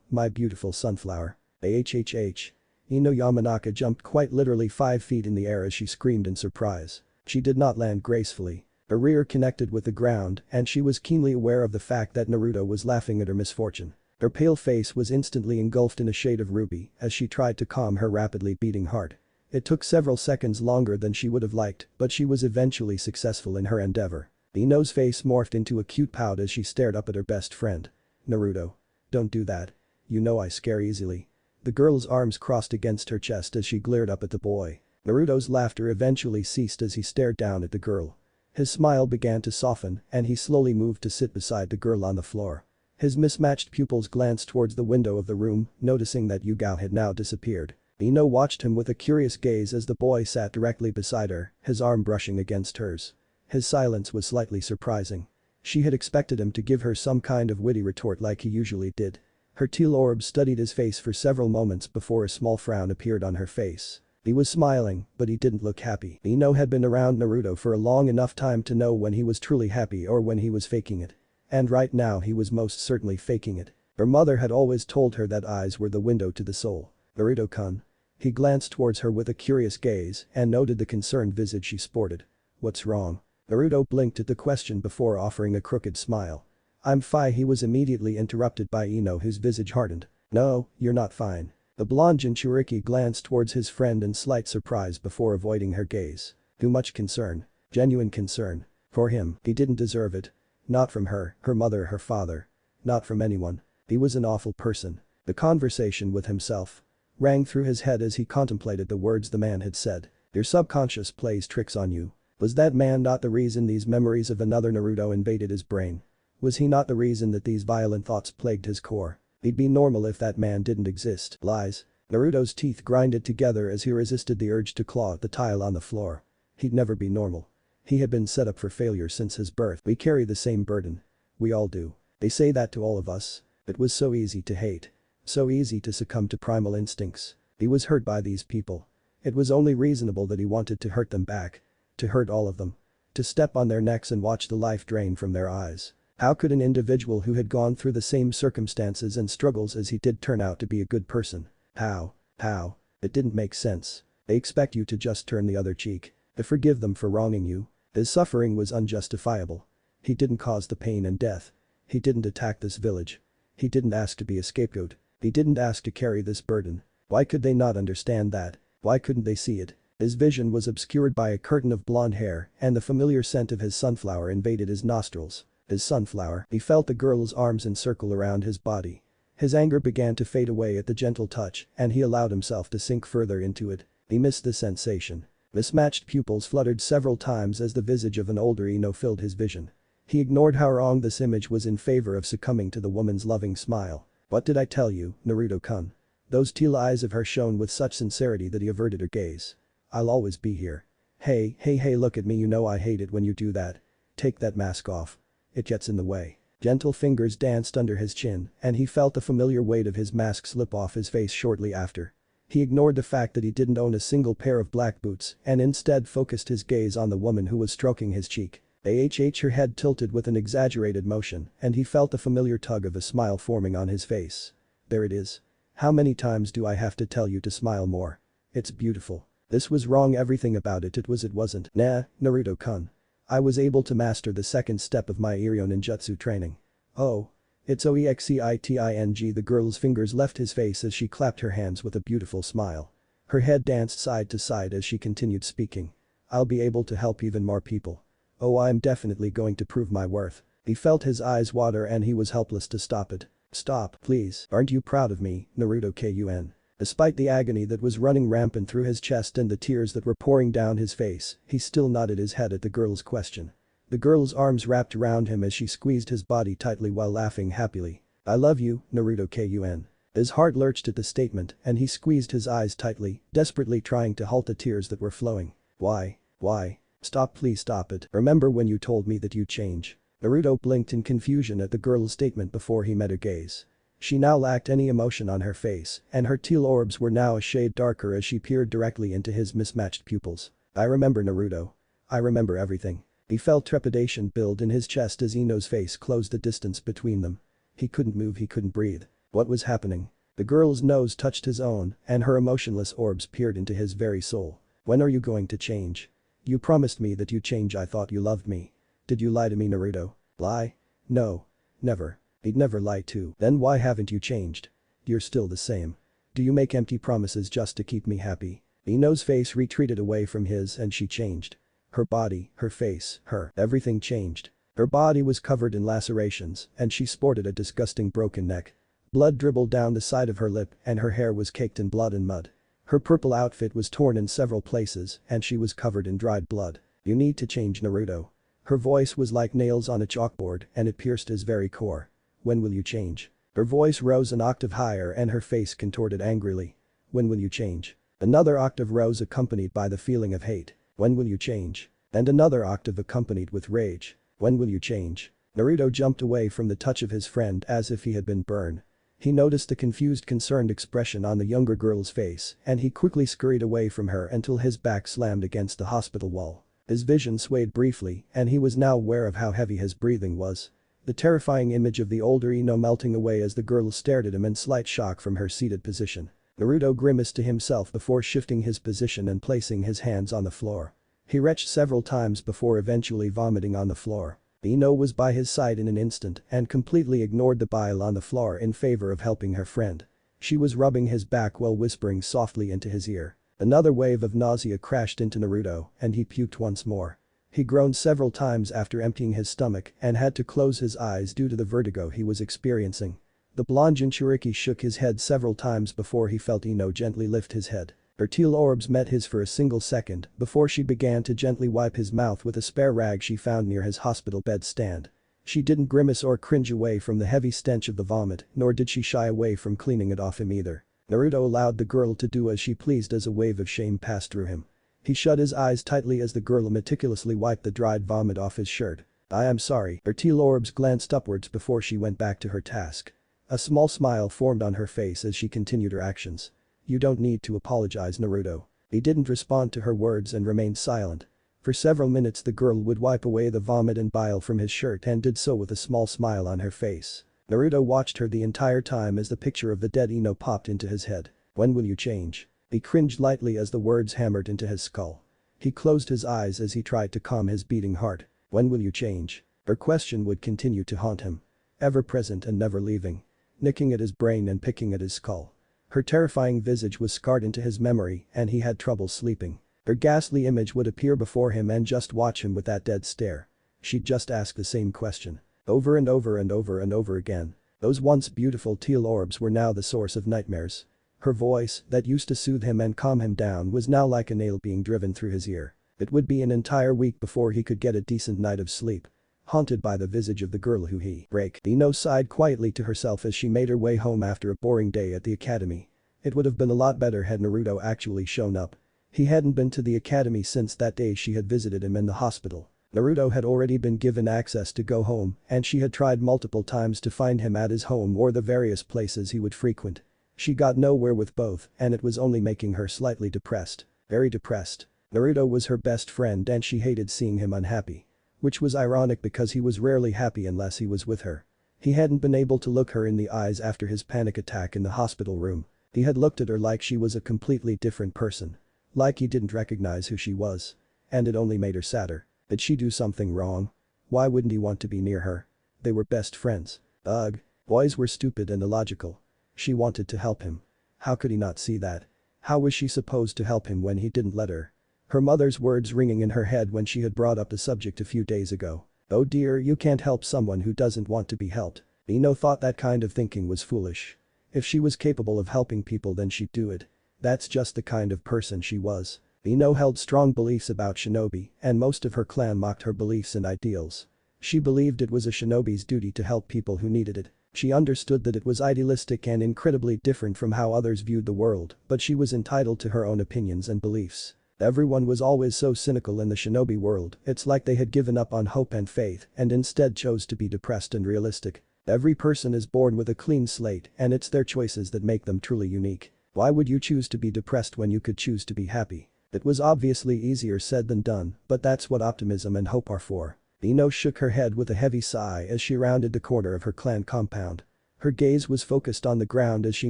my beautiful sunflower. Hhh. Ino Yamanaka jumped quite literally 5 feet in the air as she screamed in surprise. She did not land gracefully. Her rear connected with the ground and she was keenly aware of the fact that Naruto was laughing at her misfortune. Her pale face was instantly engulfed in a shade of ruby as she tried to calm her rapidly beating heart. It took several seconds longer than she would have liked, but she was eventually successful in her endeavor. Ino's face morphed into a cute pout as she stared up at her best friend. "Naruto. Don't do that. You know I scare easily." The girl's arms crossed against her chest as she glared up at the boy. Naruto's laughter eventually ceased as he stared down at the girl. His smile began to soften and he slowly moved to sit beside the girl on the floor. His mismatched pupils glanced towards the window of the room, noticing that Yuga had now disappeared. Ino watched him with a curious gaze as the boy sat directly beside her, his arm brushing against hers. His silence was slightly surprising. She had expected him to give her some kind of witty retort like he usually did. Her teal orb studied his face for several moments before a small frown appeared on her face. He was smiling, but he didn't look happy. Ino had been around Naruto for a long enough time to know when he was truly happy or when he was faking it. And right now he was most certainly faking it. Her mother had always told her that eyes were the window to the soul. "Naruto-kun." He glanced towards her with a curious gaze and noted the concerned visage she sported. "What's wrong?" Naruto blinked at the question before offering a crooked smile. "I'm fine." He was immediately interrupted by Ino, whose visage hardened. "No, you're not fine." The blonde Jinchuriki glanced towards his friend in slight surprise before avoiding her gaze. Too much concern. Genuine concern. For him, he didn't deserve it. Not from her, her mother, her father. Not from anyone. He was an awful person. The conversation with himself rang through his head as he contemplated the words the man had said. "Your subconscious plays tricks on you." Was that man not the reason these memories of another Naruto invaded his brain? Was he not the reason that these violent thoughts plagued his core? He'd be normal if that man didn't exist. Lies. Naruto's teeth grinded together as he resisted the urge to claw at the tile on the floor. He'd never be normal. He had been set up for failure since his birth. We carry the same burden. We all do. They say that to all of us. It was so easy to hate. So easy to succumb to primal instincts. He was hurt by these people. It was only reasonable that he wanted to hurt them back. To hurt all of them. To step on their necks and watch the life drain from their eyes. How could an individual who had gone through the same circumstances and struggles as he did turn out to be a good person? How? How? It didn't make sense. They expect you to just turn the other cheek. To forgive them for wronging you. His suffering was unjustifiable. He didn't cause the pain and death. He didn't attack this village. He didn't ask to be a scapegoat. He didn't ask to carry this burden. Why could they not understand that? Why couldn't they see it? His vision was obscured by a curtain of blonde hair and the familiar scent of his sunflower invaded his nostrils. His sunflower. He felt the girl's arms encircle around his body. His anger began to fade away at the gentle touch and he allowed himself to sink further into it. He missed the sensation. Mismatched pupils fluttered several times as the visage of an older Ino filled his vision. He ignored how wrong this image was in favor of succumbing to the woman's loving smile. "What did I tell you, Naruto-kun?" Those teal eyes of hers shone with such sincerity that he averted her gaze. "I'll always be here." Hey, look at me, you know I hate it when you do that. Take that mask off. It gets in the way." Gentle fingers danced under his chin and he felt the familiar weight of his mask slip off his face shortly after. He ignored the fact that he didn't own a single pair of black boots and instead focused his gaze on the woman who was stroking his cheek. Her head tilted with an exaggerated motion and he felt the familiar tug of a smile forming on his face. "There it is. How many times do I have to tell you to smile more? It's beautiful." This was wrong, everything about it wasn't. "Nah, Naruto-kun. I was able to master the second step of my Iryo ninjutsu training." "Oh. It's OEXCITING." The girl's fingers left his face as she clapped her hands with a beautiful smile. Her head danced side to side as she continued speaking. I'll be able to help even more people. Oh, I'm definitely going to prove my worth. He felt his eyes water and he was helpless to stop it. Stop, please. Aren't you proud of me, Naruto Kun? Despite the agony that was running rampant through his chest and the tears that were pouring down his face, he still nodded his head at the girl's question. The girl's arms wrapped around him as she squeezed his body tightly while laughing happily. I love you, Naruto Kun. His heart lurched at the statement and he squeezed his eyes tightly, desperately trying to halt the tears that were flowing. Why? Why? Stop, please stop it. Remember when you told me that you'd change? Naruto blinked in confusion at the girl's statement before he met her gaze. She now lacked any emotion on her face and her teal orbs were now a shade darker as she peered directly into his mismatched pupils. I remember, Naruto. I remember everything. He felt trepidation build in his chest as Ino's face closed the distance between them. He couldn't move, he couldn't breathe. What was happening? The girl's nose touched his own and her emotionless orbs peered into his very soul. When are you going to change? You promised me that you'd change. I thought you loved me. Did you lie to me, Naruto? Lie? No. Never. He'd never lie too. Then why haven't you changed? You're still the same. Do you make empty promises just to keep me happy? Ino's face retreated away from his and she changed. Her body, her face, everything changed. Her body was covered in lacerations and she sported a disgusting broken neck. Blood dribbled down the side of her lip and her hair was caked in blood and mud. Her purple outfit was torn in several places and she was covered in dried blood. You need to change, Naruto. Her voice was like nails on a chalkboard and it pierced his very core. When will you change? Her voice rose an octave higher and her face contorted angrily. When will you change? Another octave rose accompanied by the feeling of hate. When will you change? And another octave accompanied with rage. When will you change? Naruto jumped away from the touch of his friend as if he had been burned. He noticed the confused, concerned expression on the younger girl's face and he quickly scurried away from her until his back slammed against the hospital wall. His vision swayed briefly and he was now aware of how heavy his breathing was. The terrifying image of the older Ino melting away as the girl stared at him in slight shock from her seated position. Naruto grimaced to himself before shifting his position and placing his hands on the floor. He retched several times before eventually vomiting on the floor. Ino was by his side in an instant and completely ignored the bile on the floor in favor of helping her friend. She was rubbing his back while whispering softly into his ear. Another wave of nausea crashed into Naruto and he puked once more. He groaned several times after emptying his stomach and had to close his eyes due to the vertigo he was experiencing. The blonde Jinchuriki shook his head several times before he felt Ino gently lift his head. Her teal orbs met his for a single second before she began to gently wipe his mouth with a spare rag she found near his hospital bed stand. She didn't grimace or cringe away from the heavy stench of the vomit, nor did she shy away from cleaning it off him either. Naruto allowed the girl to do as she pleased as a wave of shame passed through him. He shut his eyes tightly as the girl meticulously wiped the dried vomit off his shirt. I am sorry. Her teal orbs glanced upwards before she went back to her task. A small smile formed on her face as she continued her actions. You don't need to apologize, Naruto. He didn't respond to her words and remained silent. For several minutes the girl would wipe away the vomit and bile from his shirt and did so with a small smile on her face. Naruto watched her the entire time as the picture of the dead Ino popped into his head. When will you change? He cringed lightly as the words hammered into his skull. He closed his eyes as he tried to calm his beating heart. When will you change? Her question would continue to haunt him. Ever present and never leaving. Nicking at his brain and picking at his skull. Her terrifying visage was scarred into his memory and he had trouble sleeping. Her ghastly image would appear before him and just watch him with that dead stare. She'd just ask the same question. Over and over and over and over again. Those once beautiful teal orbs were now the source of nightmares. Her voice, that used to soothe him and calm him down, was now like a nail being driven through his ear. It would be an entire week before he could get a decent night of sleep. Haunted by the visage of the girl who he break. Ino sighed quietly to herself as she made her way home after a boring day at the academy. It would have been a lot better had Naruto actually shown up. He hadn't been to the academy since that day she had visited him in the hospital. Naruto had already been given access to go home and she had tried multiple times to find him at his home or the various places he would frequent. She got nowhere with both and it was only making her slightly depressed. Very depressed. Naruto was her best friend and she hated seeing him unhappy. Which was ironic because he was rarely happy unless he was with her. He hadn't been able to look her in the eyes after his panic attack in the hospital room. He had looked at her like she was a completely different person. Like he didn't recognize who she was. And it only made her sadder. Did she do something wrong? Why wouldn't he want to be near her? They were best friends. Ugh. Boys were stupid and illogical. She wanted to help him. How could he not see that? How was she supposed to help him when he didn't let her? Her mother's words ringing in her head when she had brought up the subject a few days ago. Oh dear, you can't help someone who doesn't want to be helped. Ino thought that kind of thinking was foolish. If she was capable of helping people then she'd do it. That's just the kind of person she was. Ino held strong beliefs about shinobi, and most of her clan mocked her beliefs and ideals. She believed it was a shinobi's duty to help people who needed it. She understood that it was idealistic and incredibly different from how others viewed the world, but she was entitled to her own opinions and beliefs. Everyone was always so cynical in the shinobi world, it's like they had given up on hope and faith and instead chose to be depressed and realistic. Every person is born with a clean slate and it's their choices that make them truly unique. Why would you choose to be depressed when you could choose to be happy? It was obviously easier said than done, but that's what optimism and hope are for. Ino shook her head with a heavy sigh as she rounded the corner of her clan compound. Her gaze was focused on the ground as she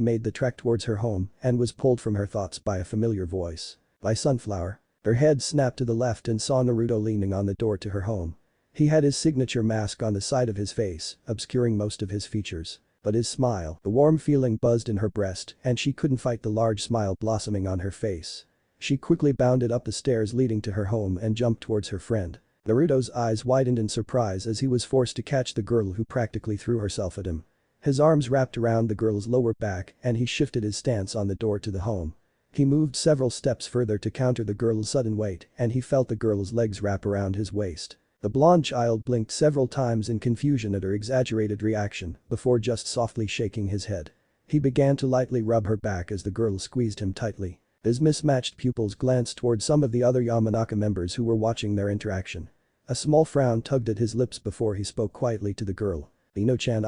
made the trek towards her home and was pulled from her thoughts by a familiar voice. By Sunflower. Her head snapped to the left and saw Naruto leaning on the door to her home. He had his signature mask on the side of his face, obscuring most of his features. But his smile, the warm feeling buzzed in her breast and she couldn't fight the large smile blossoming on her face. She quickly bounded up the stairs leading to her home and jumped towards her friend. Naruto's eyes widened in surprise as he was forced to catch the girl who practically threw herself at him. His arms wrapped around the girl's lower back and he shifted his stance on the door to the home. He moved several steps further to counter the girl's sudden weight and he felt the girl's legs wrap around his waist. The blonde child blinked several times in confusion at her exaggerated reaction before just softly shaking his head. He began to lightly rub her back as the girl squeezed him tightly. His mismatched pupils glanced toward some of the other Yamanaka members who were watching their interaction. A small frown tugged at his lips before he spoke quietly to the girl. Ino-chan,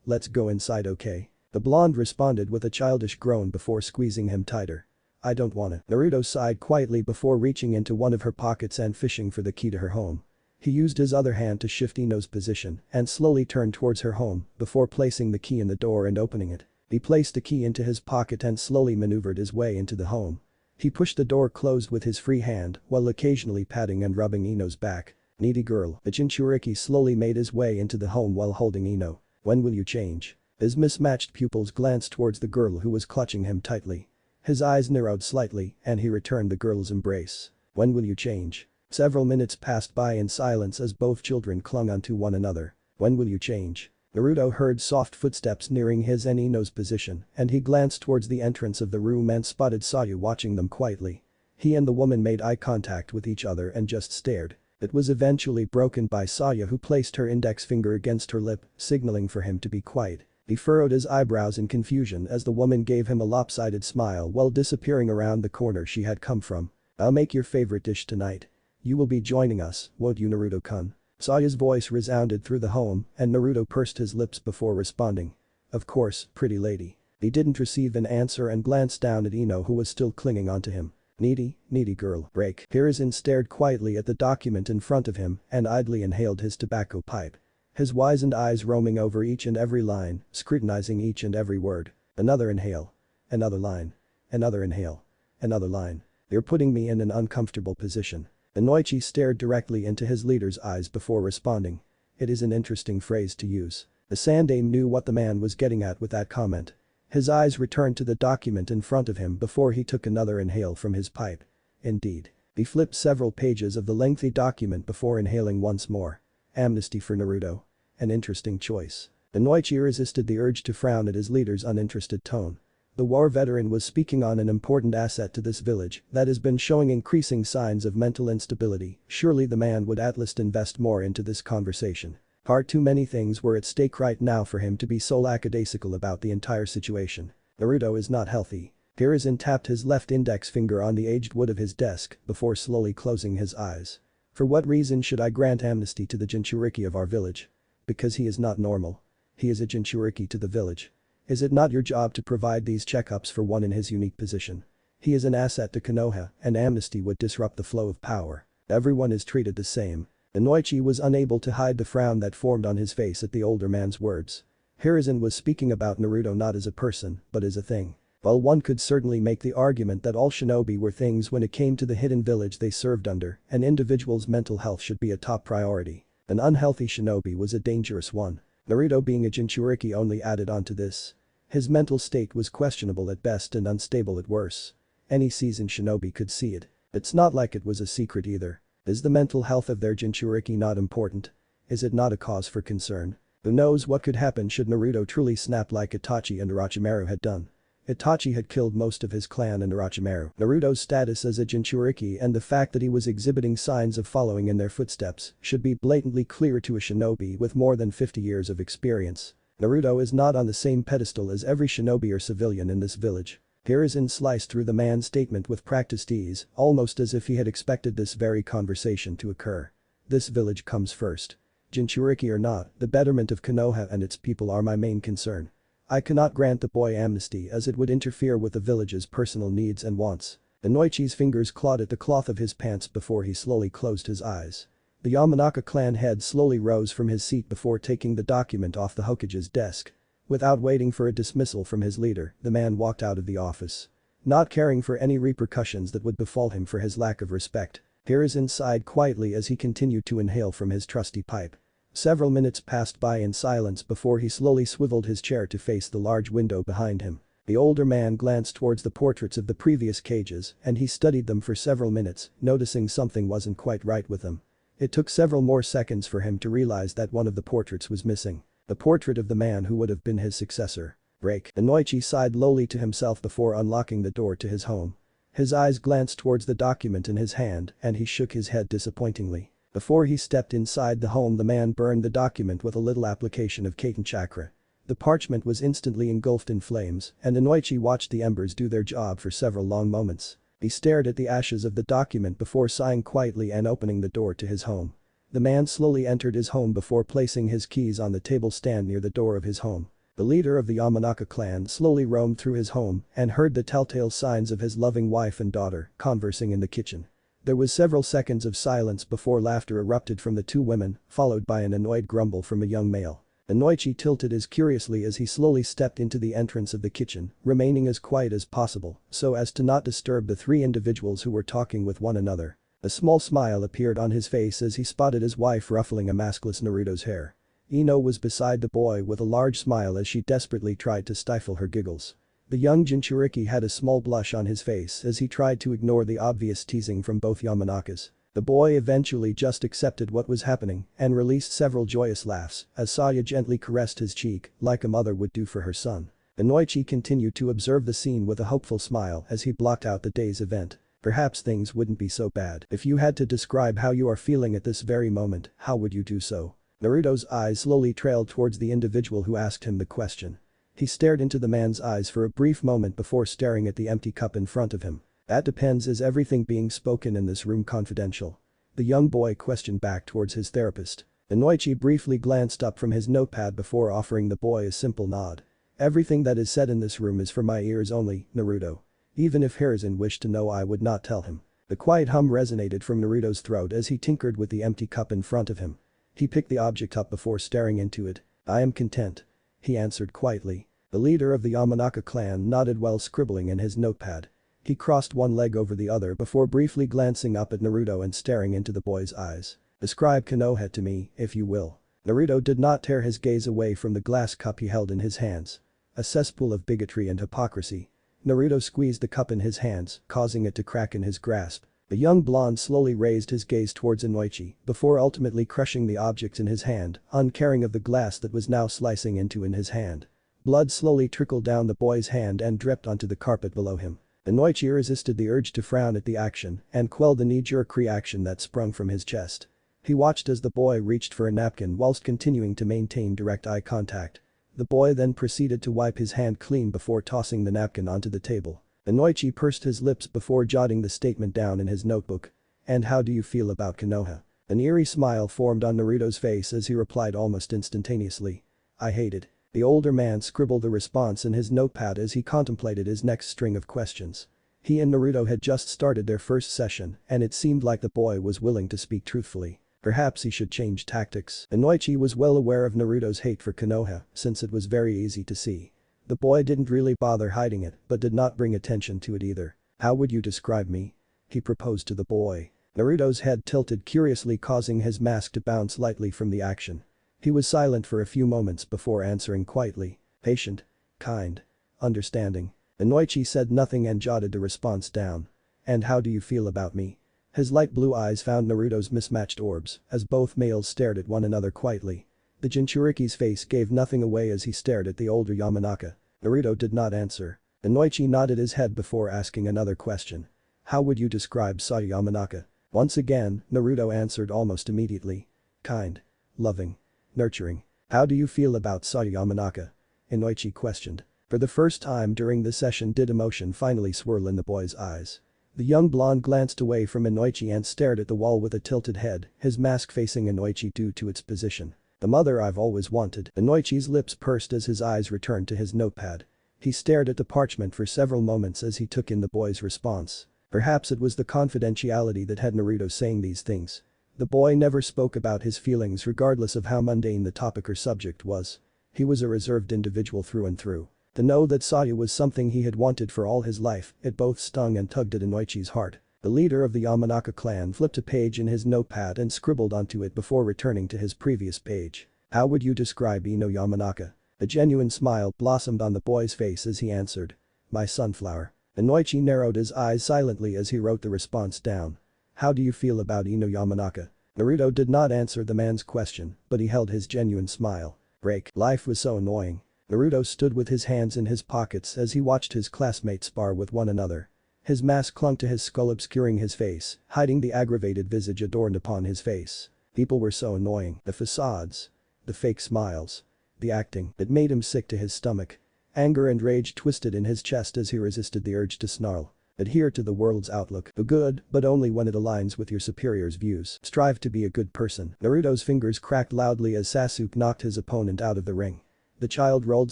let's go inside, okay? The blonde responded with a childish groan before squeezing him tighter. I don't wanna. Naruto sighed quietly before reaching into one of her pockets and fishing for the key to her home. He used his other hand to shift Ino's position and slowly turned towards her home before placing the key in the door and opening it. He placed the key into his pocket and slowly maneuvered his way into the home. He pushed the door closed with his free hand while occasionally patting and rubbing Ino's back. Needy girl. The Jinchuriki slowly made his way into the home while holding Ino. When will you change? His mismatched pupils glanced towards the girl who was clutching him tightly. His eyes narrowed slightly and he returned the girl's embrace. When will you change? Several minutes passed by in silence as both children clung onto one another. When will you change? Naruto heard soft footsteps nearing his and Ino's position and he glanced towards the entrance of the room and spotted Saya watching them quietly. He and the woman made eye contact with each other and just stared. It was eventually broken by Saya who placed her index finger against her lip, signaling for him to be quiet. He furrowed his eyebrows in confusion as the woman gave him a lopsided smile while disappearing around the corner she had come from. I'll make your favorite dish tonight. You will be joining us, won't you, Naruto-kun? Saya's voice resounded through the home and Naruto pursed his lips before responding. Of course, pretty lady. He didn't receive an answer and glanced down at Ino who was still clinging onto him. Needy girl. Break. Hiruzen stared quietly at the document in front of him and idly inhaled his tobacco pipe. His wizened eyes roaming over each and every line, scrutinizing each and every word. Another inhale. Another line. Another inhale. Another line. You're putting me in an uncomfortable position. Inoichi stared directly into his leader's eyes before responding. It is an interesting phrase to use. The Sandaime knew what the man was getting at with that comment. His eyes returned to the document in front of him before he took another inhale from his pipe. Indeed. He flipped several pages of the lengthy document before inhaling once more. Amnesty for Naruto. An interesting choice. Inoichi resisted the urge to frown at his leader's uninterested tone. The war veteran was speaking on an important asset to this village that has been showing increasing signs of mental instability. Surely the man would at least invest more into this conversation. Far too many things were at stake right now for him to be so lackadaisical about the entire situation. Naruto is not healthy. Hiruzen tapped his left index finger on the aged wood of his desk before slowly closing his eyes. For what reason should I grant amnesty to the Jinchuriki of our village? Because he is not normal. He is a Jinchuriki to the village. Is it not your job to provide these checkups for one in his unique position? He is an asset to Konoha and amnesty would disrupt the flow of power. Everyone is treated the same. Inoichi was unable to hide the frown that formed on his face at the older man's words. Hiruzen was speaking about Naruto not as a person, but as a thing. While one could certainly make the argument that all shinobi were things when it came to the hidden village they served under, an individual's mental health should be a top priority. An unhealthy shinobi was a dangerous one. Naruto being a Jinchuriki only added on to this. His mental state was questionable at best and unstable at worst. Any seasoned shinobi could see it. It's not like it was a secret either. Is the mental health of their Jinchuriki not important? Is it not a cause for concern? Who knows what could happen should Naruto truly snap like Itachi and Orochimaru had done. Itachi had killed most of his clan and Orochimaru. Naruto's status as a Jinchuriki and the fact that he was exhibiting signs of following in their footsteps should be blatantly clear to a shinobi with more than 50 years of experience. Naruto is not on the same pedestal as every shinobi or civilian in this village. Hiruzen sliced through the man's statement with practiced ease, almost as if he had expected this very conversation to occur. This village comes first. Jinchuriki or not, the betterment of Konoha and its people are my main concern. I cannot grant the boy amnesty as it would interfere with the village's personal needs and wants. Inoichi's fingers clawed at the cloth of his pants before he slowly closed his eyes. The Yamanaka clan head slowly rose from his seat before taking the document off the Hokage's desk. Without waiting for a dismissal from his leader, the man walked out of the office. Not caring for any repercussions that would befall him for his lack of respect, Hiruzen sighed quietly as he continued to inhale from his trusty pipe. Several minutes passed by in silence before he slowly swiveled his chair to face the large window behind him. The older man glanced towards the portraits of the previous cages and he studied them for several minutes, noticing something wasn't quite right with them. It took several more seconds for him to realize that one of the portraits was missing. The portrait of the man who would have been his successor. Break. Inoichi sighed lowly to himself before unlocking the door to his home. His eyes glanced towards the document in his hand and he shook his head disappointingly. Before he stepped inside the home, the man burned the document with a little application of Kaiten chakra. The parchment was instantly engulfed in flames and Inoichi watched the embers do their job for several long moments. He stared at the ashes of the document before sighing quietly and opening the door to his home. The man slowly entered his home before placing his keys on the table stand near the door of his home. The leader of the Yamanaka clan slowly roamed through his home and heard the telltale signs of his loving wife and daughter conversing in the kitchen. There was several seconds of silence before laughter erupted from the two women, followed by an annoyed grumble from a young male. Inoichi tilted as curiously as he slowly stepped into the entrance of the kitchen, remaining as quiet as possible so as to not disturb the three individuals who were talking with one another. A small smile appeared on his face as he spotted his wife ruffling a maskless Naruto's hair. Ino was beside the boy with a large smile as she desperately tried to stifle her giggles. The young Jinchuriki had a small blush on his face as he tried to ignore the obvious teasing from both Yamanakas. The boy eventually just accepted what was happening and released several joyous laughs as Saya gently caressed his cheek like a mother would do for her son. Inoichi continued to observe the scene with a hopeful smile as he blocked out the day's event. Perhaps things wouldn't be so bad. If you had to describe how you are feeling at this very moment, how would you do so? Naruto's eyes slowly trailed towards the individual who asked him the question. He stared into the man's eyes for a brief moment before staring at the empty cup in front of him. That depends. Is everything being spoken in this room confidential? The young boy questioned back towards his therapist. Inoichi briefly glanced up from his notepad before offering the boy a simple nod. Everything that is said in this room is for my ears only, Naruto. Even if Hiruzen wished to know, I would not tell him. The quiet hum resonated from Naruto's throat as he tinkered with the empty cup in front of him. He picked the object up before staring into it. I am content. He answered quietly. The leader of the Yamanaka clan nodded while scribbling in his notepad. He crossed one leg over the other before briefly glancing up at Naruto and staring into the boy's eyes. Describe Konoha to me, if you will. Naruto did not tear his gaze away from the glass cup he held in his hands. A cesspool of bigotry and hypocrisy. Naruto squeezed the cup in his hands, causing it to crack in his grasp. The young blonde slowly raised his gaze towards Inoichi before ultimately crushing the object in his hand, uncaring of the glass that was now slicing into in his hand. Blood slowly trickled down the boy's hand and dripped onto the carpet below him. Inoichi resisted the urge to frown at the action and quelled the knee-jerk reaction that sprung from his chest. He watched as the boy reached for a napkin whilst continuing to maintain direct eye contact. The boy then proceeded to wipe his hand clean before tossing the napkin onto the table. Inoichi pursed his lips before jotting the statement down in his notebook. And how do you feel about Konoha? An eerie smile formed on Naruto's face as he replied almost instantaneously. I hate it. The older man scribbled the response in his notepad as he contemplated his next string of questions. He and Naruto had just started their first session and it seemed like the boy was willing to speak truthfully. Perhaps he should change tactics. Inoichi was well aware of Naruto's hate for Konoha since it was very easy to see. The boy didn't really bother hiding it but did not bring attention to it either. How would you describe me? He proposed to the boy. Naruto's head tilted curiously, causing his mask to bounce lightly from the action. He was silent for a few moments before answering quietly. Patient. Kind. Understanding. Inoichi said nothing and jotted the response down. "And how do you feel about me?" His light blue eyes found Naruto's mismatched orbs as both males stared at one another quietly. The Jinchuriki's face gave nothing away as he stared at the older Yamanaka. Naruto did not answer. Inoichi nodded his head before asking another question. "How would you describe Saya Yamanaka?" Once again, Naruto answered almost immediately. "Kind. Loving. Nurturing." "How do you feel about Saya Yamanaka?" Inoichi questioned. For the first time during the session did emotion finally swirl in the boy's eyes. The young blonde glanced away from Inoichi and stared at the wall with a tilted head, his mask facing Inoichi due to its position. "The mother I've always wanted." Inoichi's lips pursed as his eyes returned to his notepad. He stared at the parchment for several moments as he took in the boy's response. Perhaps it was the confidentiality that had Naruto saying these things. The boy never spoke about his feelings regardless of how mundane the topic or subject was. He was a reserved individual through and through. To know that Saya was something he had wanted for all his life, it both stung and tugged at Inoichi's heart. The leader of the Yamanaka clan flipped a page in his notepad and scribbled onto it before returning to his previous page. "How would you describe Ino Yamanaka?" A genuine smile blossomed on the boy's face as he answered. "My sunflower." Inoichi narrowed his eyes silently as he wrote the response down. "How do you feel about Ino Yamanaka?" Naruto did not answer the man's question, but he held his genuine smile. Break. Life was so annoying. Naruto stood with his hands in his pockets as he watched his classmates spar with one another. His mask clung to his skull obscuring his face, hiding the aggravated visage adorned upon his face. People were so annoying. The facades. The fake smiles. The acting. It made him sick to his stomach. Anger and rage twisted in his chest as he resisted the urge to snarl. Adhere to the world's outlook. Be good, but only when it aligns with your superior's views. Strive to be a good person. Naruto's fingers cracked loudly as Sasuke knocked his opponent out of the ring. The child rolled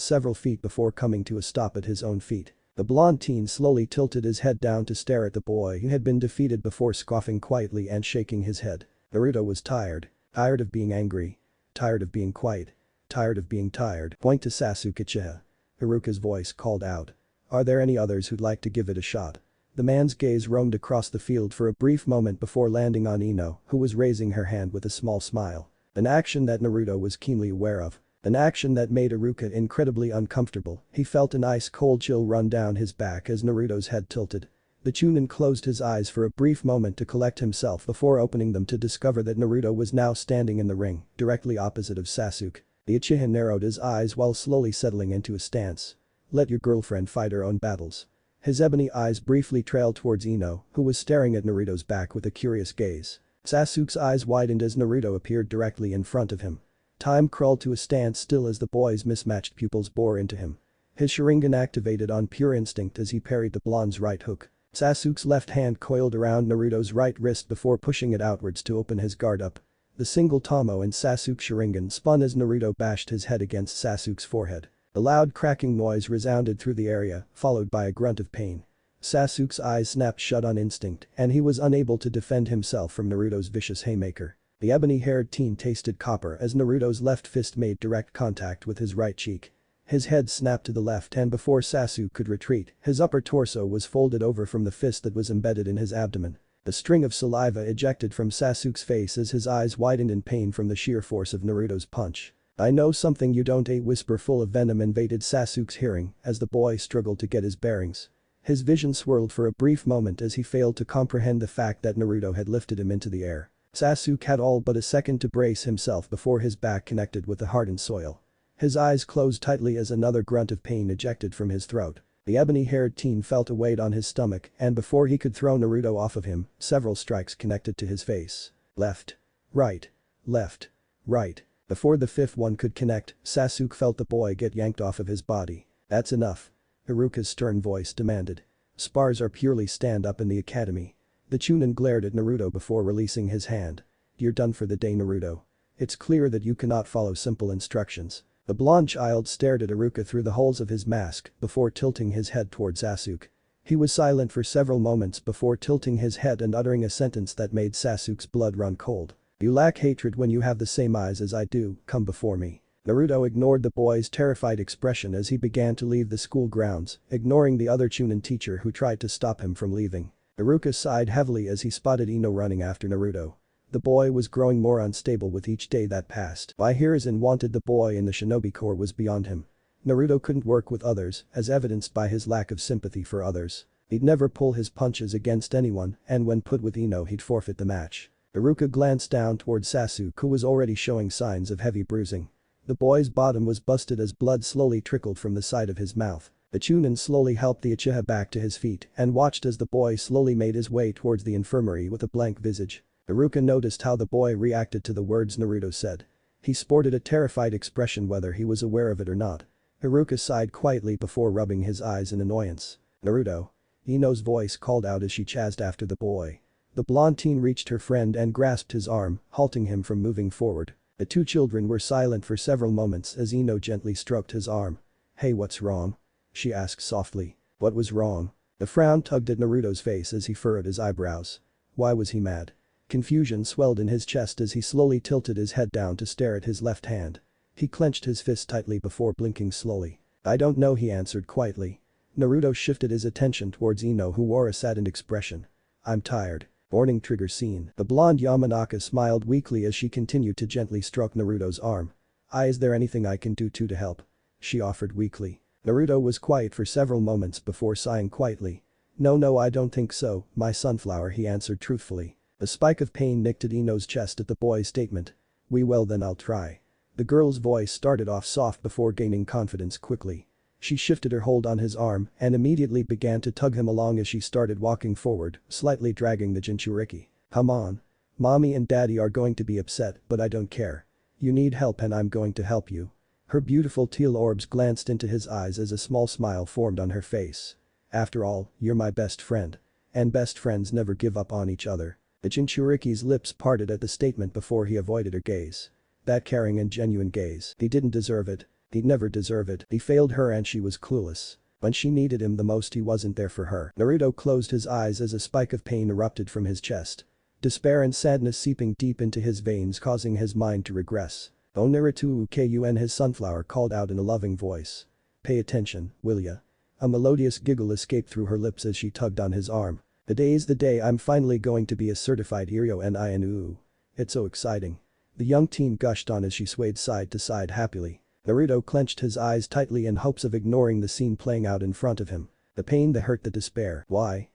several feet before coming to a stop at his own feet. The blonde teen slowly tilted his head down to stare at the boy who had been defeated before scoffing quietly and shaking his head. Naruto was tired. Tired of being angry. Tired of being quiet. Tired of being tired. Point to Sasuke Uchiha. Haruka's voice called out. "Are there any others who'd like to give it a shot?" The man's gaze roamed across the field for a brief moment before landing on Ino, who was raising her hand with a small smile. An action that Naruto was keenly aware of. An action that made Haruka incredibly uncomfortable. He felt an ice-cold chill run down his back as Naruto's head tilted. The Chunin closed his eyes for a brief moment to collect himself before opening them to discover that Naruto was now standing in the ring, directly opposite of Sasuke. The Uchiha narrowed his eyes while slowly settling into a stance. "Let your girlfriend fight her own battles." His ebony eyes briefly trailed towards Ino, who was staring at Naruto's back with a curious gaze. Sasuke's eyes widened as Naruto appeared directly in front of him. Time crawled to a standstill as the boy's mismatched pupils bore into him. His Sharingan activated on pure instinct as he parried the blonde's right hook. Sasuke's left hand coiled around Naruto's right wrist before pushing it outwards to open his guard up. The single Tomo in Sasuke's Sharingan spun as Naruto bashed his head against Sasuke's forehead. A loud cracking noise resounded through the area, followed by a grunt of pain. Sasuke's eyes snapped shut on instinct, and he was unable to defend himself from Naruto's vicious haymaker. The ebony-haired teen tasted copper as Naruto's left fist made direct contact with his right cheek. His head snapped to the left and before Sasuke could retreat, his upper torso was folded over from the fist that was embedded in his abdomen. A string of saliva ejected from Sasuke's face as his eyes widened in pain from the sheer force of Naruto's punch. "I know something you don't." A whisper full of venom invaded Sasuke's hearing as the boy struggled to get his bearings. His vision swirled for a brief moment as he failed to comprehend the fact that Naruto had lifted him into the air. Sasuke had all but a second to brace himself before his back connected with the hardened soil. His eyes closed tightly as another grunt of pain ejected from his throat. The ebony-haired teen felt a weight on his stomach and before he could throw Naruto off of him, several strikes connected to his face. Left. Right. Left. Right. Before the fifth one could connect, Sasuke felt the boy get yanked off of his body. "That's enough." Haruka's stern voice demanded. "Spars are purely stand-up in the academy." The Chunin glared at Naruto before releasing his hand. "You're done for the day, Naruto. It's clear that you cannot follow simple instructions." The blonde child stared at Haruka through the holes of his mask before tilting his head towards Sasuke. He was silent for several moments before tilting his head and uttering a sentence that made Sasuke's blood run cold. "You lack hatred when you have the same eyes as I do, come before me." Naruto ignored the boy's terrified expression as he began to leave the school grounds, ignoring the other Chunin teacher who tried to stop him from leaving. Haruka sighed heavily as he spotted Ino running after Naruto. The boy was growing more unstable with each day that passed. Why Hiruzen wanted the boy in the shinobi corps was beyond him. Naruto couldn't work with others, as evidenced by his lack of sympathy for others. He'd never pull his punches against anyone, and when put with Ino he'd forfeit the match. Iruka glanced down toward Sasuke, who was already showing signs of heavy bruising. The boy's bottom was busted as blood slowly trickled from the side of his mouth. The Chunin slowly helped the Uchiha back to his feet and watched as the boy slowly made his way towards the infirmary with a blank visage. Iruka noticed how the boy reacted to the words Naruto said. He sported a terrified expression whether he was aware of it or not. Iruka sighed quietly before rubbing his eyes in annoyance. "Naruto." Ino's voice called out as she chased after the boy. The blonde teen reached her friend and grasped his arm, halting him from moving forward. The two children were silent for several moments as Ino gently stroked his arm. "Hey, what's wrong?" she asked softly. What was wrong? The frown tugged at Naruto's face as he furrowed his eyebrows. Why was he mad? Confusion swelled in his chest as he slowly tilted his head down to stare at his left hand. He clenched his fist tightly before blinking slowly. "I don't know," he answered quietly. Naruto shifted his attention towards Ino, who wore a saddened expression. "I'm tired." Warning trigger scene. The blonde Yamanaka smiled weakly as she continued to gently stroke Naruto's arm. "Is there anything I can do to help?" she offered weakly. Naruto was quiet for several moments before sighing quietly. No, I don't think so, my sunflower," he answered truthfully. A spike of pain nicked at Ino's chest at the boy's statement. Well then I'll try." The girl's voice started off soft before gaining confidence quickly. She shifted her hold on his arm and immediately began to tug him along as she started walking forward, slightly dragging the Jinchuriki. "Come on. Mommy and daddy are going to be upset, but I don't care. You need help and I'm going to help you." Her beautiful teal orbs glanced into his eyes as a small smile formed on her face. "After all, you're my best friend. And best friends never give up on each other." The Jinchuriki's lips parted at the statement before he avoided her gaze. That caring and genuine gaze. He didn't deserve it. He'd never deserve it. He failed her and she was clueless. When she needed him the most he wasn't there for her. Naruto closed his eyes as a spike of pain erupted from his chest. Despair and sadness seeping deep into his veins causing his mind to regress. "Oh Naruto kun," his sunflower called out in a loving voice. "Pay attention, will ya?" A melodious giggle escaped through her lips as she tugged on his arm. "Today's the day I'm finally going to be a certified Iryo Ninu. It's so exciting." The young teen gushed on as she swayed side to side happily. Naruto clenched his eyes tightly in hopes of ignoring the scene playing out in front of him. The pain, the hurt, the despair. Why?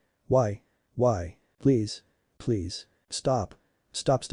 Please. Stop. Stop.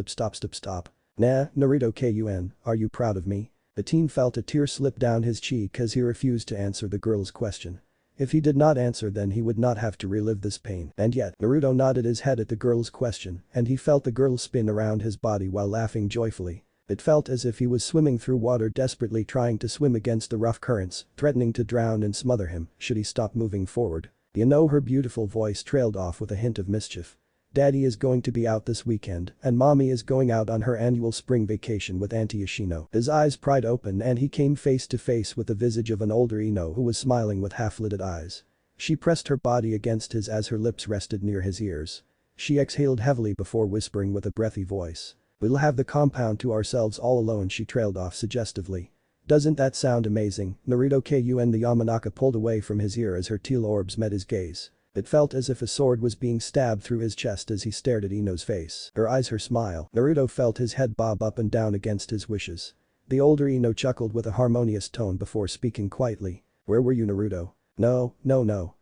Nah, Naruto kun, are you proud of me? The teen felt a tear slip down his cheek as he refused to answer the girl's question. If he did not answer then he would not have to relive this pain. And yet, Naruto nodded his head at the girl's question and he felt the girl spin around his body while laughing joyfully. It felt as if he was swimming through water desperately trying to swim against the rough currents, threatening to drown and smother him should he stop moving forward. You know, her beautiful voice trailed off with a hint of mischief. Daddy is going to be out this weekend and mommy is going out on her annual spring vacation with Auntie Yoshino. His eyes pried open and he came face to face with the visage of an older Ino who was smiling with half-lidded eyes. She pressed her body against his as her lips rested near his ears. She exhaled heavily before whispering with a breathy voice. "We'll have the compound to ourselves all alone," she trailed off suggestively. "Doesn't that sound amazing?" Naruto kun, the Yamanaka pulled away from his ear as her teal orbs met his gaze. It felt as if a sword was being stabbed through his chest as he stared at Ino's face. Her eyes, her smile. Naruto felt his head bob up and down against his wishes. The older Ino chuckled with a harmonious tone before speaking quietly. "Where were you, Naruto?" No. No.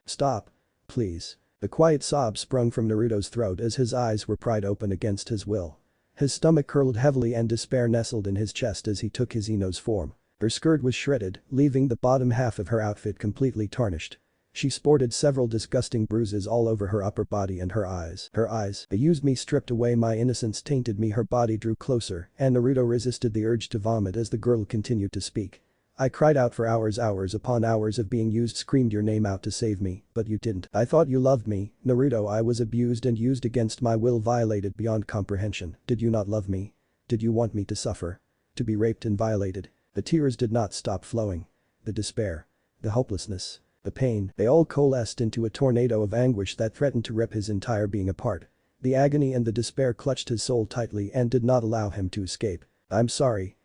Stop. Please." The quiet sob sprung from Naruto's throat as his eyes were pried open against his will. His stomach curled heavily and despair nestled in his chest as he took his Ino's form. Her skirt was shredded, leaving the bottom half of her outfit completely tarnished. She sported several disgusting bruises all over her upper body and her eyes. "They used me, stripped away my innocence, tainted me." Her body drew closer and Naruto resisted the urge to vomit as the girl continued to speak. "I cried out for hours upon hours of being used, screamed your name out to save me, but you didn't. I thought you loved me, Naruto. I was abused and used against my will, violated beyond comprehension. Did you not love me? Did you want me to suffer? To be raped and violated?" The tears did not stop flowing. The despair. The hopelessness. The pain, they all coalesced into a tornado of anguish that threatened to rip his entire being apart. The agony and the despair clutched his soul tightly and did not allow him to escape. "I'm sorry.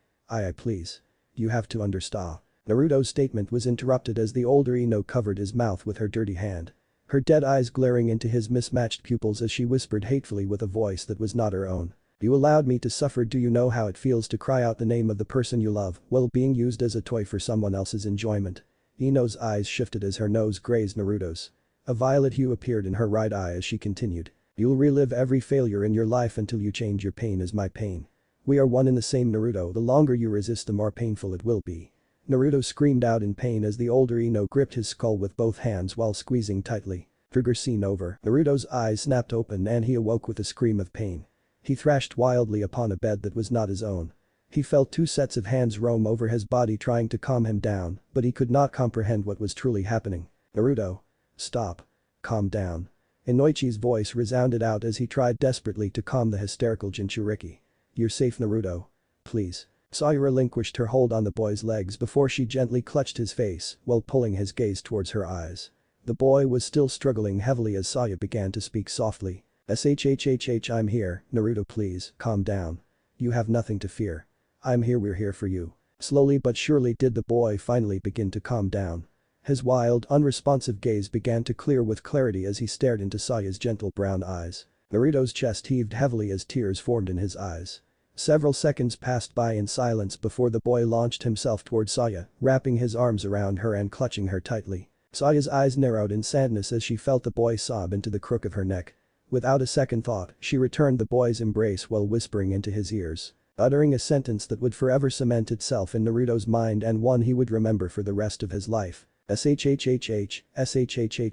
Please. You have to understand." Naruto's statement was interrupted as the older Ino covered his mouth with her dirty hand. Her dead eyes glaring into his mismatched pupils as she whispered hatefully with a voice that was not her own. "You allowed me to suffer. Do you know how it feels to cry out the name of the person you love while being used as a toy for someone else's enjoyment? Ino's eyes shifted as her nose grazed Naruto's. A violet hue appeared in her right eye as she continued. You'll relive every failure in your life until you change. Your pain is my pain. We are one in the same, Naruto. The longer you resist, the more painful it will be. Naruto screamed out in pain as the older Ino gripped his skull with both hands while squeezing tightly. Trigger scene over. Naruto's eyes snapped open and he awoke with a scream of pain. He thrashed wildly upon a bed that was not his own. He felt two sets of hands roam over his body trying to calm him down, but he could not comprehend what was truly happening. Naruto. Stop. Calm down. Inoichi's voice resounded out as he tried desperately to calm the hysterical Jinchuriki. You're safe, Naruto. Please. Saya relinquished her hold on the boy's legs before she gently clutched his face while pulling his gaze towards her eyes. The boy was still struggling heavily as Saya began to speak softly. "Shhhh, I'm here, Naruto, please, calm down. You have nothing to fear. I'm here, we're here for you." Slowly but surely did the boy finally begin to calm down. His wild, unresponsive gaze began to clear with clarity as he stared into Saya's gentle brown eyes. Naruto's chest heaved heavily as tears formed in his eyes. Several seconds passed by in silence before the boy launched himself toward Saya, wrapping his arms around her and clutching her tightly. Saya's eyes narrowed in sadness as she felt the boy sob into the crook of her neck. Without a second thought, she returned the boy's embrace while whispering into his ears. Uttering a sentence that would forever cement itself in Naruto's mind and one he would remember for the rest of his life. "Shhhh,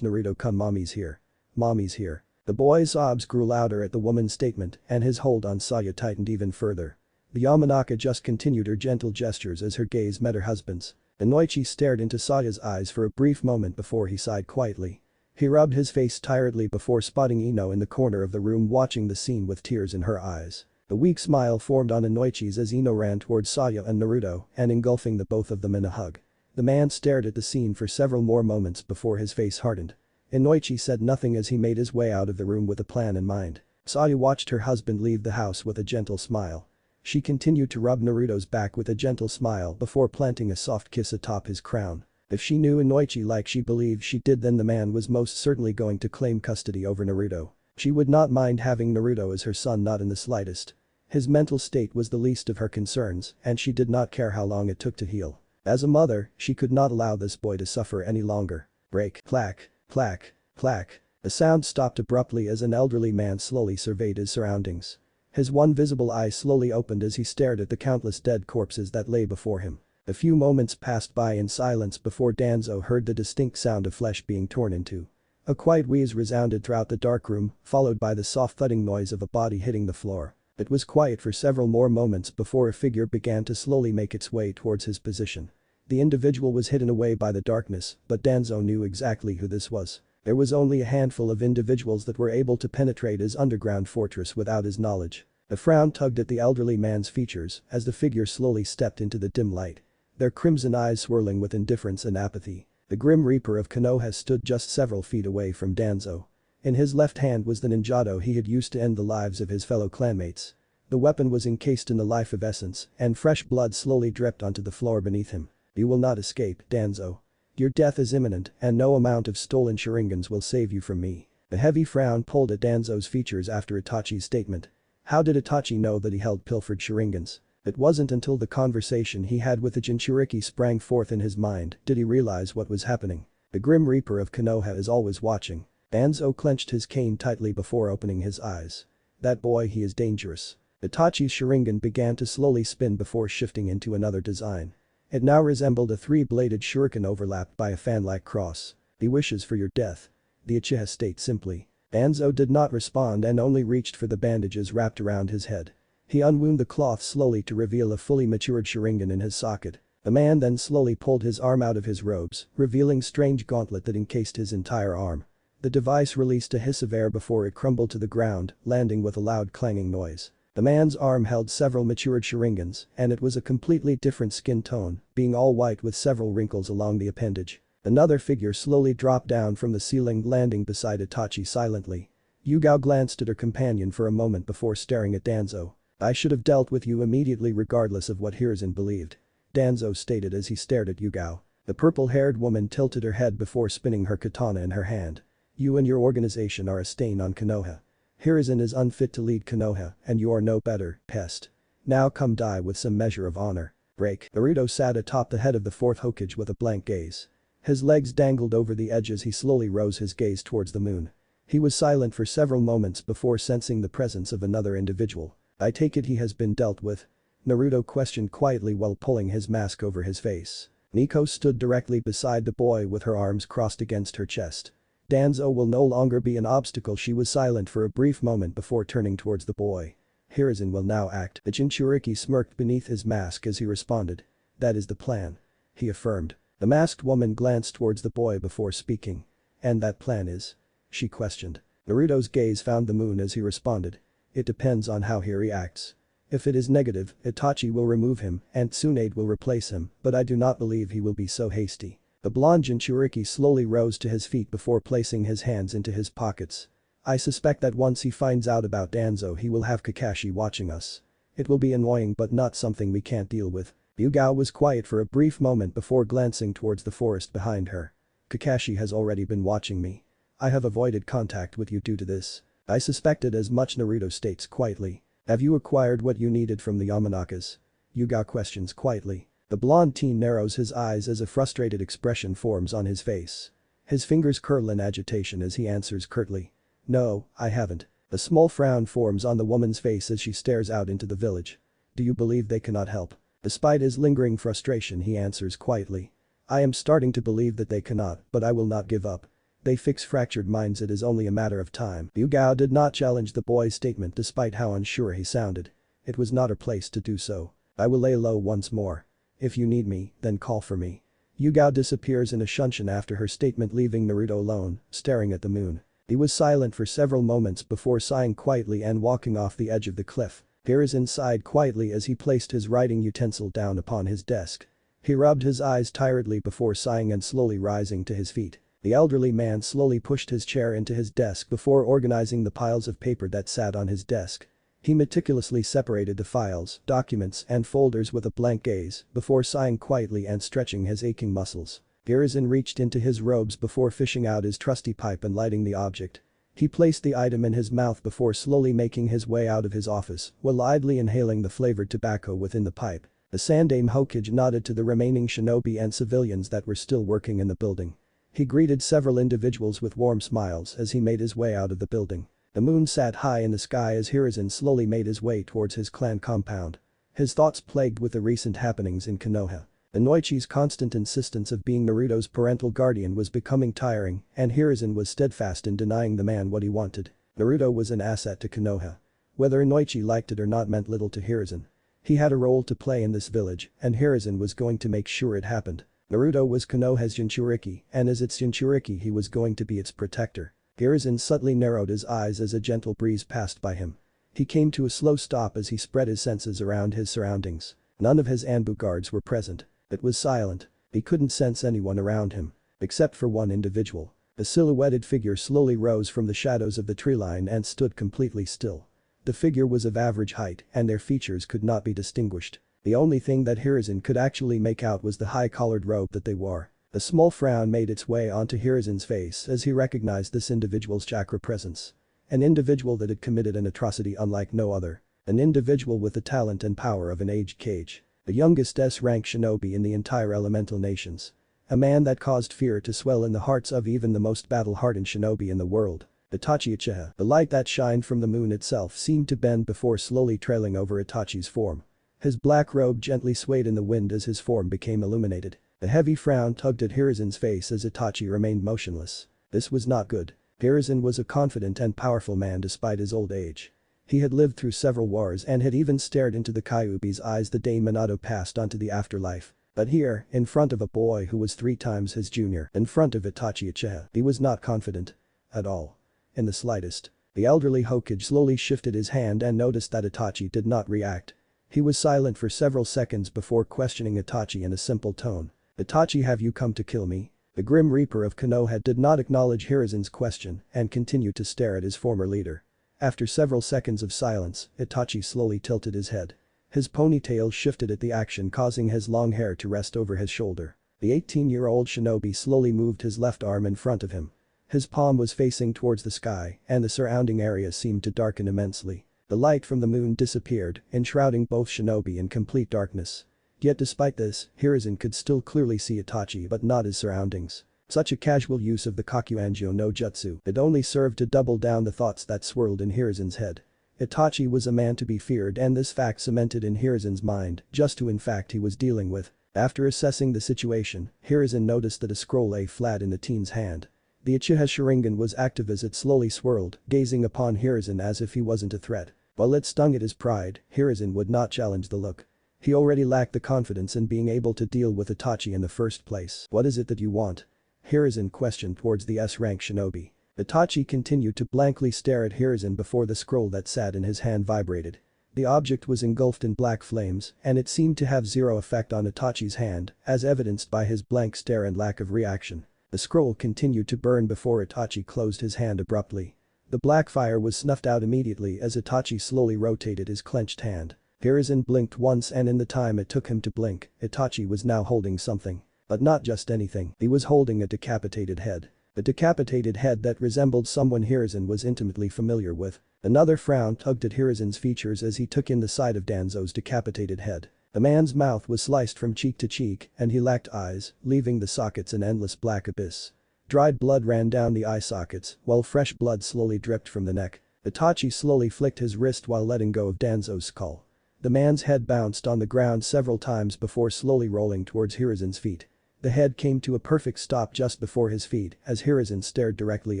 Naruto, come, mommy's here. Mommy's here." The boy's sobs grew louder at the woman's statement and his hold on Saya tightened even further. The Yamanaka just continued her gentle gestures as her gaze met her husband's. Inoichi stared into Saya's eyes for a brief moment before he sighed quietly. He rubbed his face tiredly before spotting Ino in the corner of the room watching the scene with tears in her eyes. A weak smile formed on Inoichi's as Ino ran towards Saya and Naruto and engulfing the both of them in a hug. The man stared at the scene for several more moments before his face hardened. Inoichi said nothing as he made his way out of the room with a plan in mind. Saya watched her husband leave the house with a gentle smile. She continued to rub Naruto's back with a gentle smile before planting a soft kiss atop his crown. If she knew Inoichi like she believed she did, then the man was most certainly going to claim custody over Naruto. She would not mind having Naruto as her son, not in the slightest. His mental state was the least of her concerns and she did not care how long it took to heal. As a mother, she could not allow this boy to suffer any longer. Break. Clack. Clack. Clack. The sound stopped abruptly as an elderly man slowly surveyed his surroundings. His one visible eye slowly opened as he stared at the countless dead corpses that lay before him. A few moments passed by in silence before Danzo heard the distinct sound of flesh being torn into. A quiet wheeze resounded throughout the dark room, followed by the soft thudding noise of a body hitting the floor. It was quiet for several more moments before a figure began to slowly make its way towards his position. The individual was hidden away by the darkness, but Danzo knew exactly who this was. There was only a handful of individuals that were able to penetrate his underground fortress without his knowledge. A frown tugged at the elderly man's features as the figure slowly stepped into the dim light. Their crimson eyes swirling with indifference and apathy. The Grim Reaper of Konoha stood just several feet away from Danzo. In his left hand was the ninjato he had used to end the lives of his fellow clanmates. The weapon was encased in the life of essence, and fresh blood slowly dripped onto the floor beneath him. "You will not escape, Danzo. Your death is imminent and no amount of stolen sharingans will save you from me." A heavy frown pulled at Danzo's features after Itachi's statement. How did Itachi know that he held pilfered sharingans? It wasn't until the conversation he had with the Jinchuriki sprang forth in his mind did he realize what was happening. The Grim Reaper of Konoha is always watching. Danzo clenched his cane tightly before opening his eyes. That boy, he is dangerous. Itachi's sharingan began to slowly spin before shifting into another design. It now resembled a three-bladed shuriken overlapped by a fan-like cross. "He wishes for your death," the Uchiha stated simply. Danzo did not respond and only reached for the bandages wrapped around his head. He unwound the cloth slowly to reveal a fully matured sharingan in his socket. The man then slowly pulled his arm out of his robes, revealing strange gauntlet that encased his entire arm. The device released a hiss of air before it crumbled to the ground, landing with a loud clanging noise. The man's arm held several matured sharingans, and it was a completely different skin tone, being all white with several wrinkles along the appendage. Another figure slowly dropped down from the ceiling, landing beside Itachi silently. Yuga glanced at her companion for a moment before staring at Danzo. "I should have dealt with you immediately regardless of what Hiruzen believed," Danzo stated as he stared at Yuga. The purple-haired woman tilted her head before spinning her katana in her hand. "You and your organization are a stain on Konoha. Hiruzen is unfit to lead Konoha and you are no better, pest. Now come die with some measure of honor." Break. Naruto sat atop the head of the fourth Hokage with a blank gaze. His legs dangled over the edge as he slowly rose his gaze towards the moon. He was silent for several moments before sensing the presence of another individual. I take it he has been dealt with? Naruto questioned quietly while pulling his mask over his face. Nico stood directly beside the boy with her arms crossed against her chest. Danzo will no longer be an obstacle. She was silent for a brief moment before turning towards the boy. Hiruzen will now act. The Jinchuriki smirked beneath his mask as he responded. That is the plan. He affirmed. The masked woman glanced towards the boy before speaking. And that plan is? She questioned. Naruto's gaze found the moon as he responded. It depends on how he reacts. If it is negative, Itachi will remove him and Tsunade will replace him, but I do not believe he will be so hasty. The blonde Jinchuriki slowly rose to his feet before placing his hands into his pockets. I suspect that once he finds out about Danzo he will have Kakashi watching us. It will be annoying but not something we can't deal with. Yuga was quiet for a brief moment before glancing towards the forest behind her. Kakashi has already been watching me. I have avoided contact with you due to this. I suspected as much, Naruto states quietly. Have you acquired what you needed from the Yamanakas? Yuga questions quietly. The blonde teen narrows his eyes as a frustrated expression forms on his face. His fingers curl in agitation as he answers curtly. No, I haven't. A small frown forms on the woman's face as she stares out into the village. Do you believe they cannot help? Despite his lingering frustration he answers quietly. I am starting to believe that they cannot, but I will not give up. They fix fractured minds, it is only a matter of time. Yuga did not challenge the boy's statement despite how unsure he sounded. It was not her place to do so. I will lay low once more. If you need me, then call for me. Yuga disappears in a shunshin after her statement, leaving Naruto alone, staring at the moon. He was silent for several moments before sighing quietly and walking off the edge of the cliff. Hiruzen sighed quietly as he placed his writing utensil down upon his desk. He rubbed his eyes tiredly before sighing and slowly rising to his feet. The elderly man slowly pushed his chair into his desk before organizing the piles of paper that sat on his desk. He meticulously separated the files, documents, and folders with a blank gaze before sighing quietly and stretching his aching muscles. Hiruzen reached into his robes before fishing out his trusty pipe and lighting the object. He placed the item in his mouth before slowly making his way out of his office while idly inhaling the flavored tobacco within the pipe. The Sandaime Hokage nodded to the remaining shinobi and civilians that were still working in the building. He greeted several individuals with warm smiles as he made his way out of the building. The moon sat high in the sky as Hiruzen slowly made his way towards his clan compound. His thoughts plagued with the recent happenings in Konoha. The Noichi's constant insistence of being Naruto's parental guardian was becoming tiring, and Hiruzen was steadfast in denying the man what he wanted. Naruto was an asset to Konoha. Whether Noichi liked it or not meant little to Hiruzen. He had a role to play in this village, and Hiruzen was going to make sure it happened. Naruto was Konoha's Jinchuriki, and as its Jinchuriki he was going to be its protector. Hiruzen subtly narrowed his eyes as a gentle breeze passed by him. He came to a slow stop as he spread his senses around his surroundings. None of his Anbu guards were present. It was silent. He couldn't sense anyone around him. Except for one individual. A silhouetted figure slowly rose from the shadows of the tree line and stood completely still. The figure was of average height and their features could not be distinguished. The only thing that Hiruzen could actually make out was the high-collared robe that they wore. A small frown made its way onto Hiruzen's face as he recognized this individual's chakra presence. An individual that had committed an atrocity unlike no other. An individual with the talent and power of an aged Kage. The youngest S-rank shinobi in the entire elemental nations. A man that caused fear to swell in the hearts of even the most battle-hardened shinobi in the world. Itachi Uchiha. The light that shined from the moon itself seemed to bend before slowly trailing over Itachi's form. His black robe gently swayed in the wind as his form became illuminated. A heavy frown tugged at Hiruzen's face as Itachi remained motionless. This was not good. Hiruzen was a confident and powerful man despite his old age. He had lived through several wars and had even stared into the Kyuubi's eyes the day Minato passed onto the afterlife. But here, in front of a boy who was 3 times his junior, in front of Itachi Uchiha, he was not confident. At all. In the slightest. The elderly Hokage slowly shifted his hand and noticed that Itachi did not react. He was silent for several seconds before questioning Itachi in a simple tone. Itachi, have you come to kill me? The Grim Reaper of Konoha did not acknowledge Hiruzen's question and continued to stare at his former leader. After several seconds of silence, Itachi slowly tilted his head. His ponytail shifted at the action, causing his long hair to rest over his shoulder. The 18-year-old shinobi slowly moved his left arm in front of him. His palm was facing towards the sky and the surrounding area seemed to darken immensely. The light from the moon disappeared, enshrouding both shinobi in complete darkness. Yet despite this, Hiruzen could still clearly see Itachi but not his surroundings. Such a casual use of the Kakuanjo no Jutsu, it only served to double down the thoughts that swirled in Hiruzen's head. Itachi was a man to be feared, and this fact cemented in Hiruzen's mind just who in fact he was dealing with. After assessing the situation, Hiruzen noticed that a scroll lay flat in the teen's hand. The Uchiha Sharingan was active as it slowly swirled, gazing upon Hiruzen as if he wasn't a threat. While it stung at his pride, Hiruzen would not challenge the look. He already lacked the confidence in being able to deal with Itachi in the first place. "What is it that you want?" Hiruzen questioned towards the S-rank shinobi. Itachi continued to blankly stare at Hiruzen before the scroll that sat in his hand vibrated. The object was engulfed in black flames, and it seemed to have zero effect on Itachi's hand, as evidenced by his blank stare and lack of reaction. The scroll continued to burn before Itachi closed his hand abruptly. The black fire was snuffed out immediately as Itachi slowly rotated his clenched hand. Hiruzen blinked once, and in the time it took him to blink, Itachi was now holding something. But not just anything, he was holding a decapitated head. A decapitated head that resembled someone Hiruzen was intimately familiar with. Another frown tugged at Hiruzen's features as he took in the sight of Danzo's decapitated head. The man's mouth was sliced from cheek to cheek, and he lacked eyes, leaving the sockets an endless black abyss. Dried blood ran down the eye sockets, while fresh blood slowly dripped from the neck. Itachi slowly flicked his wrist while letting go of Danzo's skull. The man's head bounced on the ground several times before slowly rolling towards Hiruzen's feet. The head came to a perfect stop just before his feet as Hiruzen stared directly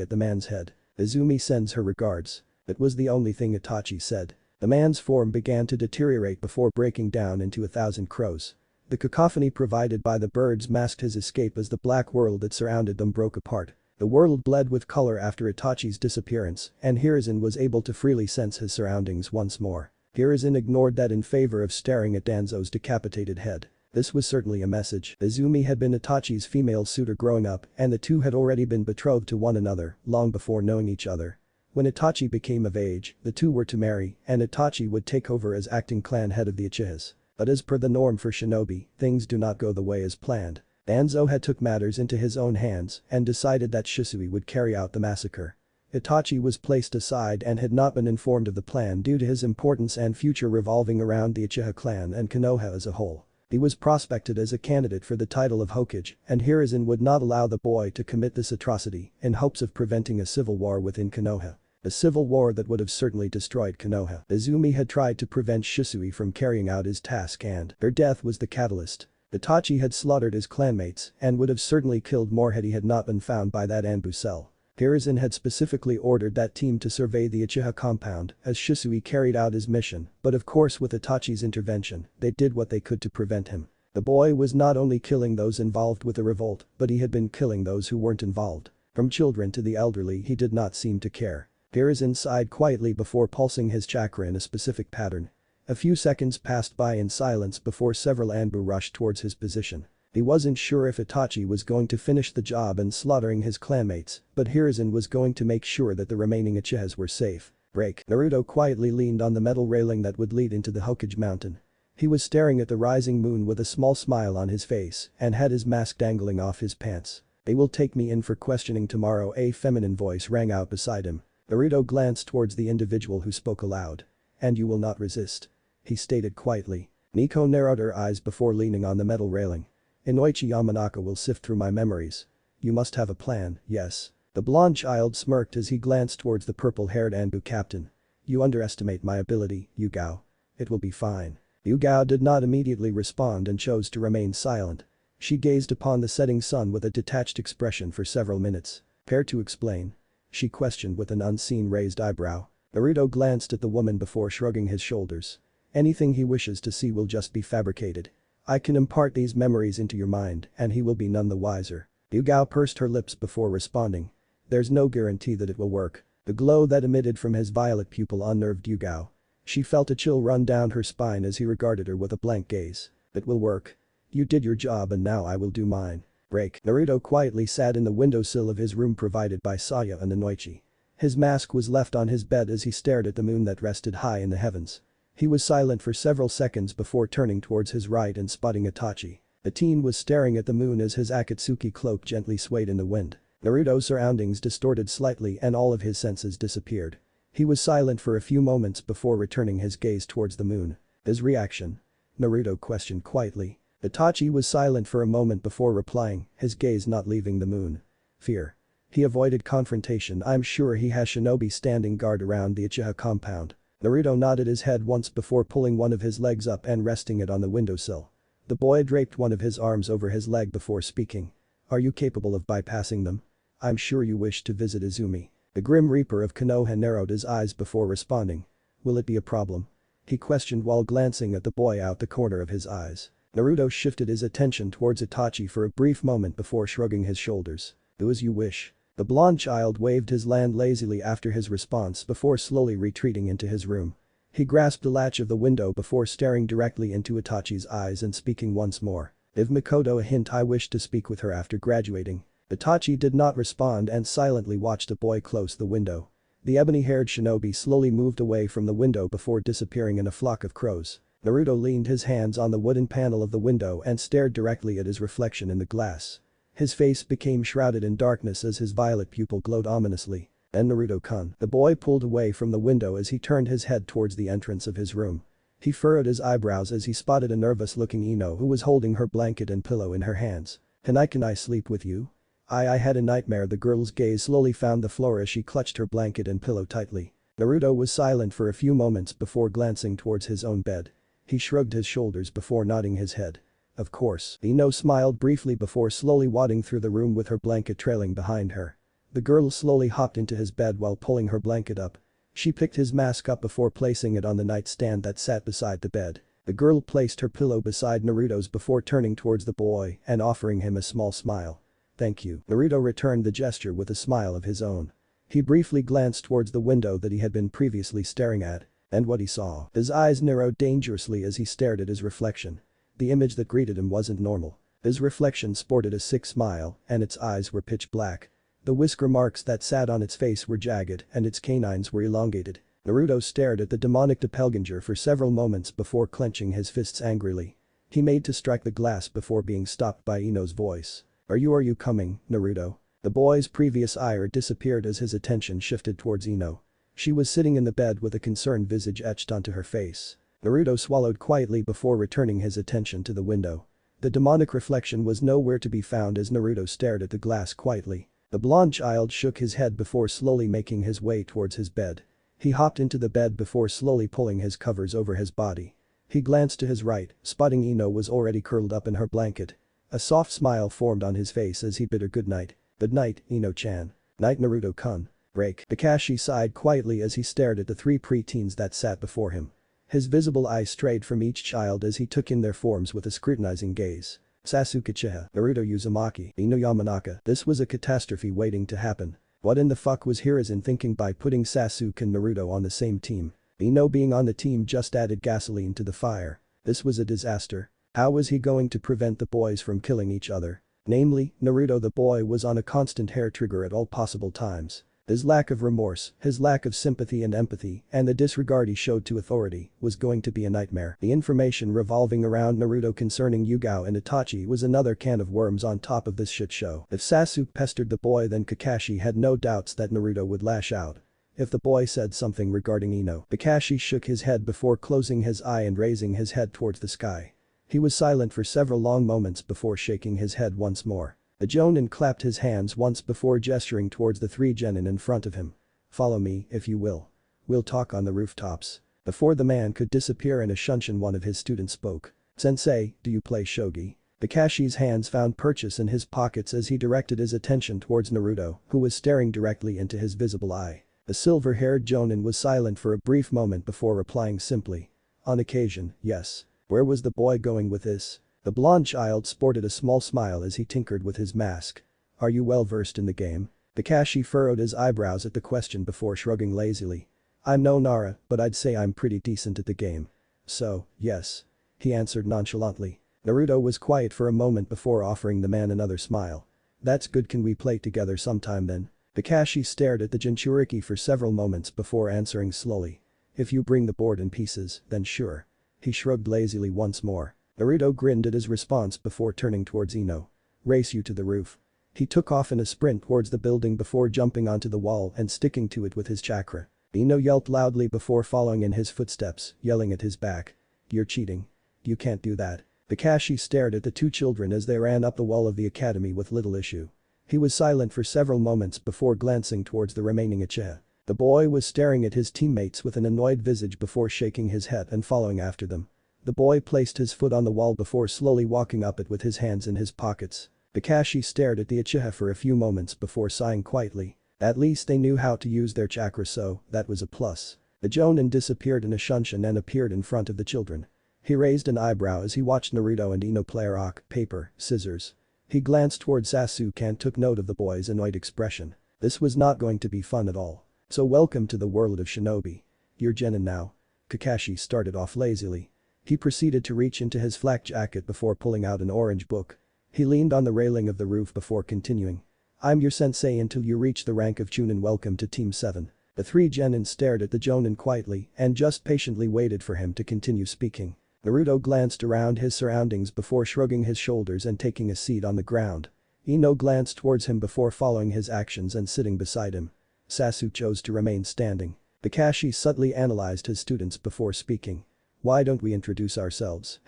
at the man's head. "Izumi sends her regards." That was the only thing Itachi said. The man's form began to deteriorate before breaking down into 1,000 crows. The cacophony provided by the birds masked his escape as the black world that surrounded them broke apart. The world bled with color after Itachi's disappearance, and Hiruzen was able to freely sense his surroundings once more. Hiruzen ignored that in favor of staring at Danzo's decapitated head. This was certainly a message. Izumi had been Itachi's female suitor growing up, and the two had already been betrothed to one another long before knowing each other. When Itachi became of age, the two were to marry, and Itachi would take over as acting clan head of the Uchihas. But as per the norm for shinobi, things do not go the way as planned. Danzo had took matters into his own hands and decided that Shisui would carry out the massacre. Itachi was placed aside and had not been informed of the plan due to his importance and future revolving around the Uchiha clan and Konoha as a whole. He was prospected as a candidate for the title of Hokage, and Hiruzen would not allow the boy to commit this atrocity in hopes of preventing a civil war within Konoha. A civil war that would have certainly destroyed Konoha. Izumi had tried to prevent Shisui from carrying out his task, and her death was the catalyst. Itachi had slaughtered his clanmates and would have certainly killed more had he had not been found by that Anbu cell. Hiruzen had specifically ordered that team to survey the Uchiha compound as Shisui carried out his mission, but of course with Itachi's intervention, they did what they could to prevent him. The boy was not only killing those involved with the revolt, but he had been killing those who weren't involved. From children to the elderly, he did not seem to care. Hiruzen sighed quietly before pulsing his chakra in a specific pattern. A few seconds passed by in silence before several Anbu rushed towards his position. He wasn't sure if Itachi was going to finish the job and slaughtering his clanmates, but Hiruzen was going to make sure that the remaining Uchihas were safe. Break. Naruto quietly leaned on the metal railing that would lead into the Hokage mountain. He was staring at the rising moon with a small smile on his face and had his mask dangling off his pants. "They will take me in for questioning tomorrow," a feminine voice rang out beside him. Naruto glanced towards the individual who spoke aloud. "And you will not resist," he stated quietly. Nico narrowed her eyes before leaning on the metal railing. "Inoichi Yamanaka will sift through my memories. You must have a plan, yes?" The blonde child smirked as he glanced towards the purple-haired Anbu captain. "You underestimate my ability, Yuga. It will be fine." Yuga did not immediately respond and chose to remain silent. She gazed upon the setting sun with a detached expression for several minutes. "Care to explain?" she questioned with an unseen raised eyebrow. Naruto glanced at the woman before shrugging his shoulders. "Anything he wishes to see will just be fabricated. I can impart these memories into your mind and he will be none the wiser." Yuga pursed her lips before responding. "There's no guarantee that it will work." The glow that emitted from his violet pupil unnerved Yuga. She felt a chill run down her spine as he regarded her with a blank gaze. "It will work. You did your job and now I will do mine." Break. Naruto quietly sat in the windowsill of his room provided by Saya and Inoichi. His mask was left on his bed as he stared at the moon that rested high in the heavens. He was silent for several seconds before turning towards his right and spotting Itachi. The teen was staring at the moon as his Akatsuki cloak gently swayed in the wind. Naruto's surroundings distorted slightly and all of his senses disappeared. He was silent for a few moments before returning his gaze towards the moon. His reaction. Naruto questioned quietly. Itachi was silent for a moment before replying, his gaze not leaving the moon. Fear. He avoided confrontation. I'm sure he has shinobi standing guard around the Uchiha compound. Naruto nodded his head once before pulling one of his legs up and resting it on the windowsill. The boy draped one of his arms over his leg before speaking. Are you capable of bypassing them? I'm sure you wish to visit Izumi. The Grim Reaper of Konoha narrowed his eyes before responding. Will it be a problem? He questioned while glancing at the boy out the corner of his eyes. Naruto shifted his attention towards Itachi for a brief moment before shrugging his shoulders. Do as you wish. The blonde child waved his hand lazily after his response before slowly retreating into his room. He grasped the latch of the window before staring directly into Itachi's eyes and speaking once more. Give Mikoto a hint, I wish to speak with her after graduating. Itachi did not respond and silently watched the boy close the window. The ebony-haired shinobi slowly moved away from the window before disappearing in a flock of crows. Naruto leaned his hands on the wooden panel of the window and stared directly at his reflection in the glass. His face became shrouded in darkness as his violet pupil glowed ominously. Then Naruto-kun. The boy pulled away from the window as he turned his head towards the entrance of his room. He furrowed his eyebrows as he spotted a nervous-looking Ino who was holding her blanket and pillow in her hands. Can I sleep with you? I had a nightmare. The girl's gaze slowly found the floor as she clutched her blanket and pillow tightly. Naruto was silent for a few moments before glancing towards his own bed. He shrugged his shoulders before nodding his head. Of course. Ino smiled briefly before slowly wadding through the room with her blanket trailing behind her. The girl slowly hopped into his bed while pulling her blanket up. She picked his mask up before placing it on the nightstand that sat beside the bed. The girl placed her pillow beside Naruto's before turning towards the boy and offering him a small smile. Thank you. Naruto returned the gesture with a smile of his own. He briefly glanced towards the window that he had been previously staring at. And what he saw. His eyes narrowed dangerously as he stared at his reflection. The image that greeted him wasn't normal. His reflection sported a sick smile and its eyes were pitch black. The whisker marks that sat on its face were jagged and its canines were elongated. Naruto stared at the demonic doppelganger for several moments before clenching his fists angrily. He made to strike the glass before being stopped by Ino's voice. Are you coming, Naruto? The boy's previous ire disappeared as his attention shifted towards Ino. She was sitting in the bed with a concerned visage etched onto her face. Naruto swallowed quietly before returning his attention to the window. The demonic reflection was nowhere to be found as Naruto stared at the glass quietly. The blonde child shook his head before slowly making his way towards his bed. He hopped into the bed before slowly pulling his covers over his body. He glanced to his right, spotting Ino was already curled up in her blanket. A soft smile formed on his face as he bid her good night. Good night, Ino-chan. Night, Naruto-kun. Break. Kakashi sighed quietly as he stared at the three preteens that sat before him. His visible eyes strayed from each child as he took in their forms with a scrutinizing gaze. Sasuke Uchiha, Naruto Uzumaki, Ino Yamanaka. This was a catastrophe waiting to happen. What in the fuck was Hiruzen thinking by putting Sasuke and Naruto on the same team? Ino being on the team just added gasoline to the fire. This was a disaster. How was he going to prevent the boys from killing each other? Namely, Naruto the boy was on a constant hair trigger at all possible times. His lack of remorse, his lack of sympathy and empathy, and the disregard he showed to authority was going to be a nightmare. The information revolving around Naruto concerning Yuga and Itachi was another can of worms on top of this shit show. If Sasuke pestered the boy, then Kakashi had no doubts that Naruto would lash out. If the boy said something regarding Ino, Kakashi shook his head before closing his eye and raising his head towards the sky. He was silent for several long moments before shaking his head once more. The Jonin clapped his hands once before gesturing towards the three genin in front of him. Follow me, if you will. We'll talk on the rooftops. Before the man could disappear in a shunshin, one of his students spoke. Sensei, do you play shogi? Kakashi's hands found purchase in his pockets as he directed his attention towards Naruto, who was staring directly into his visible eye. The silver-haired Jonin was silent for a brief moment before replying simply. On occasion, yes. Where was the boy going with this? The blonde child sported a small smile as he tinkered with his mask. Are you well versed in the game? Kakashi furrowed his eyebrows at the question before shrugging lazily. I'm no Nara, but I'd say I'm pretty decent at the game. So, yes. He answered nonchalantly. Naruto was quiet for a moment before offering the man another smile. That's good, can we play together sometime then? Kakashi stared at the Jinchuriki for several moments before answering slowly. If you bring the board in pieces, then sure. He shrugged lazily once more. Naruto grinned at his response before turning towards Ino. Race you to the roof. He took off in a sprint towards the building before jumping onto the wall and sticking to it with his chakra. Ino yelped loudly before following in his footsteps, yelling at his back. You're cheating. you can't do that. Kakashi stared at the two children as they ran up the wall of the academy with little issue. He was silent for several moments before glancing towards the remaining Uchiha. The boy was staring at his teammates with an annoyed visage before shaking his head and following after them. The boy placed his foot on the wall before slowly walking up it with his hands in his pockets. Kakashi stared at the Uchiha for a few moments before sighing quietly. At least they knew how to use their chakra, so that was a plus. The Jonin disappeared in a shunshin and appeared in front of the children. He raised an eyebrow as he watched Naruto and Ino play rock, paper, scissors. He glanced towards Sasuke and took note of the boy's annoyed expression. This was not going to be fun at all. So welcome to the world of shinobi. You're genin now. Kakashi started off lazily. He proceeded to reach into his flak jacket before pulling out an orange book. He leaned on the railing of the roof before continuing. I'm your sensei until you reach the rank of Chunin. Welcome to Team 7. The three genin stared at the Jonin quietly and just patiently waited for him to continue speaking. Naruto glanced around his surroundings before shrugging his shoulders and taking a seat on the ground. Ino glanced towards him before following his actions and sitting beside him. Sasuke chose to remain standing. Kakashi subtly analyzed his students before speaking. Why don't we introduce ourselves?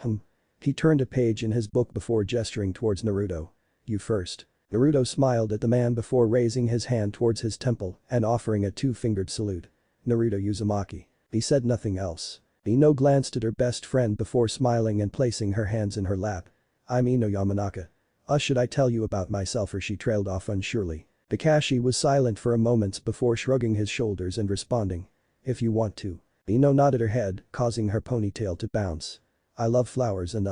He turned a page in his book before gesturing towards Naruto. You first. Naruto smiled at the man before raising his hand towards his temple and offering a two-fingered salute. Naruto Uzumaki. He said nothing else. Ino glanced at her best friend before smiling and placing her hands in her lap. I'm Ino Yamanaka. Should I tell you about myself, or she trailed off unsurely. Kakashi was silent for a moment before shrugging his shoulders and responding. If you want to. Ino nodded her head, causing her ponytail to bounce. I love flowers and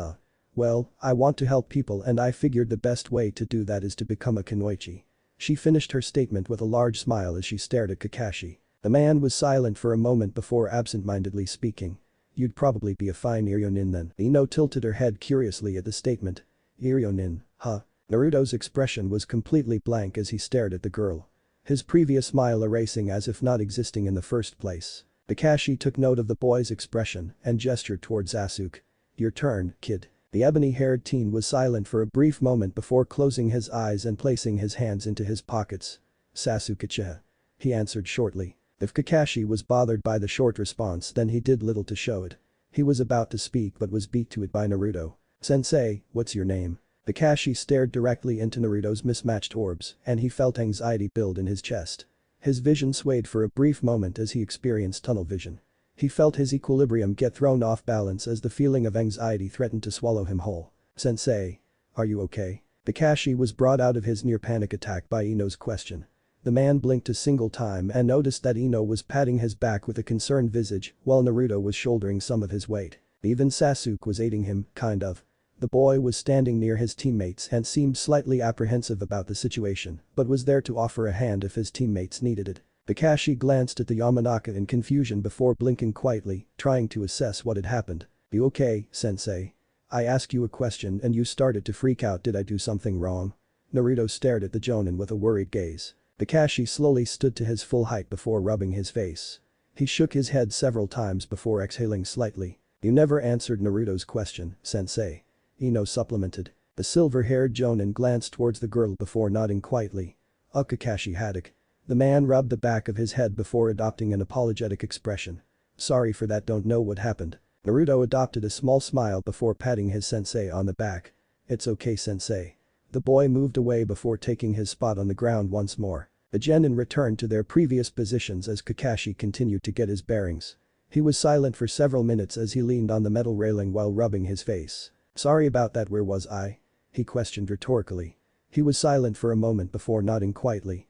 well, I want to help people and I figured the best way to do that is to become a kunoichi. She finished her statement with a large smile as she stared at Kakashi. The man was silent for a moment before absent-mindedly speaking. You'd probably be a fine Iryonin then. Ino tilted her head curiously at the statement. Iryonin, huh? Naruto's expression was completely blank as he stared at the girl. His previous smile erasing as if not existing in the first place. Kakashi took note of the boy's expression and gestured towards Sasuke. Your turn, kid. The ebony-haired teen was silent for a brief moment before closing his eyes and placing his hands into his pockets. Sasuke Uchiha. He answered shortly. If Kakashi was bothered by the short response, then he did little to show it. He was about to speak but was beat to it by Naruto. Sensei, what's your name? Kakashi stared directly into Naruto's mismatched orbs and he felt anxiety build in his chest. His vision swayed for a brief moment as he experienced tunnel vision. He felt his equilibrium get thrown off balance as the feeling of anxiety threatened to swallow him whole. Sensei. Are you okay? Kakashi was brought out of his near panic attack by Ino's question. The man blinked a single time and noticed that Ino was patting his back with a concerned visage while Naruto was shouldering some of his weight. Even Sasuke was aiding him, kind of. The boy was standing near his teammates and seemed slightly apprehensive about the situation but was there to offer a hand if his teammates needed it. Kakashi glanced at the Yamanaka in confusion before blinking quietly, trying to assess what had happened. You okay, sensei? I asked you a question and you started to freak out. Did I do something wrong? Naruto stared at the Jonin with a worried gaze. Kakashi slowly stood to his full height before rubbing his face. He shook his head several times before exhaling slightly. You never answered Naruto's question, sensei. Ino supplemented. The silver-haired Jonin glanced towards the girl before nodding quietly. Kakashi Haddock. The man rubbed the back of his head before adopting an apologetic expression. Sorry for that, don't know what happened. Naruto adopted a small smile before patting his sensei on the back. It's okay, sensei. The boy moved away before taking his spot on the ground once more. The genin returned to their previous positions as Kakashi continued to get his bearings. He was silent for several minutes as he leaned on the metal railing while rubbing his face. Sorry about that, where was I? He questioned rhetorically. He was silent for a moment before nodding quietly.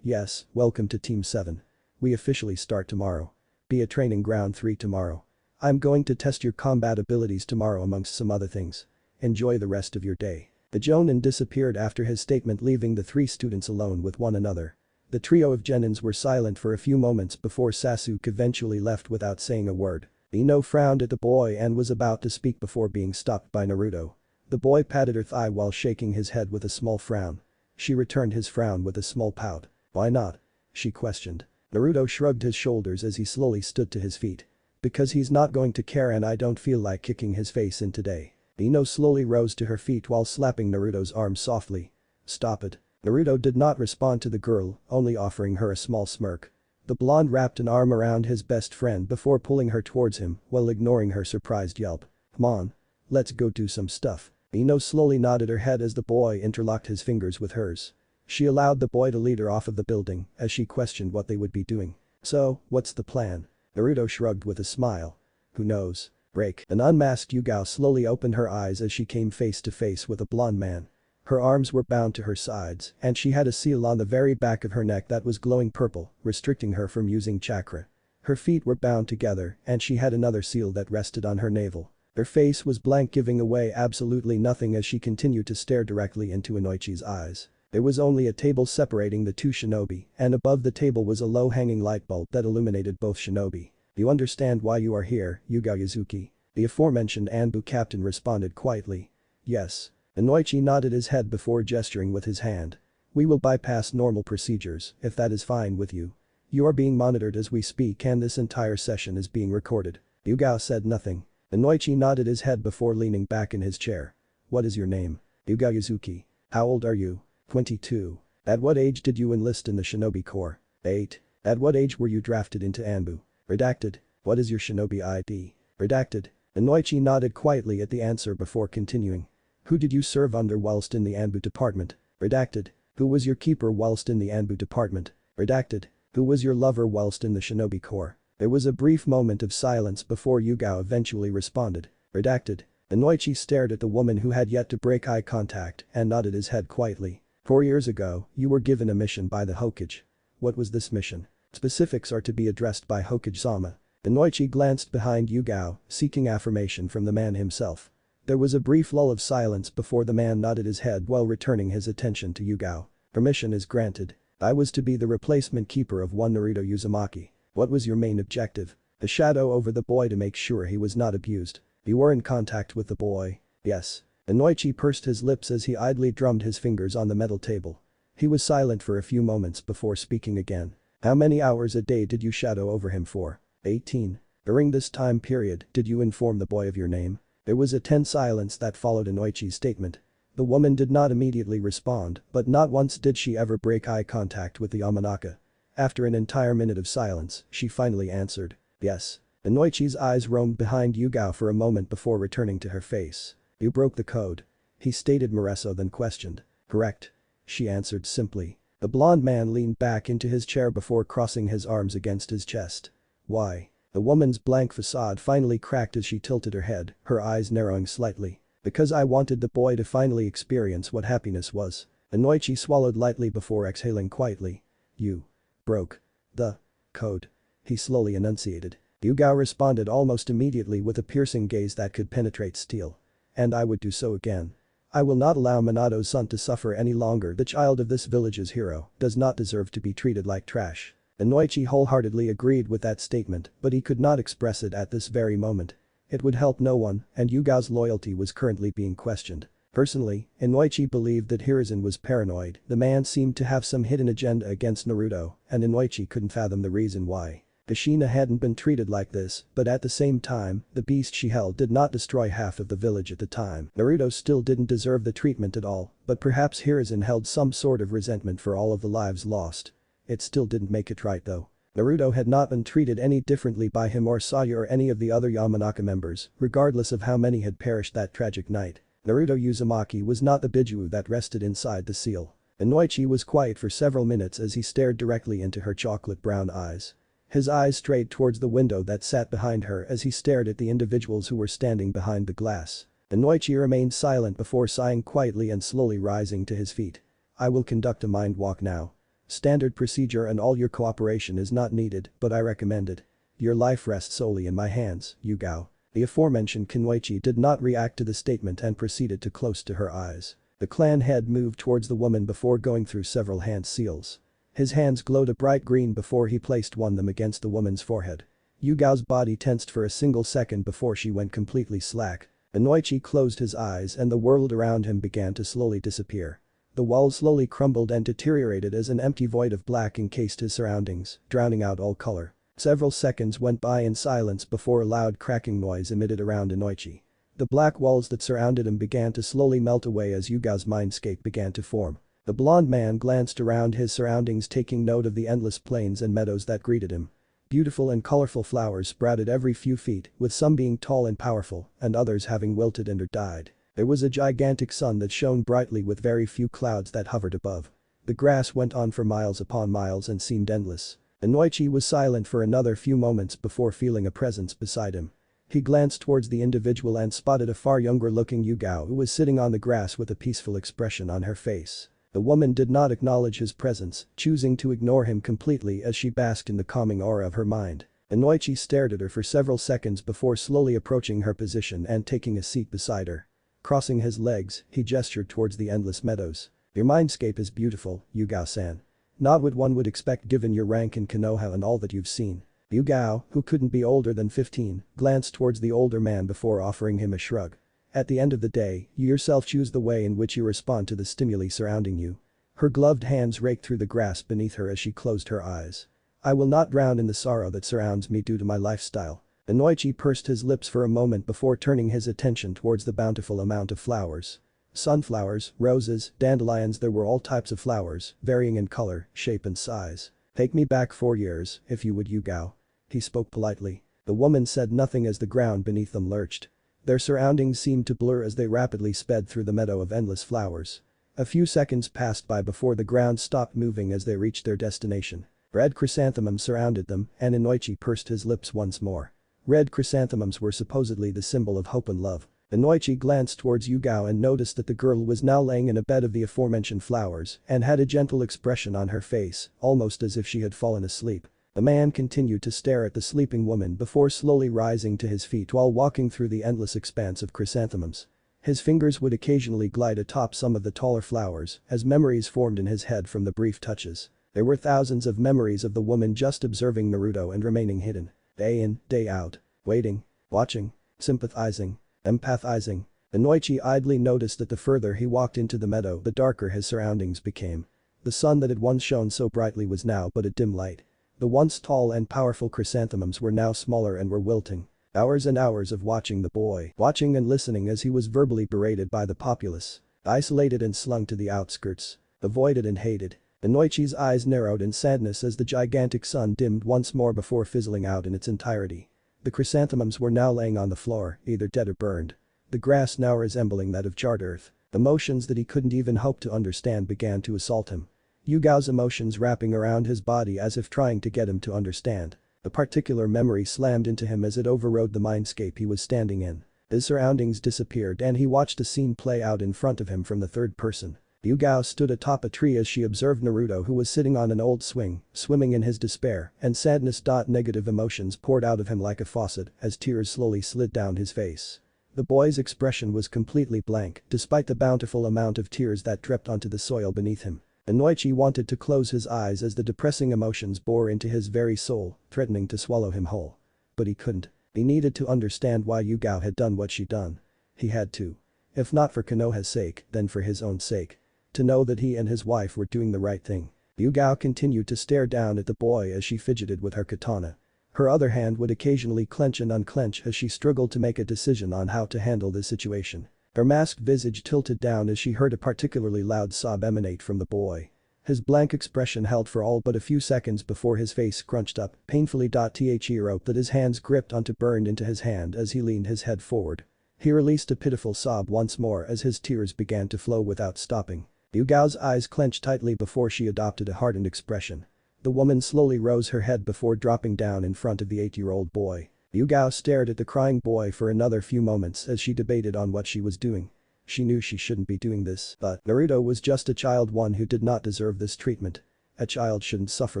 Yes, welcome to Team 7. We officially start tomorrow. Be at training ground 3 tomorrow. I'm going to test your combat abilities tomorrow amongst some other things. Enjoy the rest of your day. The Jonin disappeared after his statement, leaving the three students alone with one another. The trio of genins were silent for a few moments before Sasuke eventually left without saying a word. Ino frowned at the boy and was about to speak before being stopped by Naruto. The boy patted her thigh while shaking his head with a small frown. She returned his frown with a small pout. Why not? She questioned. Naruto shrugged his shoulders as he slowly stood to his feet. Because he's not going to care and I don't feel like kicking his face in today. Ino slowly rose to her feet while slapping Naruto's arm softly. Stop it. Naruto did not respond to the girl, only offering her a small smirk. The blonde wrapped an arm around his best friend before pulling her towards him while ignoring her surprised yelp. Come on. Let's go do some stuff. Ino slowly nodded her head as the boy interlocked his fingers with hers. She allowed the boy to lead her off of the building as she questioned what they would be doing. So, what's the plan? Naruto shrugged with a smile. Who knows? Break. An unmasked Yuga slowly opened her eyes as she came face to face with a blonde man. Her arms were bound to her sides, and she had a seal on the very back of her neck that was glowing purple, restricting her from using chakra. Her feet were bound together, and she had another seal that rested on her navel. Her face was blank, giving away absolutely nothing as she continued to stare directly into Inoichi's eyes. There was only a table separating the two shinobi, and above the table was a low-hanging light bulb that illuminated both shinobi. You understand why you are here, Yuga Yazuki? The aforementioned Anbu captain responded quietly. Yes. Inoichi nodded his head before gesturing with his hand. We will bypass normal procedures, if that is fine with you. You are being monitored as we speak and this entire session is being recorded. Yuga said nothing. Inoichi nodded his head before leaning back in his chair. What is your name? Yuga Yazuki. How old are you? 22. At what age did you enlist in the Shinobi Corps? 8. At what age were you drafted into Anbu? Redacted. What is your Shinobi ID? Redacted. Inoichi nodded quietly at the answer before continuing. Who did you serve under whilst in the Anbu department? Redacted. Who was your keeper whilst in the Anbu department? Redacted. Who was your lover whilst in the Shinobi Corps? There was a brief moment of silence before Yuga eventually responded. Redacted. Inoichi stared at the woman who had yet to break eye contact and nodded his head quietly. 4 years ago, you were given a mission by the Hokage. What was this mission? Specifics are to be addressed by Hokage-sama. Inoichi glanced behind Yuga, seeking affirmation from the man himself. There was a brief lull of silence before the man nodded his head while returning his attention to Yuga. Permission is granted. I was to be the replacement keeper of one Naruto Uzumaki. What was your main objective? The shadow over the boy to make sure he was not abused. You were in contact with the boy? Yes. Inoichi pursed his lips as he idly drummed his fingers on the metal table. He was silent for a few moments before speaking again. How many hours a day did you shadow over him for? 18. During this time period, did you inform the boy of your name? There was a tense silence that followed Inoichi's statement. The woman did not immediately respond, but not once did she ever break eye contact with the Yamanaka. After an entire minute of silence, she finally answered. Yes. Inoichi's eyes roamed behind Yuga for a moment before returning to her face. You broke the code. He stated Moreso then questioned. Correct. She answered simply. The blonde man leaned back into his chair before crossing his arms against his chest. Why? The woman's blank facade finally cracked as she tilted her head, her eyes narrowing slightly. Because I wanted the boy to finally experience what happiness was. Inoichi swallowed lightly before exhaling quietly. You broke the code. He slowly enunciated. Yuga responded almost immediately with a piercing gaze that could penetrate steel. And I would do so again. I will not allow Minato's son to suffer any longer. The child of this village's hero does not deserve to be treated like trash. Inoichi wholeheartedly agreed with that statement, but he could not express it at this very moment. It would help no one, and Yuga's loyalty was currently being questioned. Personally, Inoichi believed that Hiruzen was paranoid. The man seemed to have some hidden agenda against Naruto, and Inoichi couldn't fathom the reason why. Kushina hadn't been treated like this, but at the same time, the beast she held did not destroy half of the village at the time. Naruto still didn't deserve the treatment at all, but perhaps Hiruzen held some sort of resentment for all of the lives lost. It still didn't make it right though. Naruto had not been treated any differently by him or Saya or any of the other Yamanaka members, regardless of how many had perished that tragic night. Naruto Uzumaki was not the Biju that rested inside the seal. Inoichi was quiet for several minutes as he stared directly into her chocolate brown eyes. His eyes strayed towards the window that sat behind her as he stared at the individuals who were standing behind the glass. Inoichi remained silent before sighing quietly and slowly rising to his feet. I will conduct a mind walk now. Standard procedure and all your cooperation is not needed, but I recommend it. Your life rests solely in my hands, Yuga. The aforementioned Kunoichi did not react to the statement and proceeded to close to her eyes. The clan head moved towards the woman before going through several hand seals. His hands glowed a bright green before he placed one of them against the woman's forehead. Yuga's body tensed for a single second before she went completely slack. Inoichi closed his eyes and the world around him began to slowly disappear. The walls slowly crumbled and deteriorated as an empty void of black encased his surroundings, drowning out all color. Several seconds went by in silence before a loud cracking noise emitted around Inoichi. The black walls that surrounded him began to slowly melt away as Yuga's mindscape began to form. The blonde man glanced around his surroundings taking note of the endless plains and meadows that greeted him. Beautiful and colorful flowers sprouted every few feet, with some being tall and powerful, and others having wilted and or died. There was a gigantic sun that shone brightly with very few clouds that hovered above. The grass went on for miles upon miles and seemed endless. Inoichi was silent for another few moments before feeling a presence beside him. He glanced towards the individual and spotted a far younger-looking Yuga who was sitting on the grass with a peaceful expression on her face. The woman did not acknowledge his presence, choosing to ignore him completely as she basked in the calming aura of her mind. Inoichi stared at her for several seconds before slowly approaching her position and taking a seat beside her. Crossing his legs, he gestured towards the endless meadows. "Your mindscape is beautiful, Yuga-san. Not what one would expect given your rank in Konoha and all that you've seen." Yuga, who couldn't be older than 15, glanced towards the older man before offering him a shrug. "At the end of the day, you yourself choose the way in which you respond to the stimuli surrounding you." Her gloved hands raked through the grass beneath her as she closed her eyes. "I will not drown in the sorrow that surrounds me due to my lifestyle." Inoichi pursed his lips for a moment before turning his attention towards the bountiful amount of flowers. Sunflowers, roses, dandelions, there were all types of flowers, varying in color, shape and size. "Take me back 4 years, if you would, Yuga." He spoke politely. The woman said nothing as the ground beneath them lurched. Their surroundings seemed to blur as they rapidly sped through the meadow of endless flowers. A few seconds passed by before the ground stopped moving as they reached their destination. Red chrysanthemums surrounded them, and Inoichi pursed his lips once more. Red chrysanthemums were supposedly the symbol of hope and love. Inoichi glanced towards Yuga and noticed that the girl was now laying in a bed of the aforementioned flowers and had a gentle expression on her face, almost as if she had fallen asleep. The man continued to stare at the sleeping woman before slowly rising to his feet while walking through the endless expanse of chrysanthemums. His fingers would occasionally glide atop some of the taller flowers as memories formed in his head from the brief touches. There were thousands of memories of the woman just observing Naruto and remaining hidden. Day in, day out. Waiting. Watching. Sympathizing. Empathizing. Inoichi idly noticed that the further he walked into the meadow the darker his surroundings became. The sun that had once shone so brightly was now but a dim light. The once tall and powerful chrysanthemums were now smaller and were wilting. Hours and hours of watching the boy. Watching and listening as he was verbally berated by the populace. Isolated and slung to the outskirts. Avoided and hated. Inoichi's eyes narrowed in sadness as the gigantic sun dimmed once more before fizzling out in its entirety. The chrysanthemums were now laying on the floor, either dead or burned. The grass now resembling that of charred earth. Emotions that he couldn't even hope to understand began to assault him. Yuga's emotions wrapping around his body as if trying to get him to understand. A particular memory slammed into him as it overrode the mindscape he was standing in. His surroundings disappeared and he watched a scene play out in front of him from the third person. Yuga stood atop a tree as she observed Naruto who was sitting on an old swing, swimming in his despair and sadness. Negative emotions poured out of him like a faucet as tears slowly slid down his face. The boy's expression was completely blank despite the bountiful amount of tears that dripped onto the soil beneath him. Inoichi wanted to close his eyes as the depressing emotions bore into his very soul, threatening to swallow him whole. But he couldn't. He needed to understand why Yuga had done what she'd done. He had to. If not for Konoha's sake, then for his own sake. To know that he and his wife were doing the right thing. Yuga continued to stare down at the boy as she fidgeted with her katana. Her other hand would occasionally clench and unclench as she struggled to make a decision on how to handle this situation. Her masked visage tilted down as she heard a particularly loud sob emanate from the boy. His blank expression held for all but a few seconds before his face scrunched up painfully. The rope that his hands gripped onto burned into his hand as he leaned his head forward. He released a pitiful sob once more as his tears began to flow without stopping. Yuga's eyes clenched tightly before she adopted a hardened expression. The woman slowly rose her head before dropping down in front of the 8-year-old boy. Yuga stared at the crying boy for another few moments as she debated on what she was doing. She knew she shouldn't be doing this, but Naruto was just a child, one who did not deserve this treatment. A child shouldn't suffer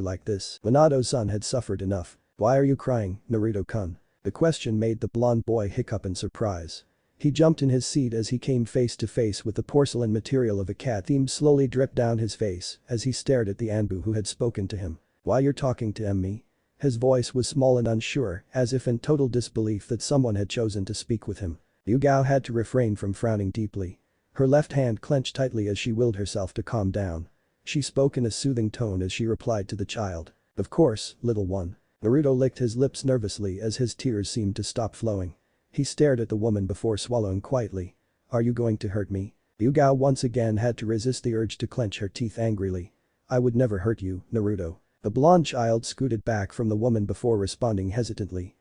like this. Minato's son had suffered enough. "Why are you crying, Naruto-kun?" The question made the blonde boy hiccup in surprise. He jumped in his seat as he came face to face with the porcelain material of a cat theme slowly dripped down his face as he stared at the Anbu who had spoken to him. "Why you're talking to me?" His voice was small and unsure, as if in total disbelief that someone had chosen to speak with him. Yuga had to refrain from frowning deeply. Her left hand clenched tightly as she willed herself to calm down. She spoke in a soothing tone as she replied to the child. "Of course, little one." Naruto licked his lips nervously as his tears seemed to stop flowing. He stared at the woman before swallowing quietly. "Are you going to hurt me?" Yuga once again had to resist the urge to clench her teeth angrily. "I would never hurt you, Naruto." The blonde child scooted back from the woman before responding hesitantly.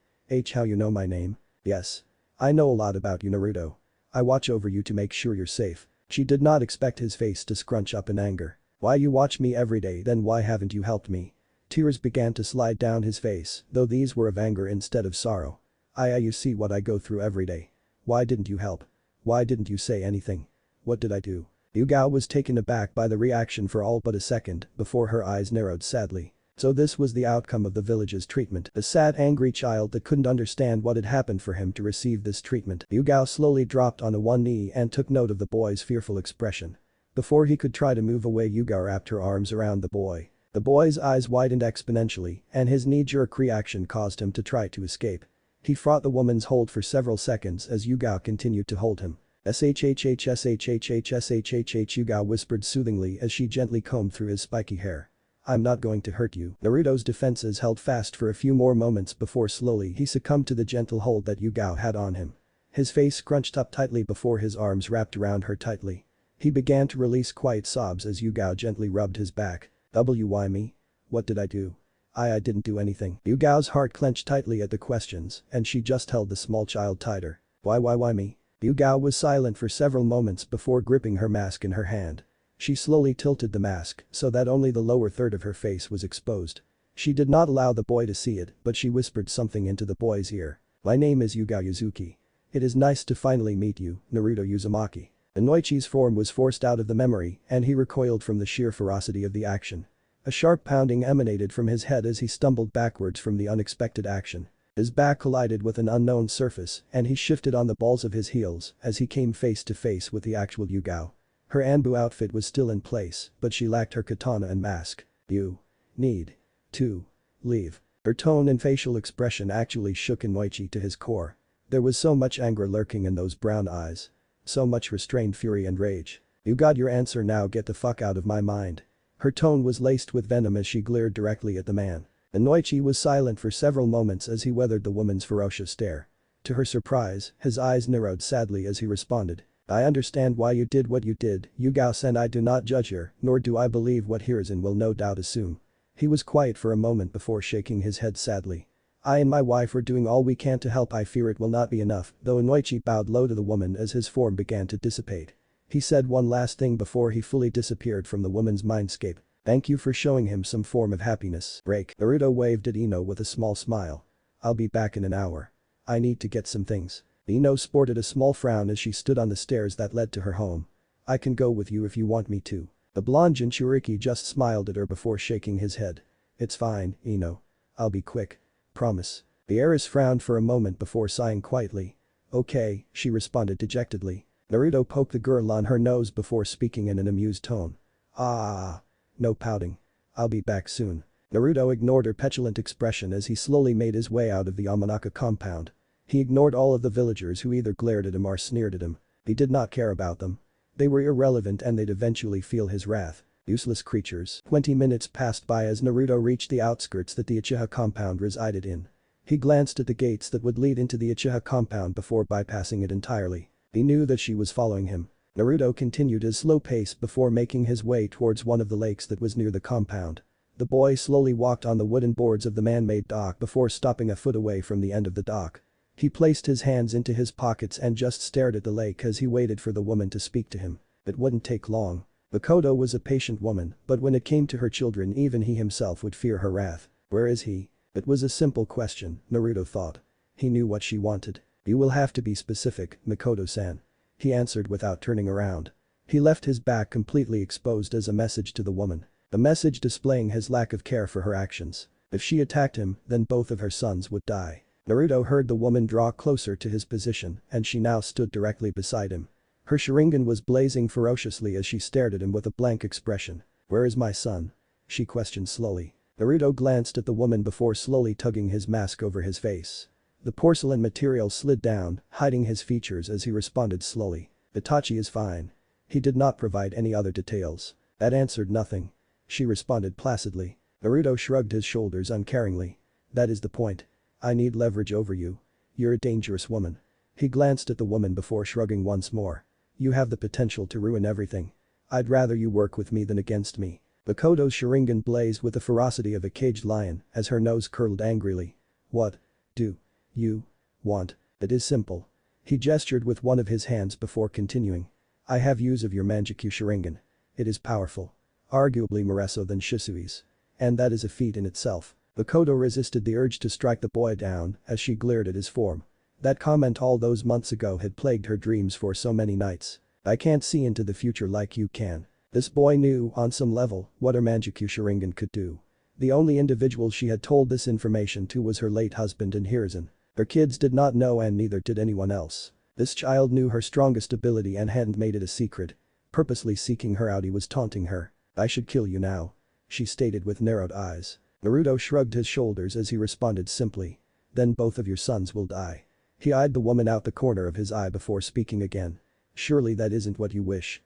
How you know my name? Yes. I know a lot about you, Naruto. I watch over you to make sure you're safe. She did not expect his face to scrunch up in anger. Why you watch me every day, then why haven't you helped me? Tears began to slide down his face, though these were of anger instead of sorrow. You see what I go through every day. Why didn't you help? Why didn't you say anything? What did I do? Yuga was taken aback by the reaction for all but a second before her eyes narrowed sadly. So this was the outcome of the village's treatment. A sad, angry child that couldn't understand what had happened for him to receive this treatment. Yuga slowly dropped onto one knee and took note of the boy's fearful expression. Before he could try to move away, Yuga wrapped her arms around the boy. The boy's eyes widened exponentially, and his knee-jerk reaction caused him to try to escape. He fought the woman's hold for several seconds as Yuga continued to hold him. SHHHSHHHSHHH, Yuga whispered soothingly as she gently combed through his spiky hair. I'm not going to hurt you. Naruto's defenses held fast for a few more moments before slowly he succumbed to the gentle hold that Yuga had on him. His face scrunched up tightly before his arms wrapped around her tightly. He began to release quiet sobs as Yuga gently rubbed his back. Why me? What did I do? I didn't do anything. Yuga's heart clenched tightly at the questions, and she just held the small child tighter. Why me? Yuga was silent for several moments before gripping her mask in her hand. She slowly tilted the mask so that only the lower third of her face was exposed. She did not allow the boy to see it, but she whispered something into the boy's ear. My name is Yuga Yuzuki. It is nice to finally meet you, Naruto Uzumaki. Inoichi's form was forced out of the memory and he recoiled from the sheer ferocity of the action. A sharp pounding emanated from his head as he stumbled backwards from the unexpected action. His back collided with an unknown surface and he shifted on the balls of his heels as he came face to face with the actual Yuga. Her Anbu outfit was still in place, but she lacked her katana and mask. You need to leave. Her tone and facial expression actually shook Inoichi to his core. There was so much anger lurking in those brown eyes. So much restrained fury and rage. You got your answer, now get the fuck out of my mind. Her tone was laced with venom as she glared directly at the man. Inoichi was silent for several moments as he weathered the woman's ferocious stare. To her surprise, his eyes narrowed sadly as he responded. I understand why you did what you did, Yuga-san. I do not judge her, nor do I believe what Hiruzen will no doubt assume. He was quiet for a moment before shaking his head sadly. I and my wife are doing all we can to help. I fear it will not be enough, though. Inoichi bowed low to the woman as his form began to dissipate. He said one last thing before he fully disappeared from the woman's mindscape. Thank you for showing him some form of happiness. Break. Naruto waved at Ino with a small smile. I'll be back in an hour. I need to get some things. Ino sported a small frown as she stood on the stairs that led to her home. I can go with you if you want me to. The blonde Jinchuriki just smiled at her before shaking his head. It's fine, Ino. I'll be quick. Promise. The heiress frowned for a moment before sighing quietly. Okay, she responded dejectedly. Naruto poked the girl on her nose before speaking in an amused tone. No pouting. I'll be back soon. Naruto ignored her petulant expression as he slowly made his way out of the Yamanaka compound. He ignored all of the villagers who either glared at him or sneered at him. He did not care about them. They were irrelevant and they'd eventually feel his wrath. Useless creatures. 20 minutes passed by as Naruto reached the outskirts that the Uchiha compound resided in. He glanced at the gates that would lead into the Uchiha compound before bypassing it entirely. He knew that she was following him. Naruto continued his slow pace before making his way towards one of the lakes that was near the compound. The boy slowly walked on the wooden boards of the man-made dock before stopping a foot away from the end of the dock. He placed his hands into his pockets and just stared at the lake as he waited for the woman to speak to him. It wouldn't take long. Makoto was a patient woman, but when it came to her children, even he himself would fear her wrath. Where is he? It was a simple question, Naruto thought. He knew what she wanted. You will have to be specific, Makoto-san. He answered without turning around. He left his back completely exposed as a message to the woman. The message displaying his lack of care for her actions. If she attacked him, then both of her sons would die. Naruto heard the woman draw closer to his position and she now stood directly beside him. Her Sharingan was blazing ferociously as she stared at him with a blank expression. Where is my son? She questioned slowly. Naruto glanced at the woman before slowly tugging his mask over his face. The porcelain material slid down, hiding his features as he responded slowly. Itachi is fine. He did not provide any other details. That answered nothing. She responded placidly. Naruto shrugged his shoulders uncaringly. That is the point. I need leverage over you. You're a dangerous woman. He glanced at the woman before shrugging once more. You have the potential to ruin everything. I'd rather you work with me than against me. Makoto's Sharingan blazed with the ferocity of a caged lion as her nose curled angrily. What do you want? It is simple. He gestured with one of his hands before continuing. I have use of your Manjikyu Sharingan. It is powerful. Arguably more so than Shisui's. And that is a feat in itself. Makoto resisted the urge to strike the boy down as she glared at his form. That comment all those months ago had plagued her dreams for so many nights. I can't see into the future like you can. This boy knew, on some level, what her Manjikyu Sharingan could do. The only individual she had told this information to was her late husband and Hiruzen. Her kids did not know and neither did anyone else. This child knew her strongest ability and hadn't made it a secret. Purposely seeking her out, he was taunting her. I should kill you now. She stated with narrowed eyes. Naruto shrugged his shoulders as he responded simply. Then both of your sons will die. He eyed the woman out the corner of his eye before speaking again. Surely that isn't what you wish,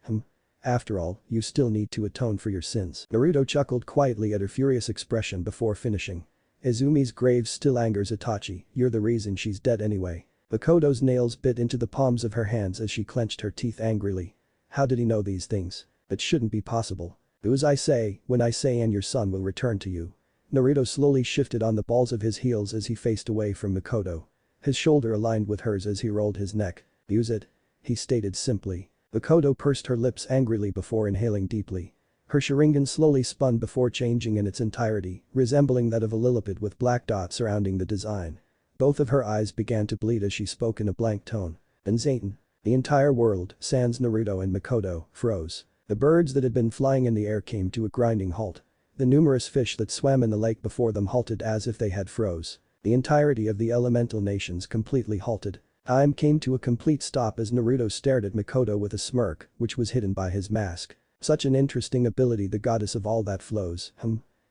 After all, you still need to atone for your sins. Naruto chuckled quietly at her furious expression before finishing. Izumi's grave still angers Itachi, you're the reason she's dead anyway. Makoto's nails bit into the palms of her hands as she clenched her teeth angrily. How did he know these things? It shouldn't be possible. Do as I say, when I say, and your son will return to you. Naruto slowly shifted on the balls of his heels as he faced away from Makoto. His shoulder aligned with hers as he rolled his neck. Use it. He stated simply. Makoto pursed her lips angrily before inhaling deeply. Her Sharingan slowly spun before changing in its entirety, resembling that of a lilliput with black dots surrounding the design. Both of her eyes began to bleed as she spoke in a blank tone. And Zayton. The entire world, sans Naruto and Makoto, froze. The birds that had been flying in the air came to a grinding halt. The numerous fish that swam in the lake before them halted as if they had froze. The entirety of the elemental nations completely halted. Time came to a complete stop as Naruto stared at Makoto with a smirk, which was hidden by his mask. Such an interesting ability, the goddess of all that flows,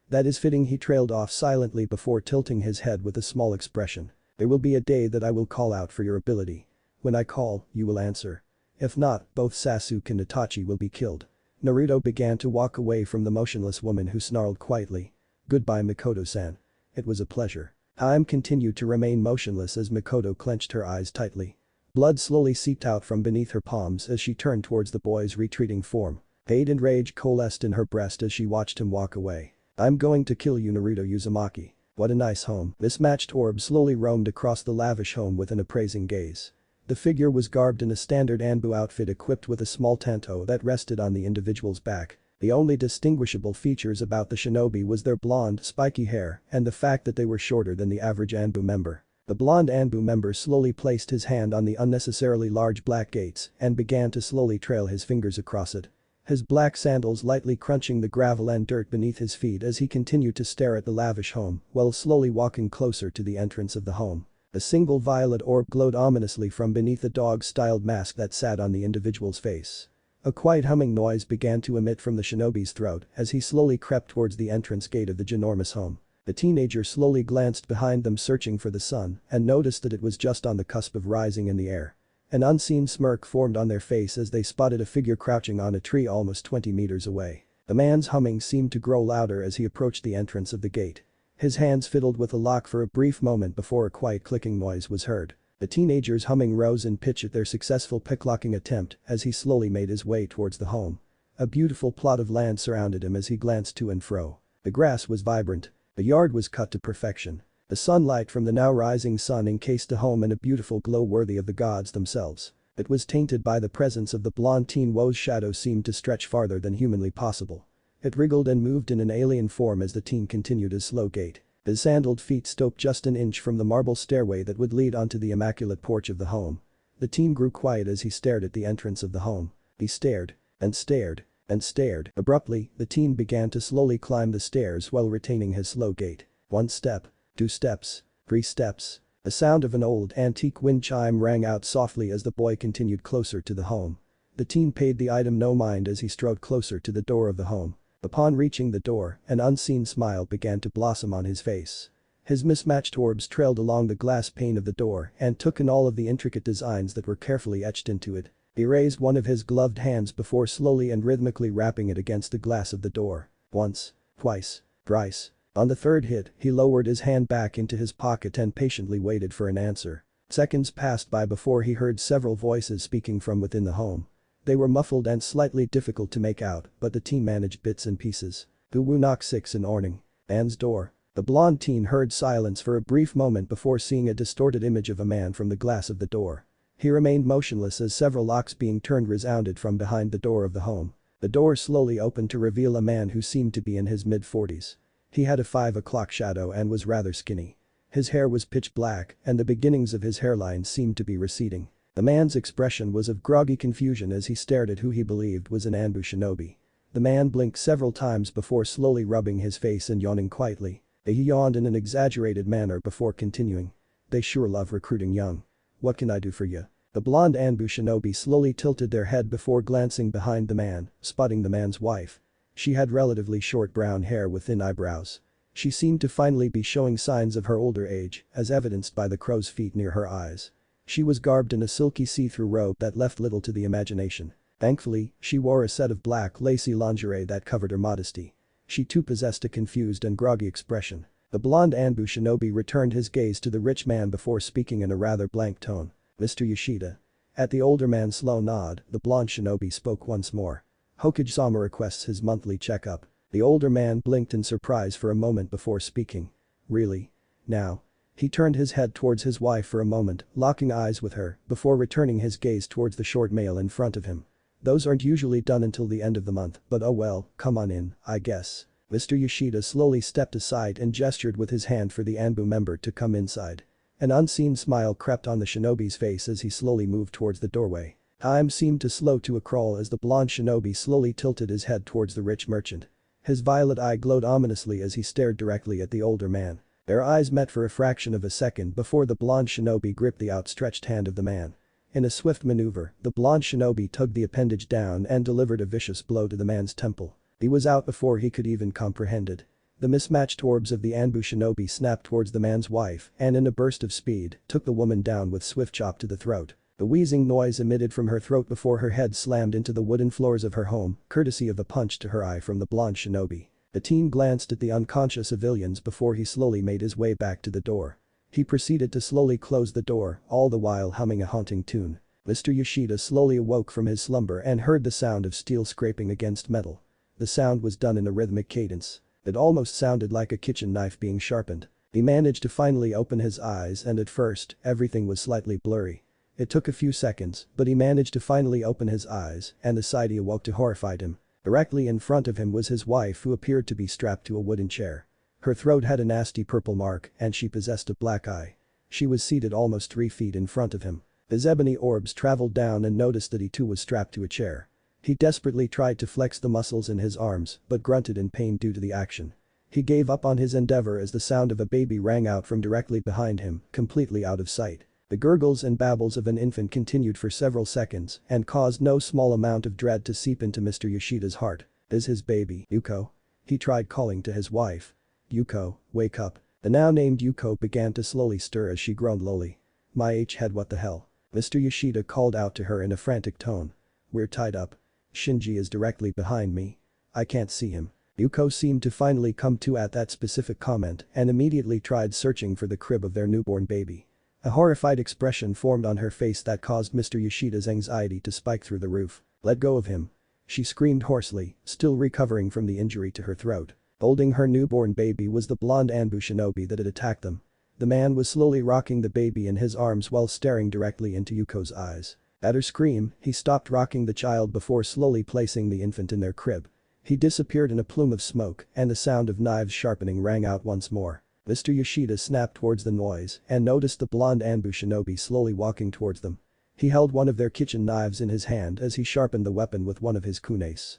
That is fitting, he trailed off silently before tilting his head with a small expression. There will be a day that I will call out for your ability. When I call, you will answer. If not, both Sasuke and Itachi will be killed. Naruto began to walk away from the motionless woman who snarled quietly. Goodbye, Makoto-san. It was a pleasure. Time continued to remain motionless as Makoto clenched her eyes tightly. Blood slowly seeped out from beneath her palms as she turned towards the boy's retreating form. Hate and rage coalesced in her breast as she watched him walk away. I'm going to kill you, Naruto Uzumaki. What a nice home. Mismatched orb slowly roamed across the lavish home with an appraising gaze. The figure was garbed in a standard Anbu outfit equipped with a small tanto that rested on the individual's back. The only distinguishable features about the shinobi was their blonde, spiky hair and the fact that they were shorter than the average Anbu member. The blonde Anbu member slowly placed his hand on the unnecessarily large black gates and began to slowly trail his fingers across it. His black sandals lightly crunching the gravel and dirt beneath his feet as he continued to stare at the lavish home while slowly walking closer to the entrance of the home. A single violet orb glowed ominously from beneath the dog-styled mask that sat on the individual's face. A quiet humming noise began to emit from the shinobi's throat as he slowly crept towards the entrance gate of the ginormous home. The teenager slowly glanced behind them searching for the sun and noticed that it was just on the cusp of rising in the air. An unseen smirk formed on their face as they spotted a figure crouching on a tree almost 20 meters away. The man's humming seemed to grow louder as he approached the entrance of the gate. His hands fiddled with the lock for a brief moment before a quiet clicking noise was heard. The teenager's humming rose in pitch at their successful picklocking attempt as he slowly made his way towards the home. A beautiful plot of land surrounded him as he glanced to and fro. The grass was vibrant. The yard was cut to perfection. The sunlight from the now rising sun encased the home in a beautiful glow worthy of the gods themselves. It was tainted by the presence of the blonde teen whose shadow seemed to stretch farther than humanly possible. It wriggled and moved in an alien form as the teen continued his slow gait. His sandaled feet stopped just an inch from the marble stairway that would lead onto the immaculate porch of the home. The teen grew quiet as he stared at the entrance of the home. He stared and stared and stared. Abruptly, the teen began to slowly climb the stairs while retaining his slow gait. 1 step, 2 steps, 3 steps. The sound of an old antique wind chime rang out softly as the boy continued closer to the home. The teen paid the item no mind as he strode closer to the door of the home. Upon reaching the door, an unseen smile began to blossom on his face. His mismatched orbs trailed along the glass pane of the door and took in all of the intricate designs that were carefully etched into it. He raised one of his gloved hands before slowly and rhythmically rapping it against the glass of the door. Once, twice, thrice. On the third hit, he lowered his hand back into his pocket and patiently waited for an answer. Seconds passed by before he heard several voices speaking from within the home. They were muffled and slightly difficult to make out, but the teen managed bits and pieces. Uwu knock 6 in morning. Man's door. The blonde teen heard silence for a brief moment before seeing a distorted image of a man from the glass of the door. He remained motionless as several locks being turned resounded from behind the door of the home. The door slowly opened to reveal a man who seemed to be in his mid-40s. He had a 5 o'clock shadow and was rather skinny. His hair was pitch black and the beginnings of his hairline seemed to be receding. The man's expression was of groggy confusion as he stared at who he believed was an Anbu shinobi. The man blinked several times before slowly rubbing his face and yawning quietly. He yawned in an exaggerated manner before continuing. They sure love recruiting young. What can I do for you? The blonde Anbu shinobi slowly tilted their head before glancing behind the man, spotting the man's wife. She had relatively short brown hair with thin eyebrows. She seemed to finally be showing signs of her older age, as evidenced by the crow's feet near her eyes. She was garbed in a silky see-through robe that left little to the imagination. Thankfully, she wore a set of black lacy lingerie that covered her modesty. She too possessed a confused and groggy expression. The blonde Anbu shinobi returned his gaze to the rich man before speaking in a rather blank tone. Mr. Yoshida. At the older man's slow nod, the blonde shinobi spoke once more. Hokage-sama requests his monthly checkup. The older man blinked in surprise for a moment before speaking. Really? Now? He turned his head towards his wife for a moment, locking eyes with her, before returning his gaze towards the short male in front of him. Those aren't usually done until the end of the month, but oh well, come on in, I guess. Mr. Yoshida slowly stepped aside and gestured with his hand for the Anbu member to come inside. An unseen smile crept on the shinobi's face as he slowly moved towards the doorway. Time seemed to slow to a crawl as the blonde shinobi slowly tilted his head towards the rich merchant. His violet eye glowed ominously as he stared directly at the older man. Their eyes met for a fraction of a second before the blonde shinobi gripped the outstretched hand of the man. In a swift maneuver, the blonde shinobi tugged the appendage down and delivered a vicious blow to the man's temple. He was out before he could even comprehend it. The mismatched orbs of the Anbu shinobi snapped towards the man's wife and in a burst of speed, took the woman down with swift chop to the throat. The wheezing noise emitted from her throat before her head slammed into the wooden floors of her home, courtesy of a punch to her eye from the blonde shinobi. The teen glanced at the unconscious civilians before he slowly made his way back to the door. He proceeded to slowly close the door, all the while humming a haunting tune. Mr. Yoshida slowly awoke from his slumber and heard the sound of steel scraping against metal. The sound was done in a rhythmic cadence. It almost sounded like a kitchen knife being sharpened. He managed to finally open his eyes and at first, everything was slightly blurry. It took a few seconds, but he managed to finally open his eyes and the sight he awoke to horrified him. Directly in front of him was his wife who appeared to be strapped to a wooden chair. Her throat had a nasty purple mark and she possessed a black eye. She was seated almost 3 feet in front of him. His ebony orbs traveled down and noticed that he too was strapped to a chair. He desperately tried to flex the muscles in his arms but grunted in pain due to the action. He gave up on his endeavor as the sound of a baby rang out from directly behind him, completely out of sight. The gurgles and babbles of an infant continued for several seconds and caused no small amount of dread to seep into Mr. Yoshida's heart. Is his baby, Yuko? He tried calling to his wife. Yuko, wake up. The now named Yuko began to slowly stir as she groaned lowly. My head, what the hell? Mr. Yoshida called out to her in a frantic tone. We're tied up. Shinji is directly behind me. I can't see him. Yuko seemed to finally come to at that specific comment and immediately tried searching for the crib of their newborn baby. A horrified expression formed on her face that caused Mr. Yoshida's anxiety to spike through the roof. Let go of him. She screamed hoarsely, still recovering from the injury to her throat. Holding her newborn baby was the blonde Anbu shinobi that had attacked them. The man was slowly rocking the baby in his arms while staring directly into Yuko's eyes. At her scream, he stopped rocking the child before slowly placing the infant in their crib. He disappeared in a plume of smoke and the sound of knives sharpening rang out once more. Mr. Yoshida snapped towards the noise and noticed the blonde Anbu shinobi slowly walking towards them. He held one of their kitchen knives in his hand as he sharpened the weapon with one of his kunes.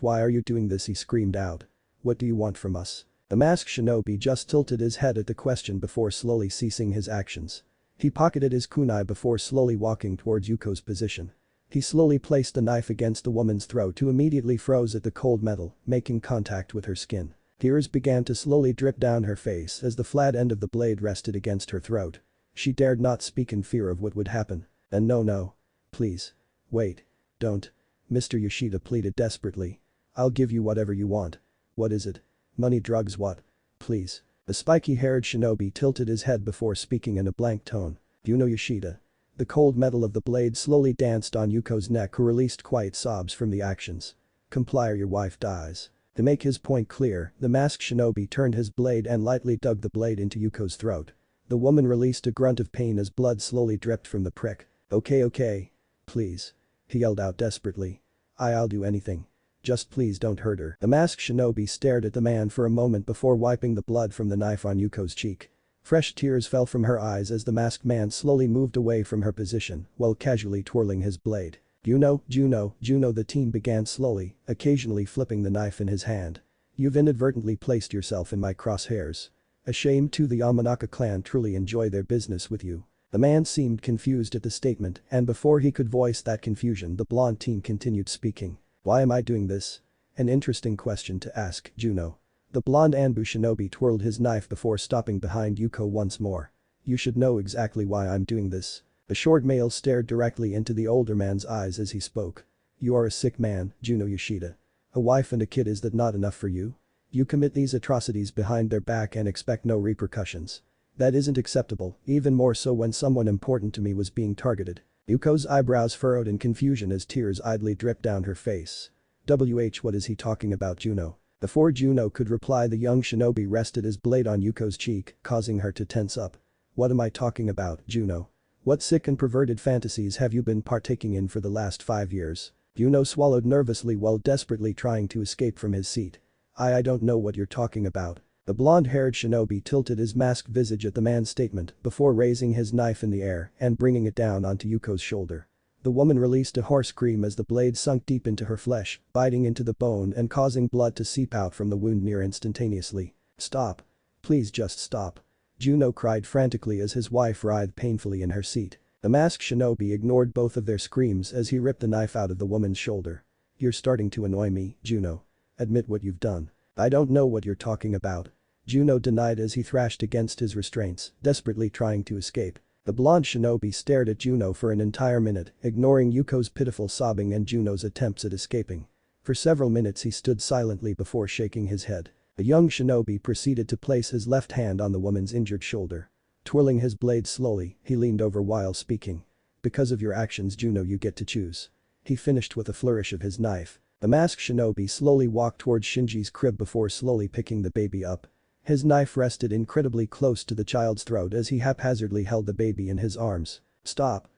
Why are you doing this? He screamed out. What do you want from us? The masked shinobi just tilted his head at the question before slowly ceasing his actions. He pocketed his kunai before slowly walking towards Yuko's position. He slowly placed the knife against the woman's throat who immediately froze at the cold metal, making contact with her skin. Tears began to slowly drip down her face as the flat end of the blade rested against her throat. She dared not speak in fear of what would happen. And no. Please. Wait. Don't. Mr. Yoshida pleaded desperately. I'll give you whatever you want. What is it? Money, drugs, what? Please. The spiky-haired shinobi tilted his head before speaking in a blank tone. Do you know Yoshida? The cold metal of the blade slowly danced on Yuko's neck who released quiet sobs from the actions. Comply or your wife dies. To make his point clear, the masked shinobi turned his blade and lightly dug the blade into Yuko's throat. The woman released a grunt of pain as blood slowly dripped from the prick. Okay. Please. He yelled out desperately. I'll do anything. Just please don't hurt her. The masked shinobi stared at the man for a moment before wiping the blood from the knife on Yuko's cheek. Fresh tears fell from her eyes as the masked man slowly moved away from her position while casually twirling his blade. Juno, the teen began slowly, occasionally flipping the knife in his hand. You've inadvertently placed yourself in my crosshairs. A shame too, the Yamanaka clan truly enjoy their business with you. The man seemed confused at the statement, and before he could voice that confusion the blonde teen continued speaking. Why am I doing this? An interesting question to ask, Juno. The blonde Anbu shinobi twirled his knife before stopping behind Yuko once more. You should know exactly why I'm doing this. The short male stared directly into the older man's eyes as he spoke. You are a sick man, Juno Yoshida. A wife and a kid, is that not enough for you? You commit these atrocities behind their back and expect no repercussions. That isn't acceptable, even more so when someone important to me was being targeted. Yuko's eyebrows furrowed in confusion as tears idly dripped down her face. What is he talking about, Juno? Before Juno could reply, the young shinobi rested his blade on Yuko's cheek, causing her to tense up. What am I talking about, Juno? What sick and perverted fantasies have you been partaking in for the last 5 years? Juno swallowed nervously while desperately trying to escape from his seat. I don't know what you're talking about. The blonde-haired shinobi tilted his masked visage at the man's statement before raising his knife in the air and bringing it down onto Yuko's shoulder. The woman released a hoarse scream as the blade sunk deep into her flesh, biting into the bone and causing blood to seep out from the wound near instantaneously. Stop. Please just stop. Juno cried frantically as his wife writhed painfully in her seat. The masked shinobi ignored both of their screams as he ripped the knife out of the woman's shoulder. You're starting to annoy me, Juno. Admit what you've done. I don't know what you're talking about. Juno denied as he thrashed against his restraints, desperately trying to escape. The blonde shinobi stared at Juno for an entire minute, ignoring Yuko's pitiful sobbing and Juno's attempts at escaping. For several minutes he stood silently before shaking his head. The young shinobi proceeded to place his left hand on the woman's injured shoulder. Twirling his blade slowly, he leaned over while speaking. Because of your actions, Juno, you get to choose. He finished with a flourish of his knife. The masked shinobi slowly walked towards Shinji's crib before slowly picking the baby up. His knife rested incredibly close to the child's throat as he haphazardly held the baby in his arms. Stop.